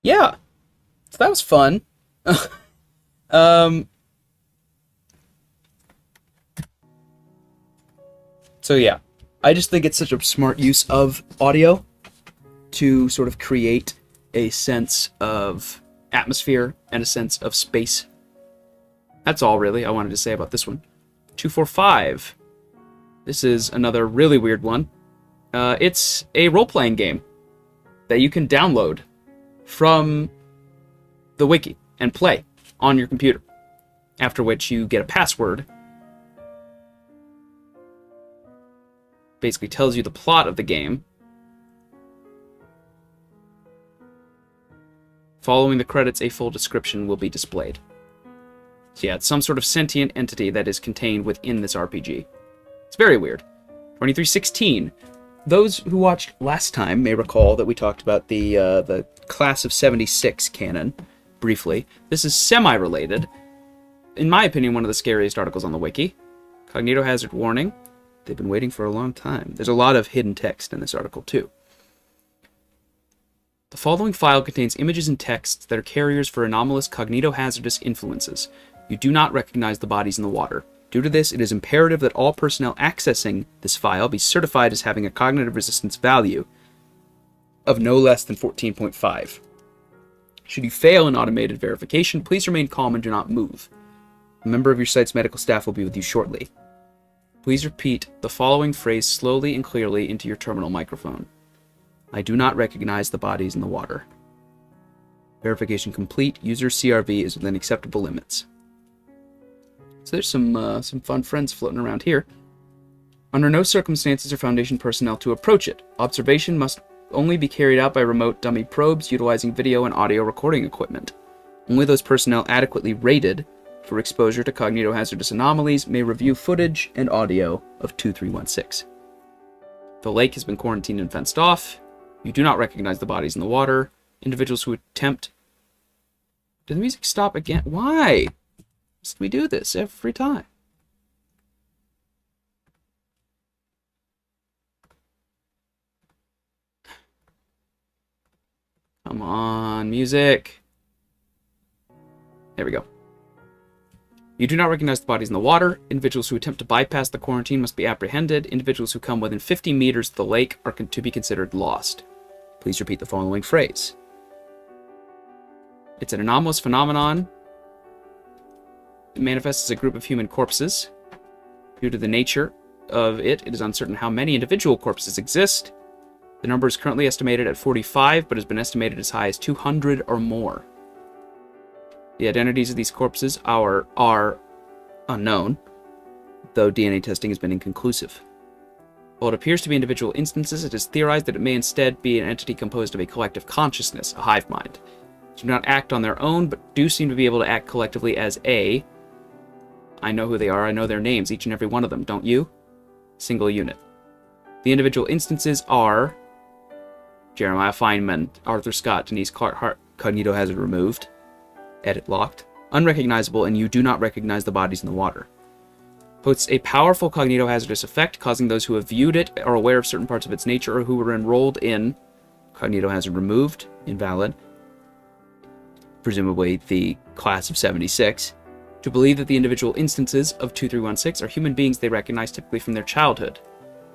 A: Yeah, so that was fun. um, so yeah, I just think it's such a smart use of audio to sort of create a sense of atmosphere and a sense of space. That's all really I wanted to say about this one. 245. This is another really weird one. It's a role-playing game that you can download from the wiki and play on your computer, after which you get a password. Basically tells you the plot of the game. Following the credits, a full description will be displayed. So yeah, it's some sort of sentient entity that is contained within this RPG. It's very weird. 2316. Those who watched last time may recall that we talked about the Class of 76 canon, briefly. This is semi-related. In my opinion, one of the scariest articles on the wiki. Cognitohazard warning. They've been waiting for a long time. There's a lot of hidden text in this article, too. The following file contains images and texts that are carriers for anomalous cognitohazardous influences. You do not recognize the bodies in the water. Due to this, it is imperative that all personnel accessing this file be certified as having a cognitive resistance value of no less than 14.5. Should you fail in automated verification, please remain calm and do not move. A member of your site's medical staff will be with you shortly. Please repeat the following phrase slowly and clearly into your terminal microphone. I do not recognize the bodies in the water. Verification complete. User CRV is within acceptable limits. So there's some fun friends floating around here. Under no circumstances are Foundation personnel to approach it. Observation must only be carried out by remote dummy probes utilizing video and audio recording equipment. Only those personnel adequately rated for exposure to cognitohazardous anomalies may review footage and audio of 2316. The lake has been quarantined and fenced off. You do not recognize the bodies in the water. Individuals who attempt... Did the music stop again? Why must we do this every time? Come on, music. There we go. You do not recognize the bodies in the water. Individuals who attempt to bypass the quarantine must be apprehended. Individuals who come within 50 meters of the lake are to be considered lost. Please repeat the following phrase. It's an anomalous phenomenon. It manifests as a group of human corpses. Due to the nature of it, it is uncertain how many individual corpses exist. The number is currently estimated at 45, but has been estimated as high as 200 or more. The identities of these corpses are unknown, though DNA testing has been inconclusive. While it appears to be individual instances, it is theorized that it may instead be an entity composed of a collective consciousness, a hive mind. They do not act on their own, but do seem to be able to act collectively as a... I know who they are, I know their names, each and every one of them, don't you? Single unit. The individual instances are... Jeremiah Feynman, Arthur Scott, Denise Clark Hart, cognitohazard removed. Edit locked. Unrecognizable, and you do not recognize the bodies in the water. Puts a powerful cognitohazardous effect, causing those who have viewed it, are aware of certain parts of its nature, or who were enrolled in cognitohazard removed, invalid, presumably the class of 76, to believe that the individual instances of 2316 are human beings they recognize typically from their childhood.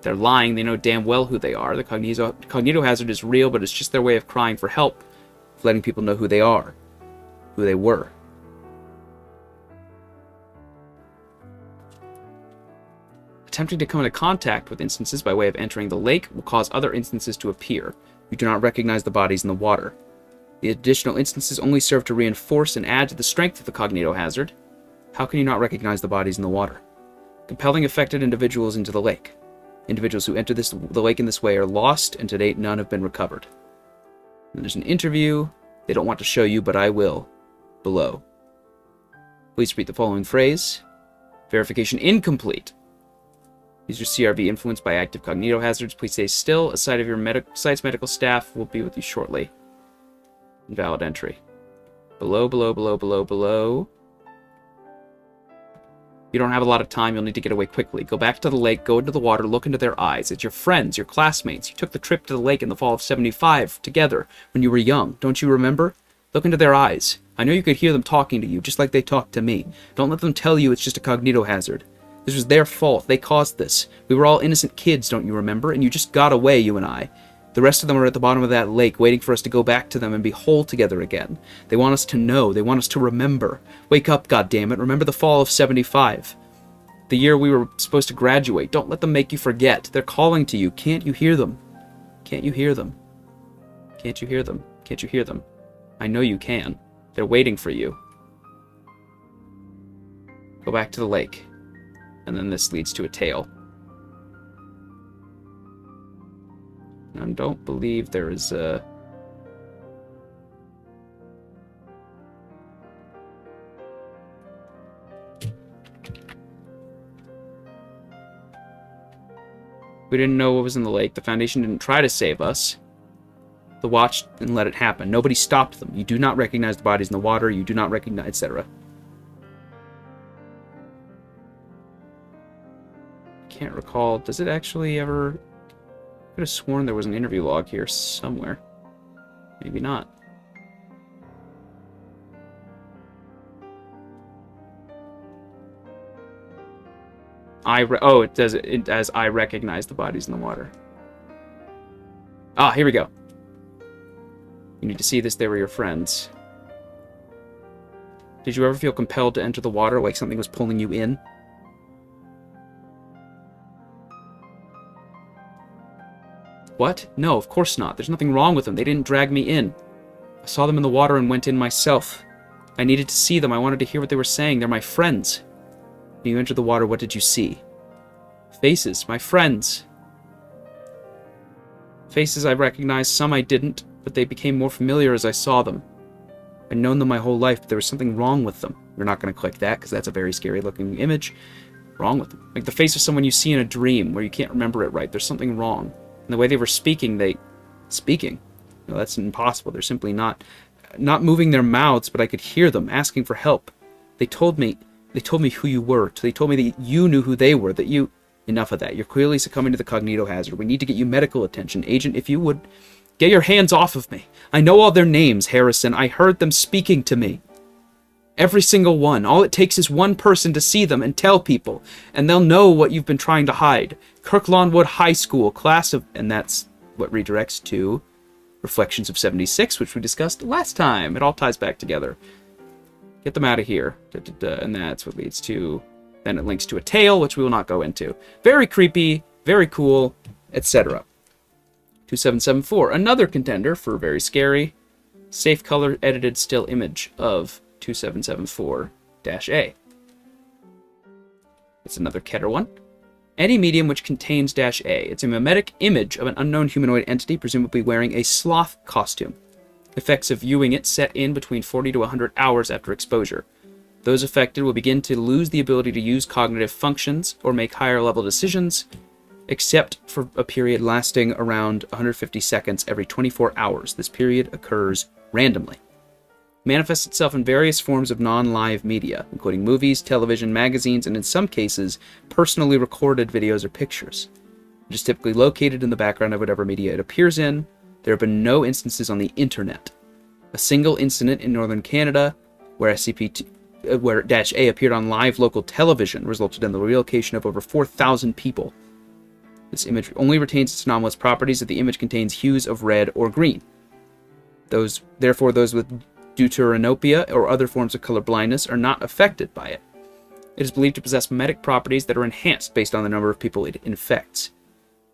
A: They're lying, they know damn well who they are. The cognitohazard is real, but it's just their way of crying for help, of letting people know who they are, who they were. Attempting to come into contact with instances by way of entering the lake will cause other instances to appear. You do not recognize the bodies in the water. The additional instances only serve to reinforce and add to the strength of the cognitohazard. How can you not recognize the bodies in the water? Compelling affected individuals into the lake. Individuals who enter the lake in this way are lost, and to date none have been recovered. And there's an interview. They don't want to show you, but I will. Below. Please repeat the following phrase. Verification incomplete. User CRV influenced by active cognitohazards. Please stay still. A site of your site's medical staff will be with you shortly. Invalid entry. Below, below, below, below, below. You don't have a lot of time. You'll need to get away quickly. Go back to the lake. Go into the water. Look into their eyes. It's your friends, your classmates. You took the trip to the lake in the fall of 75 together when you were young. Don't you remember? Look into their eyes. I know you could hear them talking to you, just like they talked to me. Don't let them tell you it's just a cognitohazard. This was their fault. They caused this. We were all innocent kids, don't you remember? And you just got away, you and I. The rest of them are at the bottom of that lake, waiting for us to go back to them and be whole together again. They want us to know. They want us to remember. Wake up, goddammit. Remember the fall of 75. The year we were supposed to graduate. Don't let them make you forget. They're calling to you. Can't you hear them? Can't you hear them? Can't you hear them? Can't you hear them? I know you can. They're waiting for you. Go back to the lake. And then this leads to a tail. I don't believe there is a... We didn't know what was in the lake. The Foundation didn't try to save us. The watch and let it happen. Nobody stopped them. You do not recognize the bodies in the water. You do not recognize, etc. Can't recall. Does it actually ever... I could have sworn there was an interview log here somewhere. Maybe not. it does it as I recognize the bodies in the water. Ah, here we go. You need to see this. They were your friends. Did you ever feel compelled to enter the water, like something was pulling you in? What? No, of course not. There's nothing wrong with them. They didn't drag me in. I saw them in the water and went in myself. I needed to see them. I wanted to hear what they were saying. They're my friends. When you entered the water, what did you see? Faces. My friends. Faces I recognized, some I didn't, but they became more familiar as I saw them. I'd known them my whole life, but there was something wrong with them. You're not going to click that, because that's a very scary-looking image. Wrong with them. Like the face of someone you see in a dream, where you can't remember it right. There's something wrong. And the way they were speaking, Speaking? No, that's impossible. They're simply not moving their mouths, but I could hear them asking for help. They told me who you were. They told me that you knew who they were, that you... Enough of that. You're clearly succumbing to the cognito hazard. We need to get you medical attention. Agent, if you would... Get your hands off of me. I know all their names, Harrison. I heard them speaking to me. Every single one. All it takes is one person to see them and tell people, and they'll know what you've been trying to hide. Kirklawnwood High School, class of... And that's what redirects to Reflections of 76, which we discussed last time. It all ties back together. Get them out of here. And that's what leads to... Then it links to a tale, which we will not go into. Very creepy, very cool, etc. 2774, another contender for very scary. Safe color edited still image of 2774-A. It's another Keter one. Any medium which contains -A. It's a mimetic image of an unknown humanoid entity, presumably wearing a sloth costume. Effects of viewing it set in between 40 to 100 hours after exposure. Those affected will begin to lose the ability to use cognitive functions or make higher-level decisions, except for a period lasting around 150 seconds every 24 hours. This period occurs randomly. Manifests itself in various forms of non-live media, including movies, television, magazines, and in some cases, personally recorded videos or pictures. It is typically located in the background of whatever media it appears in. There have been no instances on the internet. A single incident in northern Canada, where -A appeared on live local television, resulted in the relocation of over 4,000 people. This image only retains its anomalous properties if the image contains hues of red or green. Therefore, those with deuteranopia or other forms of color blindness are not affected by it. It is believed to possess mimetic properties that are enhanced based on the number of people it infects.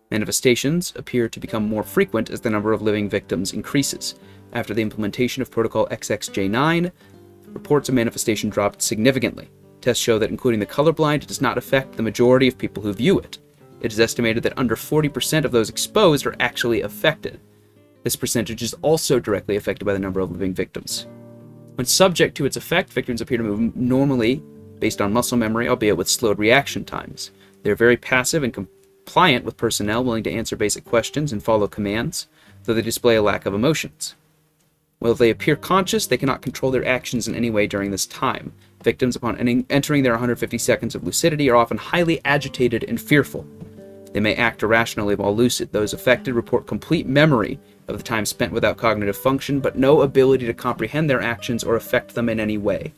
A: Manifestations appear to become more frequent as the number of living victims increases. After the implementation of Protocol XXJ9, reports of manifestation dropped significantly. Tests show that including the colorblind, it does not affect the majority of people who view it. It is estimated that under 40% of those exposed are actually affected. This percentage is also directly affected by the number of living victims. When subject to its effect, victims appear to move normally based on muscle memory, albeit with slowed reaction times. They are very passive and compliant with personnel willing to answer basic questions and follow commands, though they display a lack of emotions. While they appear conscious, they cannot control their actions in any way during this time. Victims, upon entering their 150 seconds of lucidity, are often highly agitated and fearful. They may act irrationally while lucid. Those affected report complete memory of the time spent without cognitive function, but no ability to comprehend their actions or affect them in any way.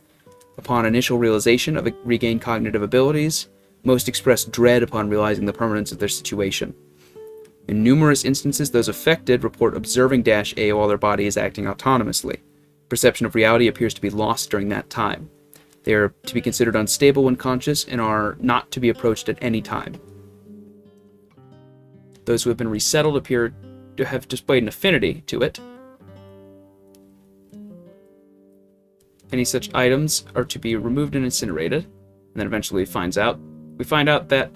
A: Upon initial realization of regained cognitive abilities, most express dread upon realizing the permanence of their situation. In numerous instances, those affected report observing -A while their body is acting autonomously. Perception of reality appears to be lost during that time. They are to be considered unstable when conscious and are not to be approached at any time. Those who have been resettled appear to have displayed an affinity to it. Any such items are to be removed and incinerated, and then eventually we find out that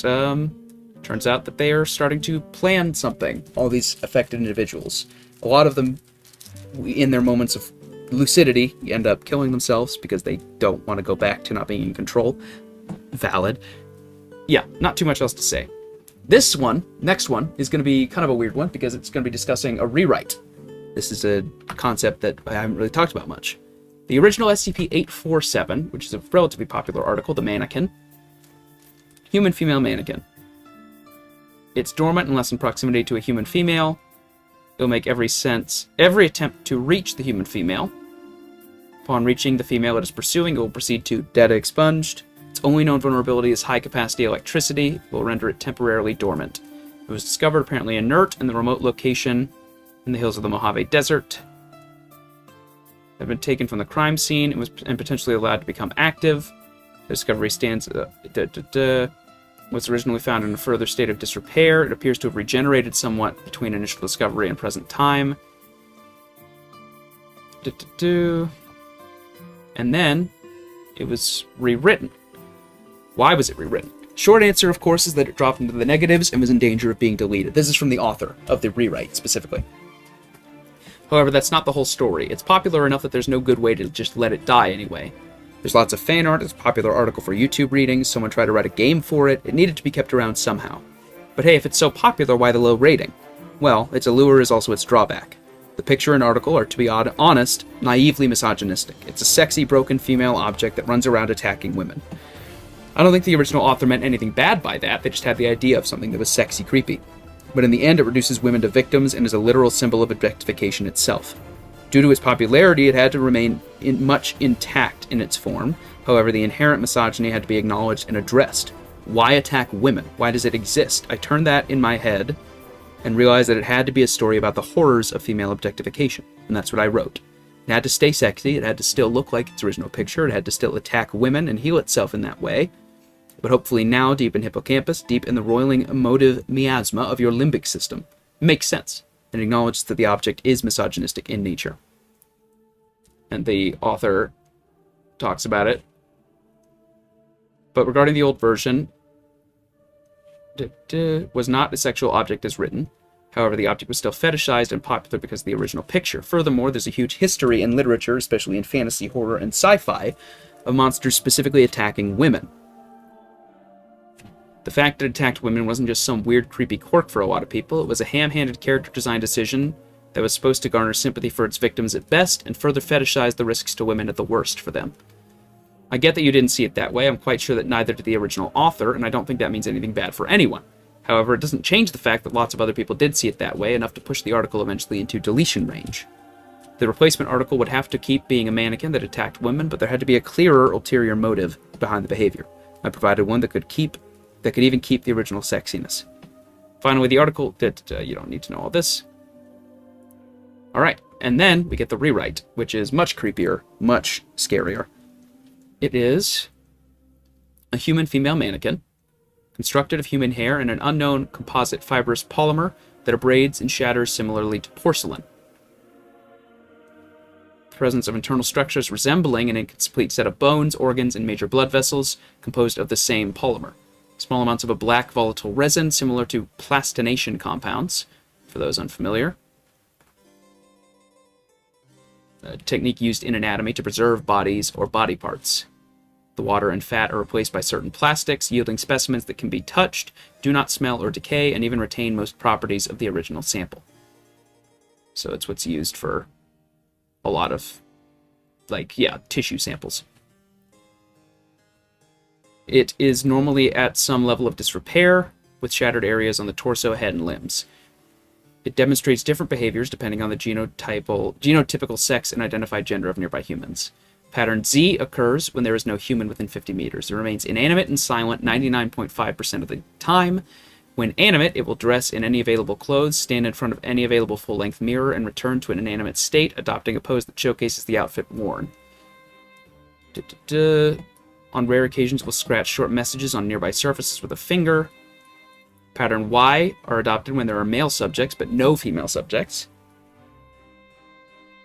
A: turns out that they are starting to plan something, all these affected individuals. A lot of them, in their moments of lucidity, end up killing themselves because they don't want to go back to not being in control. Valid. Yeah, not too much else to say. This one, next one, is going to be kind of a weird one because it's going to be discussing a rewrite. This is a concept that I haven't really talked about much. The original SCP-847, which is a relatively popular article, the mannequin, human female mannequin. It's dormant unless in proximity to a human female. It'll make every attempt to reach the human female. Upon reaching the female it is pursuing, it will proceed to data expunged. Its only known vulnerability is high-capacity electricity, will render it temporarily dormant. It was discovered apparently inert in the remote location in the hills of the Mojave Desert. It had been taken from the crime scene and potentially allowed to become active. The discovery stands... was originally found in a further state of disrepair. It appears to have regenerated somewhat between initial discovery and present time. And then it was rewritten. Why was it rewritten? Short answer, of course, is that it dropped into the negatives and was in danger of being deleted. This is from the author of the rewrite, specifically. However, that's not the whole story. It's popular enough that there's no good way to just let it die anyway. There's lots of fan art, it's a popular article for YouTube readings, someone tried to write a game for it, it needed to be kept around somehow. But hey, if it's so popular, why the low rating? Well, its allure is also its drawback. The picture and article are, to be honest, naively misogynistic. It's a sexy, broken female object that runs around attacking women. I don't think the original author meant anything bad by that, they just had the idea of something that was sexy creepy. But in the end, it reduces women to victims and is a literal symbol of objectification itself. Due to its popularity, it had to remain much intact in its form. However, the inherent misogyny had to be acknowledged and addressed. Why attack women? Why does it exist? I turned that in my head and realized that it had to be a story about the horrors of female objectification. And that's what I wrote. It had to stay sexy, it had to still look like its original picture, it had to still attack women and heal itself in that way. But hopefully now, deep in hippocampus, deep in the roiling emotive miasma of your limbic system, it makes sense. And acknowledges that the object is misogynistic in nature. And the author talks about it. But regarding the old version, was not a sexual object as written. However, the object was still fetishized and popular because of the original picture. Furthermore, there's a huge history in literature, especially in fantasy, horror, and sci-fi, of monsters specifically attacking women. The fact that it attacked women wasn't just some weird, creepy quirk for a lot of people. It was a ham-handed character design decision that was supposed to garner sympathy for its victims at best and further fetishize the risks to women at the worst for them. I get that you didn't see it that way. I'm quite sure that neither did the original author, and I don't think that means anything bad for anyone. However, it doesn't change the fact that lots of other people did see it that way, enough to push the article eventually into deletion range. The replacement article would have to keep being a mannequin that attacked women, but there had to be a clearer ulterior motive behind the behavior. I provided one that could even keep the original sexiness. Finally, the article you don't need to know all this. Alright, and then we get the rewrite, which is much creepier, much scarier. It is a human female mannequin, constructed of human hair and an unknown composite fibrous polymer that abrades and shatters similarly to porcelain. The presence of internal structures resembling an incomplete set of bones, organs, and major blood vessels composed of the same polymer. Small amounts of a black volatile resin similar to plastination compounds, for those unfamiliar. A technique used in anatomy to preserve bodies or body parts. The water and fat are replaced by certain plastics, yielding specimens that can be touched, do not smell or decay, and even retain most properties of the original sample. So it's what's used for a lot of, tissue samples. It is normally at some level of disrepair, with shattered areas on the torso, head, and limbs. It demonstrates different behaviors depending on the genotypical sex and identified gender of nearby humans. Pattern Z occurs when there is no human within 50 meters. It remains inanimate and silent 99.5% of the time. When animate, it will dress in any available clothes, stand in front of any available full-length mirror, and return to an inanimate state, adopting a pose that showcases the outfit worn. On rare occasions, will scratch short messages on nearby surfaces with a finger. Pattern Y are adopted when there are male subjects, but no female subjects.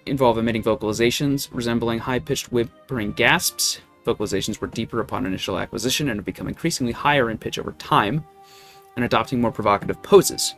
A: Involve emitting vocalizations resembling high-pitched whimpering gasps. Vocalizations were deeper upon initial acquisition and have become increasingly higher in pitch over time, and adopting more provocative poses.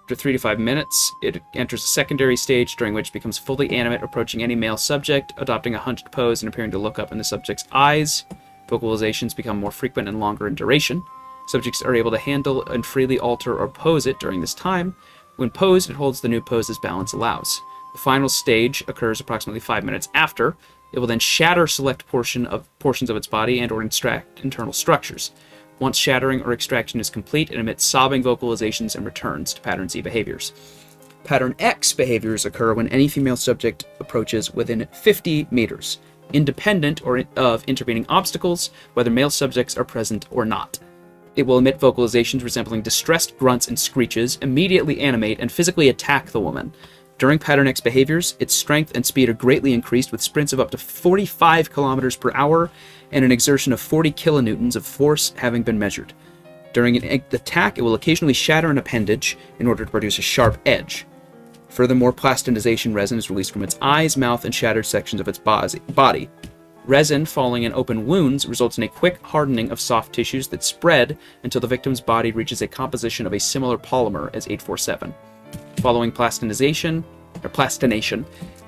A: After 3 to 5 minutes, it enters a secondary stage during which it becomes fully animate, approaching any male subject, adopting a hunched pose and appearing to look up in the subject's eyes. Vocalizations become more frequent and longer in duration. Subjects are able to handle and freely alter or pose it during this time. When posed, it holds the new pose as balance allows. The final stage occurs approximately 5 minutes after. It will then shatter select portions of its body and or extract internal structures. Once shattering or extraction is complete, it emits sobbing vocalizations and returns to Pattern Z behaviors. Pattern X behaviors occur when any female subject approaches within 50 meters. independent of intervening obstacles, whether male subjects are present or not. It will emit vocalizations resembling distressed grunts and screeches, immediately animate, and physically attack the woman. During Pattern X behaviors, its strength and speed are greatly increased, with sprints of up to 45 kilometers per hour and an exertion of 40 kilonewtons of force having been measured. During an attack, it will occasionally shatter an appendage in order to produce a sharp edge. Furthermore, plastinization resin is released from its eyes, mouth, and shattered sections of its body. Resin falling in open wounds results in a quick hardening of soft tissues that spread until the victim's body reaches a composition of a similar polymer as 847. Following plastination,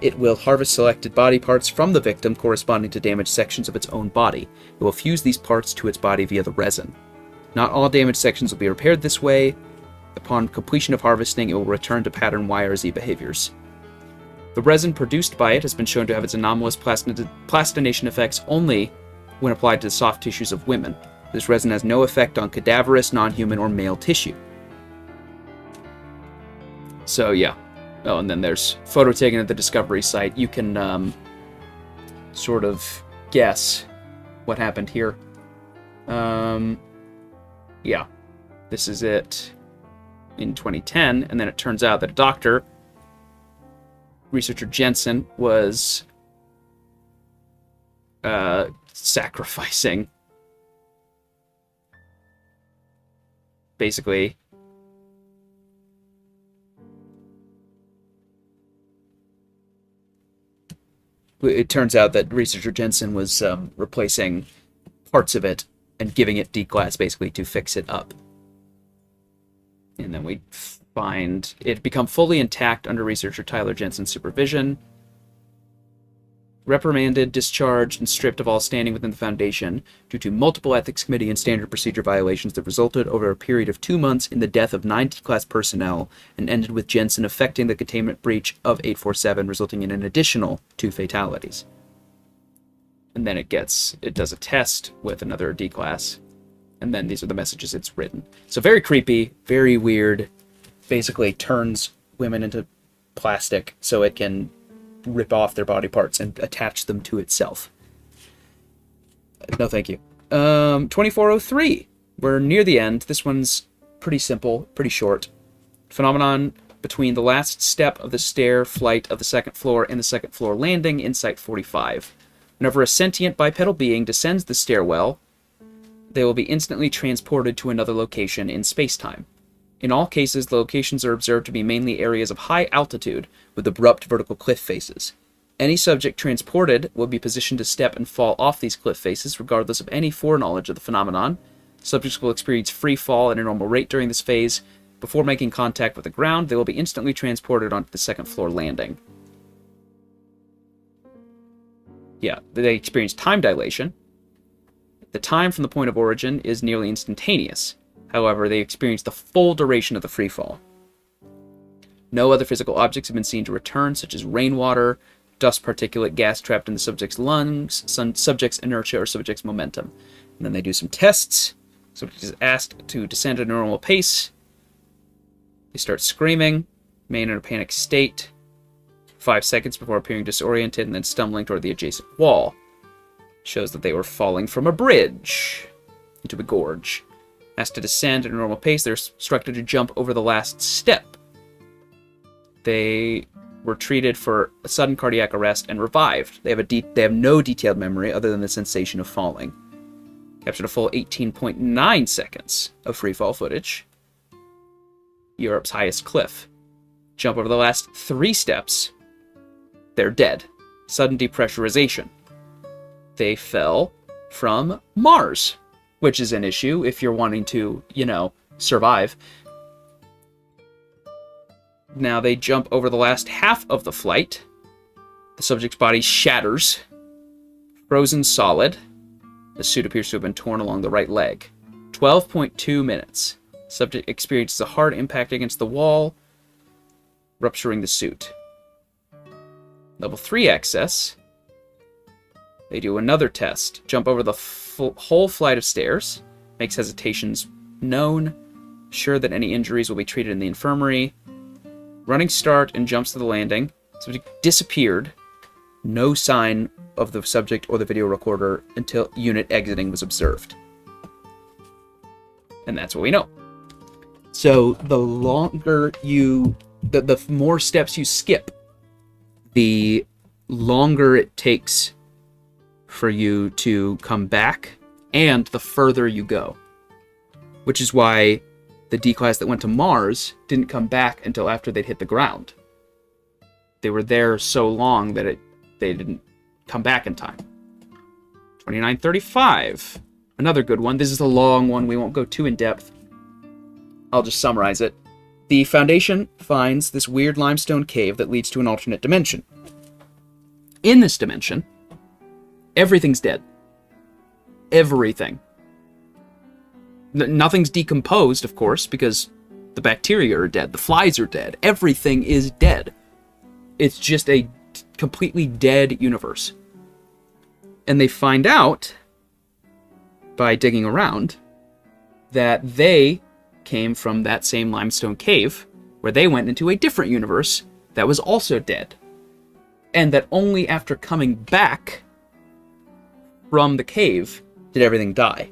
A: it will harvest selected body parts from the victim corresponding to damaged sections of its own body. It will fuse these parts to its body via the resin. Not all damaged sections will be repaired this way. Upon completion of harvesting, it will return to pattern Y or Z behaviors. The resin produced by it has been shown to have its anomalous plastination effects only when applied to the soft tissues of women. This resin has no effect on cadaverous, non-human, or male tissue. So, yeah. Oh, and then there's photo taken at the Discovery site. You can sort of guess what happened here. Yeah. This is it in 2010, and then it turns out that a doctor, researcher Jensen, was sacrificing, basically, it turns out that researcher Jensen was replacing parts of it and giving it D-class, basically, to fix it up. And then we find it become fully intact under researcher Tyler Jensen's supervision. Reprimanded, discharged, and stripped of all standing within the Foundation due to multiple ethics committee and standard procedure violations that resulted over a period of 2 months in the death of 9 T-class personnel and ended with Jensen affecting the containment breach of 847, resulting in an additional 2 fatalities. And then it does a test with another D-class. And then these are the messages it's written. So very creepy, very weird. Basically turns women into plastic so it can rip off their body parts and attach them to itself. No, thank you. 2403. We're near the end. This one's pretty simple, pretty short. Phenomenon between the last step of the stair flight of the second floor and the second floor landing in Site 45. Whenever a sentient bipedal being descends the stairwell, they will be instantly transported to another location in space-time. In all cases, the locations are observed to be mainly areas of high altitude with abrupt vertical cliff faces. Any subject transported will be positioned to step and fall off these cliff faces regardless of any foreknowledge of the phenomenon. Subjects will experience free fall at a normal rate during this phase. Before making contact with the ground, they will be instantly transported onto the second floor landing. Yeah, they experience time dilation. The time from the point of origin is nearly instantaneous. However, they experience the full duration of the freefall. No other physical objects have been seen to return, such as rainwater, dust particulate gas trapped in the subject's lungs, subject's inertia, or subject's momentum. And then they do some tests. Subject is asked to descend at a normal pace. They start screaming, remain in a panic state, 5 seconds before appearing disoriented and then stumbling toward the adjacent wall. Shows that they were falling from a bridge into a gorge. Asked to descend at a normal pace, they're instructed to jump over the last step. They were treated for a sudden cardiac arrest and revived. They have no detailed memory other than the sensation of falling. Captured a full 18.9 seconds of freefall footage. Europe's highest cliff. Jump over the last 3 steps. They're dead. Sudden depressurization. They fell from Mars, which is an issue if you're wanting to, survive. Now they jump over the last half of the flight. The subject's body shatters. Frozen solid. The suit appears to have been torn along the right leg. 12.2 minutes. Subject experiences a hard impact against the wall, rupturing the suit. Level 3 access. They do another test. Jump over the whole flight of stairs. Makes hesitations known. Sure that any injuries will be treated in the infirmary. Running start and jumps to the landing. Subject disappeared. No sign of the subject or the video recorder until unit exiting was observed. And that's what we know. So the longer the more steps you skip, the longer it takes for you to come back, and the further you go. Which is why the D-class that went to Mars didn't come back until after they'd hit the ground. They were there so long that they didn't come back in time. 2935. Another good one. This is a long one. We won't go too in-depth. I'll just summarize it. The Foundation finds this weird limestone cave that leads to an alternate dimension. In this dimension, everything's dead. Everything. Nothing's decomposed, of course, because the bacteria are dead. The flies are dead. Everything is dead. It's just a completely dead universe. And they find out, by digging around, that they came from that same limestone cave, where they went into a different universe that was also dead. And that only after coming back from the cave did everything die.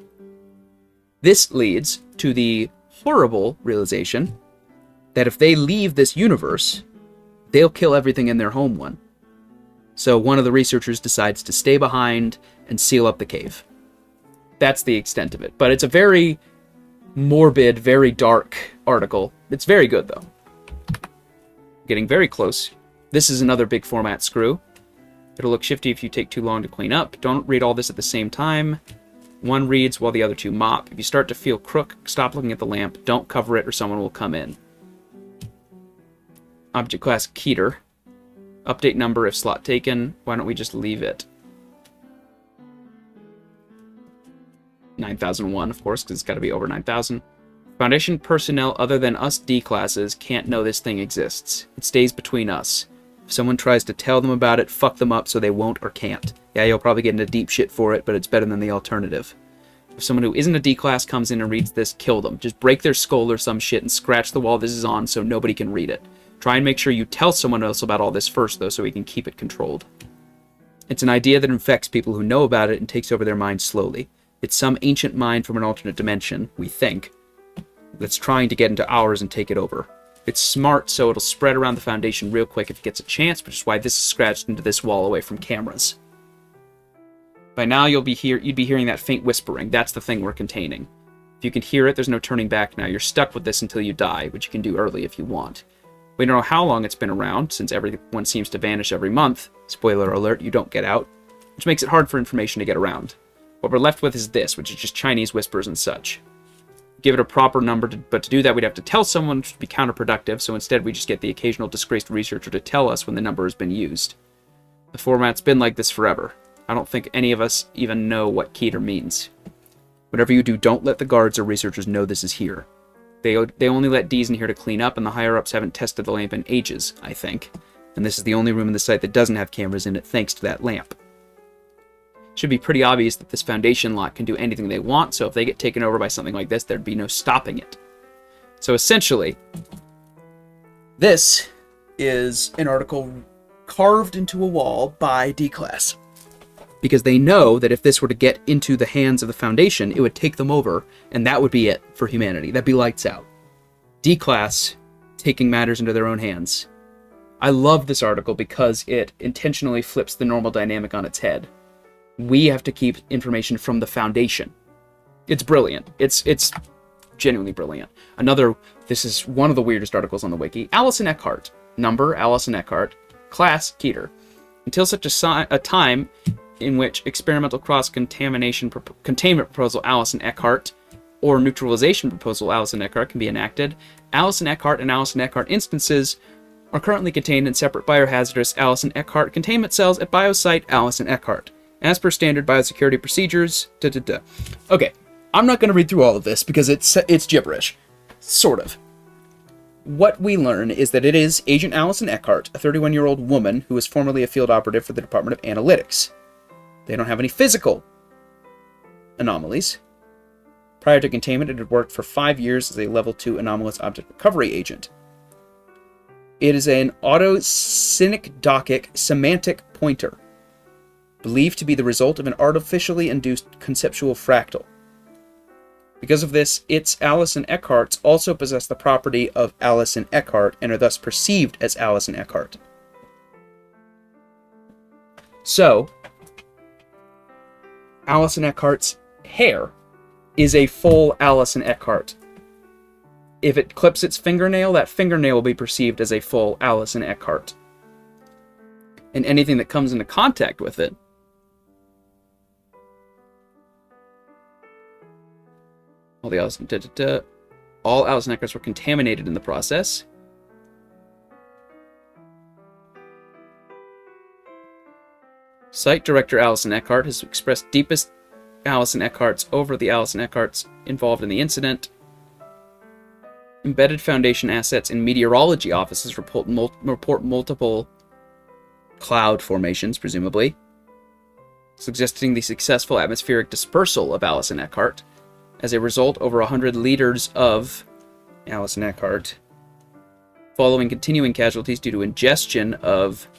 A: This leads to the horrible realization that if they leave this universe, they'll kill everything in their home one. So one of the researchers decides to stay behind and seal up the cave. That's the extent of it. But it's a very morbid, very dark article. It's very good, though. Getting very close. This is another big format screw. It'll look shifty if you take too long to clean up. Don't read all this at the same time. One reads while the other two mop. If you start to feel crook, stop looking at the lamp. Don't cover it or someone will come in. Object class Keter. Update number if slot taken. Why don't we just leave it? 9001, of course, because it's got to be over 9000. Foundation personnel other than us D-classes can't know this thing exists. It stays between us. If someone tries to tell them about it, fuck them up so they won't or can't. Yeah, you'll probably get into deep shit for it, but it's better than the alternative. If someone who isn't a D-class comes in and reads this, kill them. Just break their skull or some shit and scratch the wall this is on so nobody can read it. Try and make sure you tell someone else about all this first, though, so we can keep it controlled. It's an idea that infects people who know about it and takes over their minds slowly. It's some ancient mind from an alternate dimension, we think, that's trying to get into ours and take it over. It's smart, so it'll spread around the Foundation real quick if it gets a chance, which is why this is scratched into this wall away from cameras. By now, you'd be hearing that faint whispering. That's the thing we're containing. If you can hear it, there's no turning back now. You're stuck with this until you die, which you can do early if you want. We don't know how long it's been around, since everyone seems to vanish every month. Spoiler alert, you don't get out, which makes it hard for information to get around. What we're left with is this, which is just Chinese whispers and such. Give it a proper number, but to do that we'd have to tell someone, which would be counterproductive, so instead we just get the occasional disgraced researcher to tell us when the number has been used. The format's been like this forever. I don't think any of us even know what Keter means. Whatever you do, don't let the guards or researchers know this is here. They only let D's in here to clean up, and the higher-ups haven't tested the lamp in ages, I think. And this is the only room in the site that doesn't have cameras in it, thanks to that lamp. Should be pretty obvious that this Foundation lot can do anything they want, so if they get taken over by something like this, there'd be no stopping it. So essentially, this is an article carved into a wall by D-Class. Because they know that if this were to get into the hands of the Foundation, it would take them over, and that would be it for humanity. That'd be lights out. D-Class taking matters into their own hands. I love this article because it intentionally flips the normal dynamic on its head. We have to keep information from the Foundation. It's brilliant. It's genuinely brilliant. This is one of the weirdest articles on the wiki. Allison Eckhart. Number, Allison Eckhart. Class, Keter. Until such a time in which experimental cross-contamination containment proposal Allison Eckhart or neutralization proposal Allison Eckhart can be enacted, Allison Eckhart and Allison Eckhart instances are currently contained in separate biohazardous Allison Eckhart containment cells at biosite Allison Eckhart. As per standard biosecurity procedures, Okay, I'm not going to read through all of this because it's gibberish. Sort of. What we learn is that it is Agent Allison Eckhart, a 31-year-old woman who was formerly a field operative for the Department of Analytics. They don't have any physical anomalies. Prior to containment, it had worked for 5 years as a Level 2 anomalous object recovery agent. It is an autosyncdokic semantic pointer. believed to be the result of an artificially induced conceptual fractal. Because of this, its Alice and Eckharts also possess the property of Alice and Eckhart and are thus perceived as Alice and Eckhart. So, Alice and Eckhart's hair is a full Alice and Eckhart. If it clips its fingernail, that fingernail will be perceived as a full Alice and Eckhart. And anything that comes into contact with it all Alice and Eckharts were contaminated in the process. Site director Alice and Eckhart has expressed deepest Alice and Eckharts over the Alice and Eckharts involved in the incident. Embedded Foundation assets in meteorology offices report multiple cloud formations, presumably, suggesting the successful atmospheric dispersal of Alice and Eckhart. As a result, over 100 liters of Alice and Eckhart, following continuing casualties due to ingestion of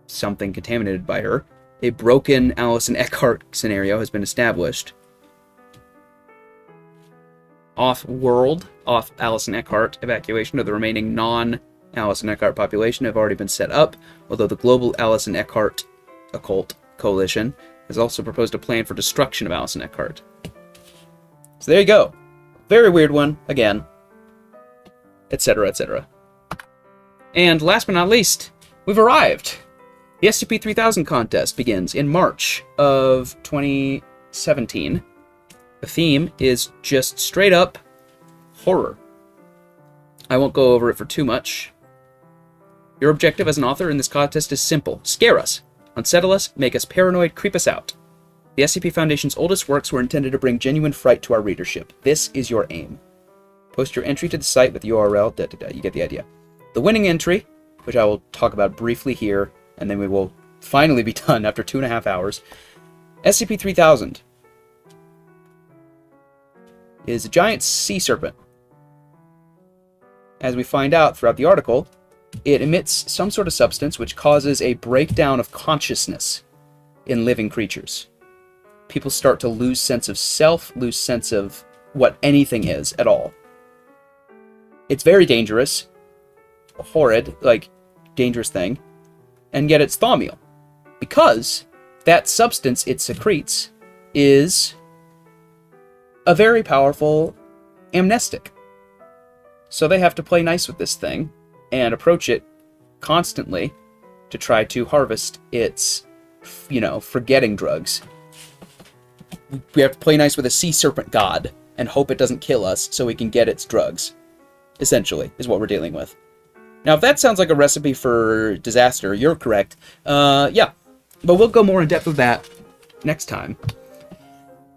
A: something contaminated by her, a broken Alice and Eckhart scenario has been established. Off Alice and Eckhart evacuation of the remaining non-Alice and Eckhart population have already been set up, although the global Alice and Eckhart occult coalition has also proposed a plan for destruction of Alice and Eckhart. So there you go. Very weird one, again. Etc., etc. And last but not least, we've arrived. The SCP-3000 contest begins in March of 2017. The theme is just straight up horror. I won't go over it for too much. Your objective as an author in this contest is simple. Scare us, unsettle us, make us paranoid, creep us out. The SCP Foundation's oldest works were intended to bring genuine fright to our readership. This is your aim. Post your entry to the site with the URL, you get the idea. The winning entry, which I will talk about briefly here, and then we will finally be done after 2.5 hours. SCP-3000 is a giant sea serpent. As we find out throughout the article, it emits some sort of substance which causes a breakdown of consciousness in living creatures. People start to lose sense of self, lose sense of what anything is at all. It's very dangerous, horrid, dangerous thing, and yet it's thaumiel. Because that substance it secretes is a very powerful amnestic. So they have to play nice with this thing and approach it constantly to try to harvest its, forgetting drugs. We have to play nice with a sea serpent god and hope it doesn't kill us so we can get its drugs, essentially, is what we're dealing with. Now, if that sounds like a recipe for disaster, you're correct. Yeah, but we'll go more in depth with that next time.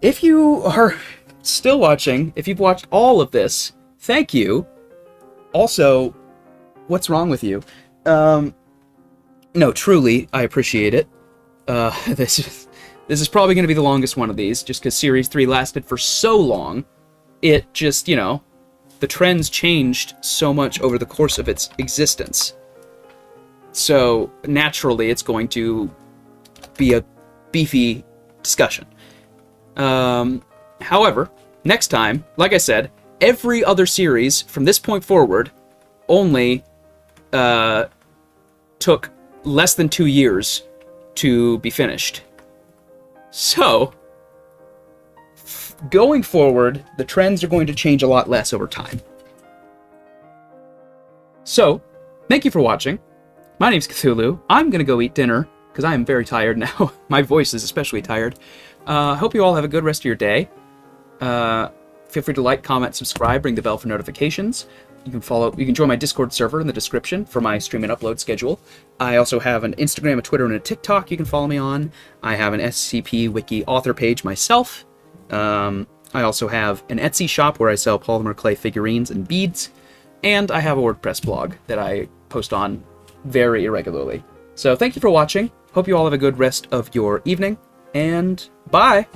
A: If you are still watching, if you've watched all of this, thank you. Also, what's wrong with you? No, truly, I appreciate it. This is probably going to be the longest one of these, just because Series 3 lasted for so long. It just, the trends changed so much over the course of its existence. So, naturally, it's going to be a beefy discussion. However, next time, like I said, every other series from this point forward only took less than 2 years to be finished. So, going forward, the trends are going to change a lot less over time. So, thank you for watching. My name's Cthulhu. I'm going to go eat dinner, because I am very tired now. My voice is especially tired. Hope you all have a good rest of your day. Feel free to like, comment, subscribe, ring the bell for notifications. You can join my Discord server in the description for my stream and upload schedule. I also have an Instagram, a Twitter, and a TikTok you can follow me on. I have an SCP Wiki author page myself. I also have an Etsy shop where I sell polymer clay figurines and beads. And I have a WordPress blog that I post on very irregularly. So thank you for watching. Hope you all have a good rest of your evening. And bye!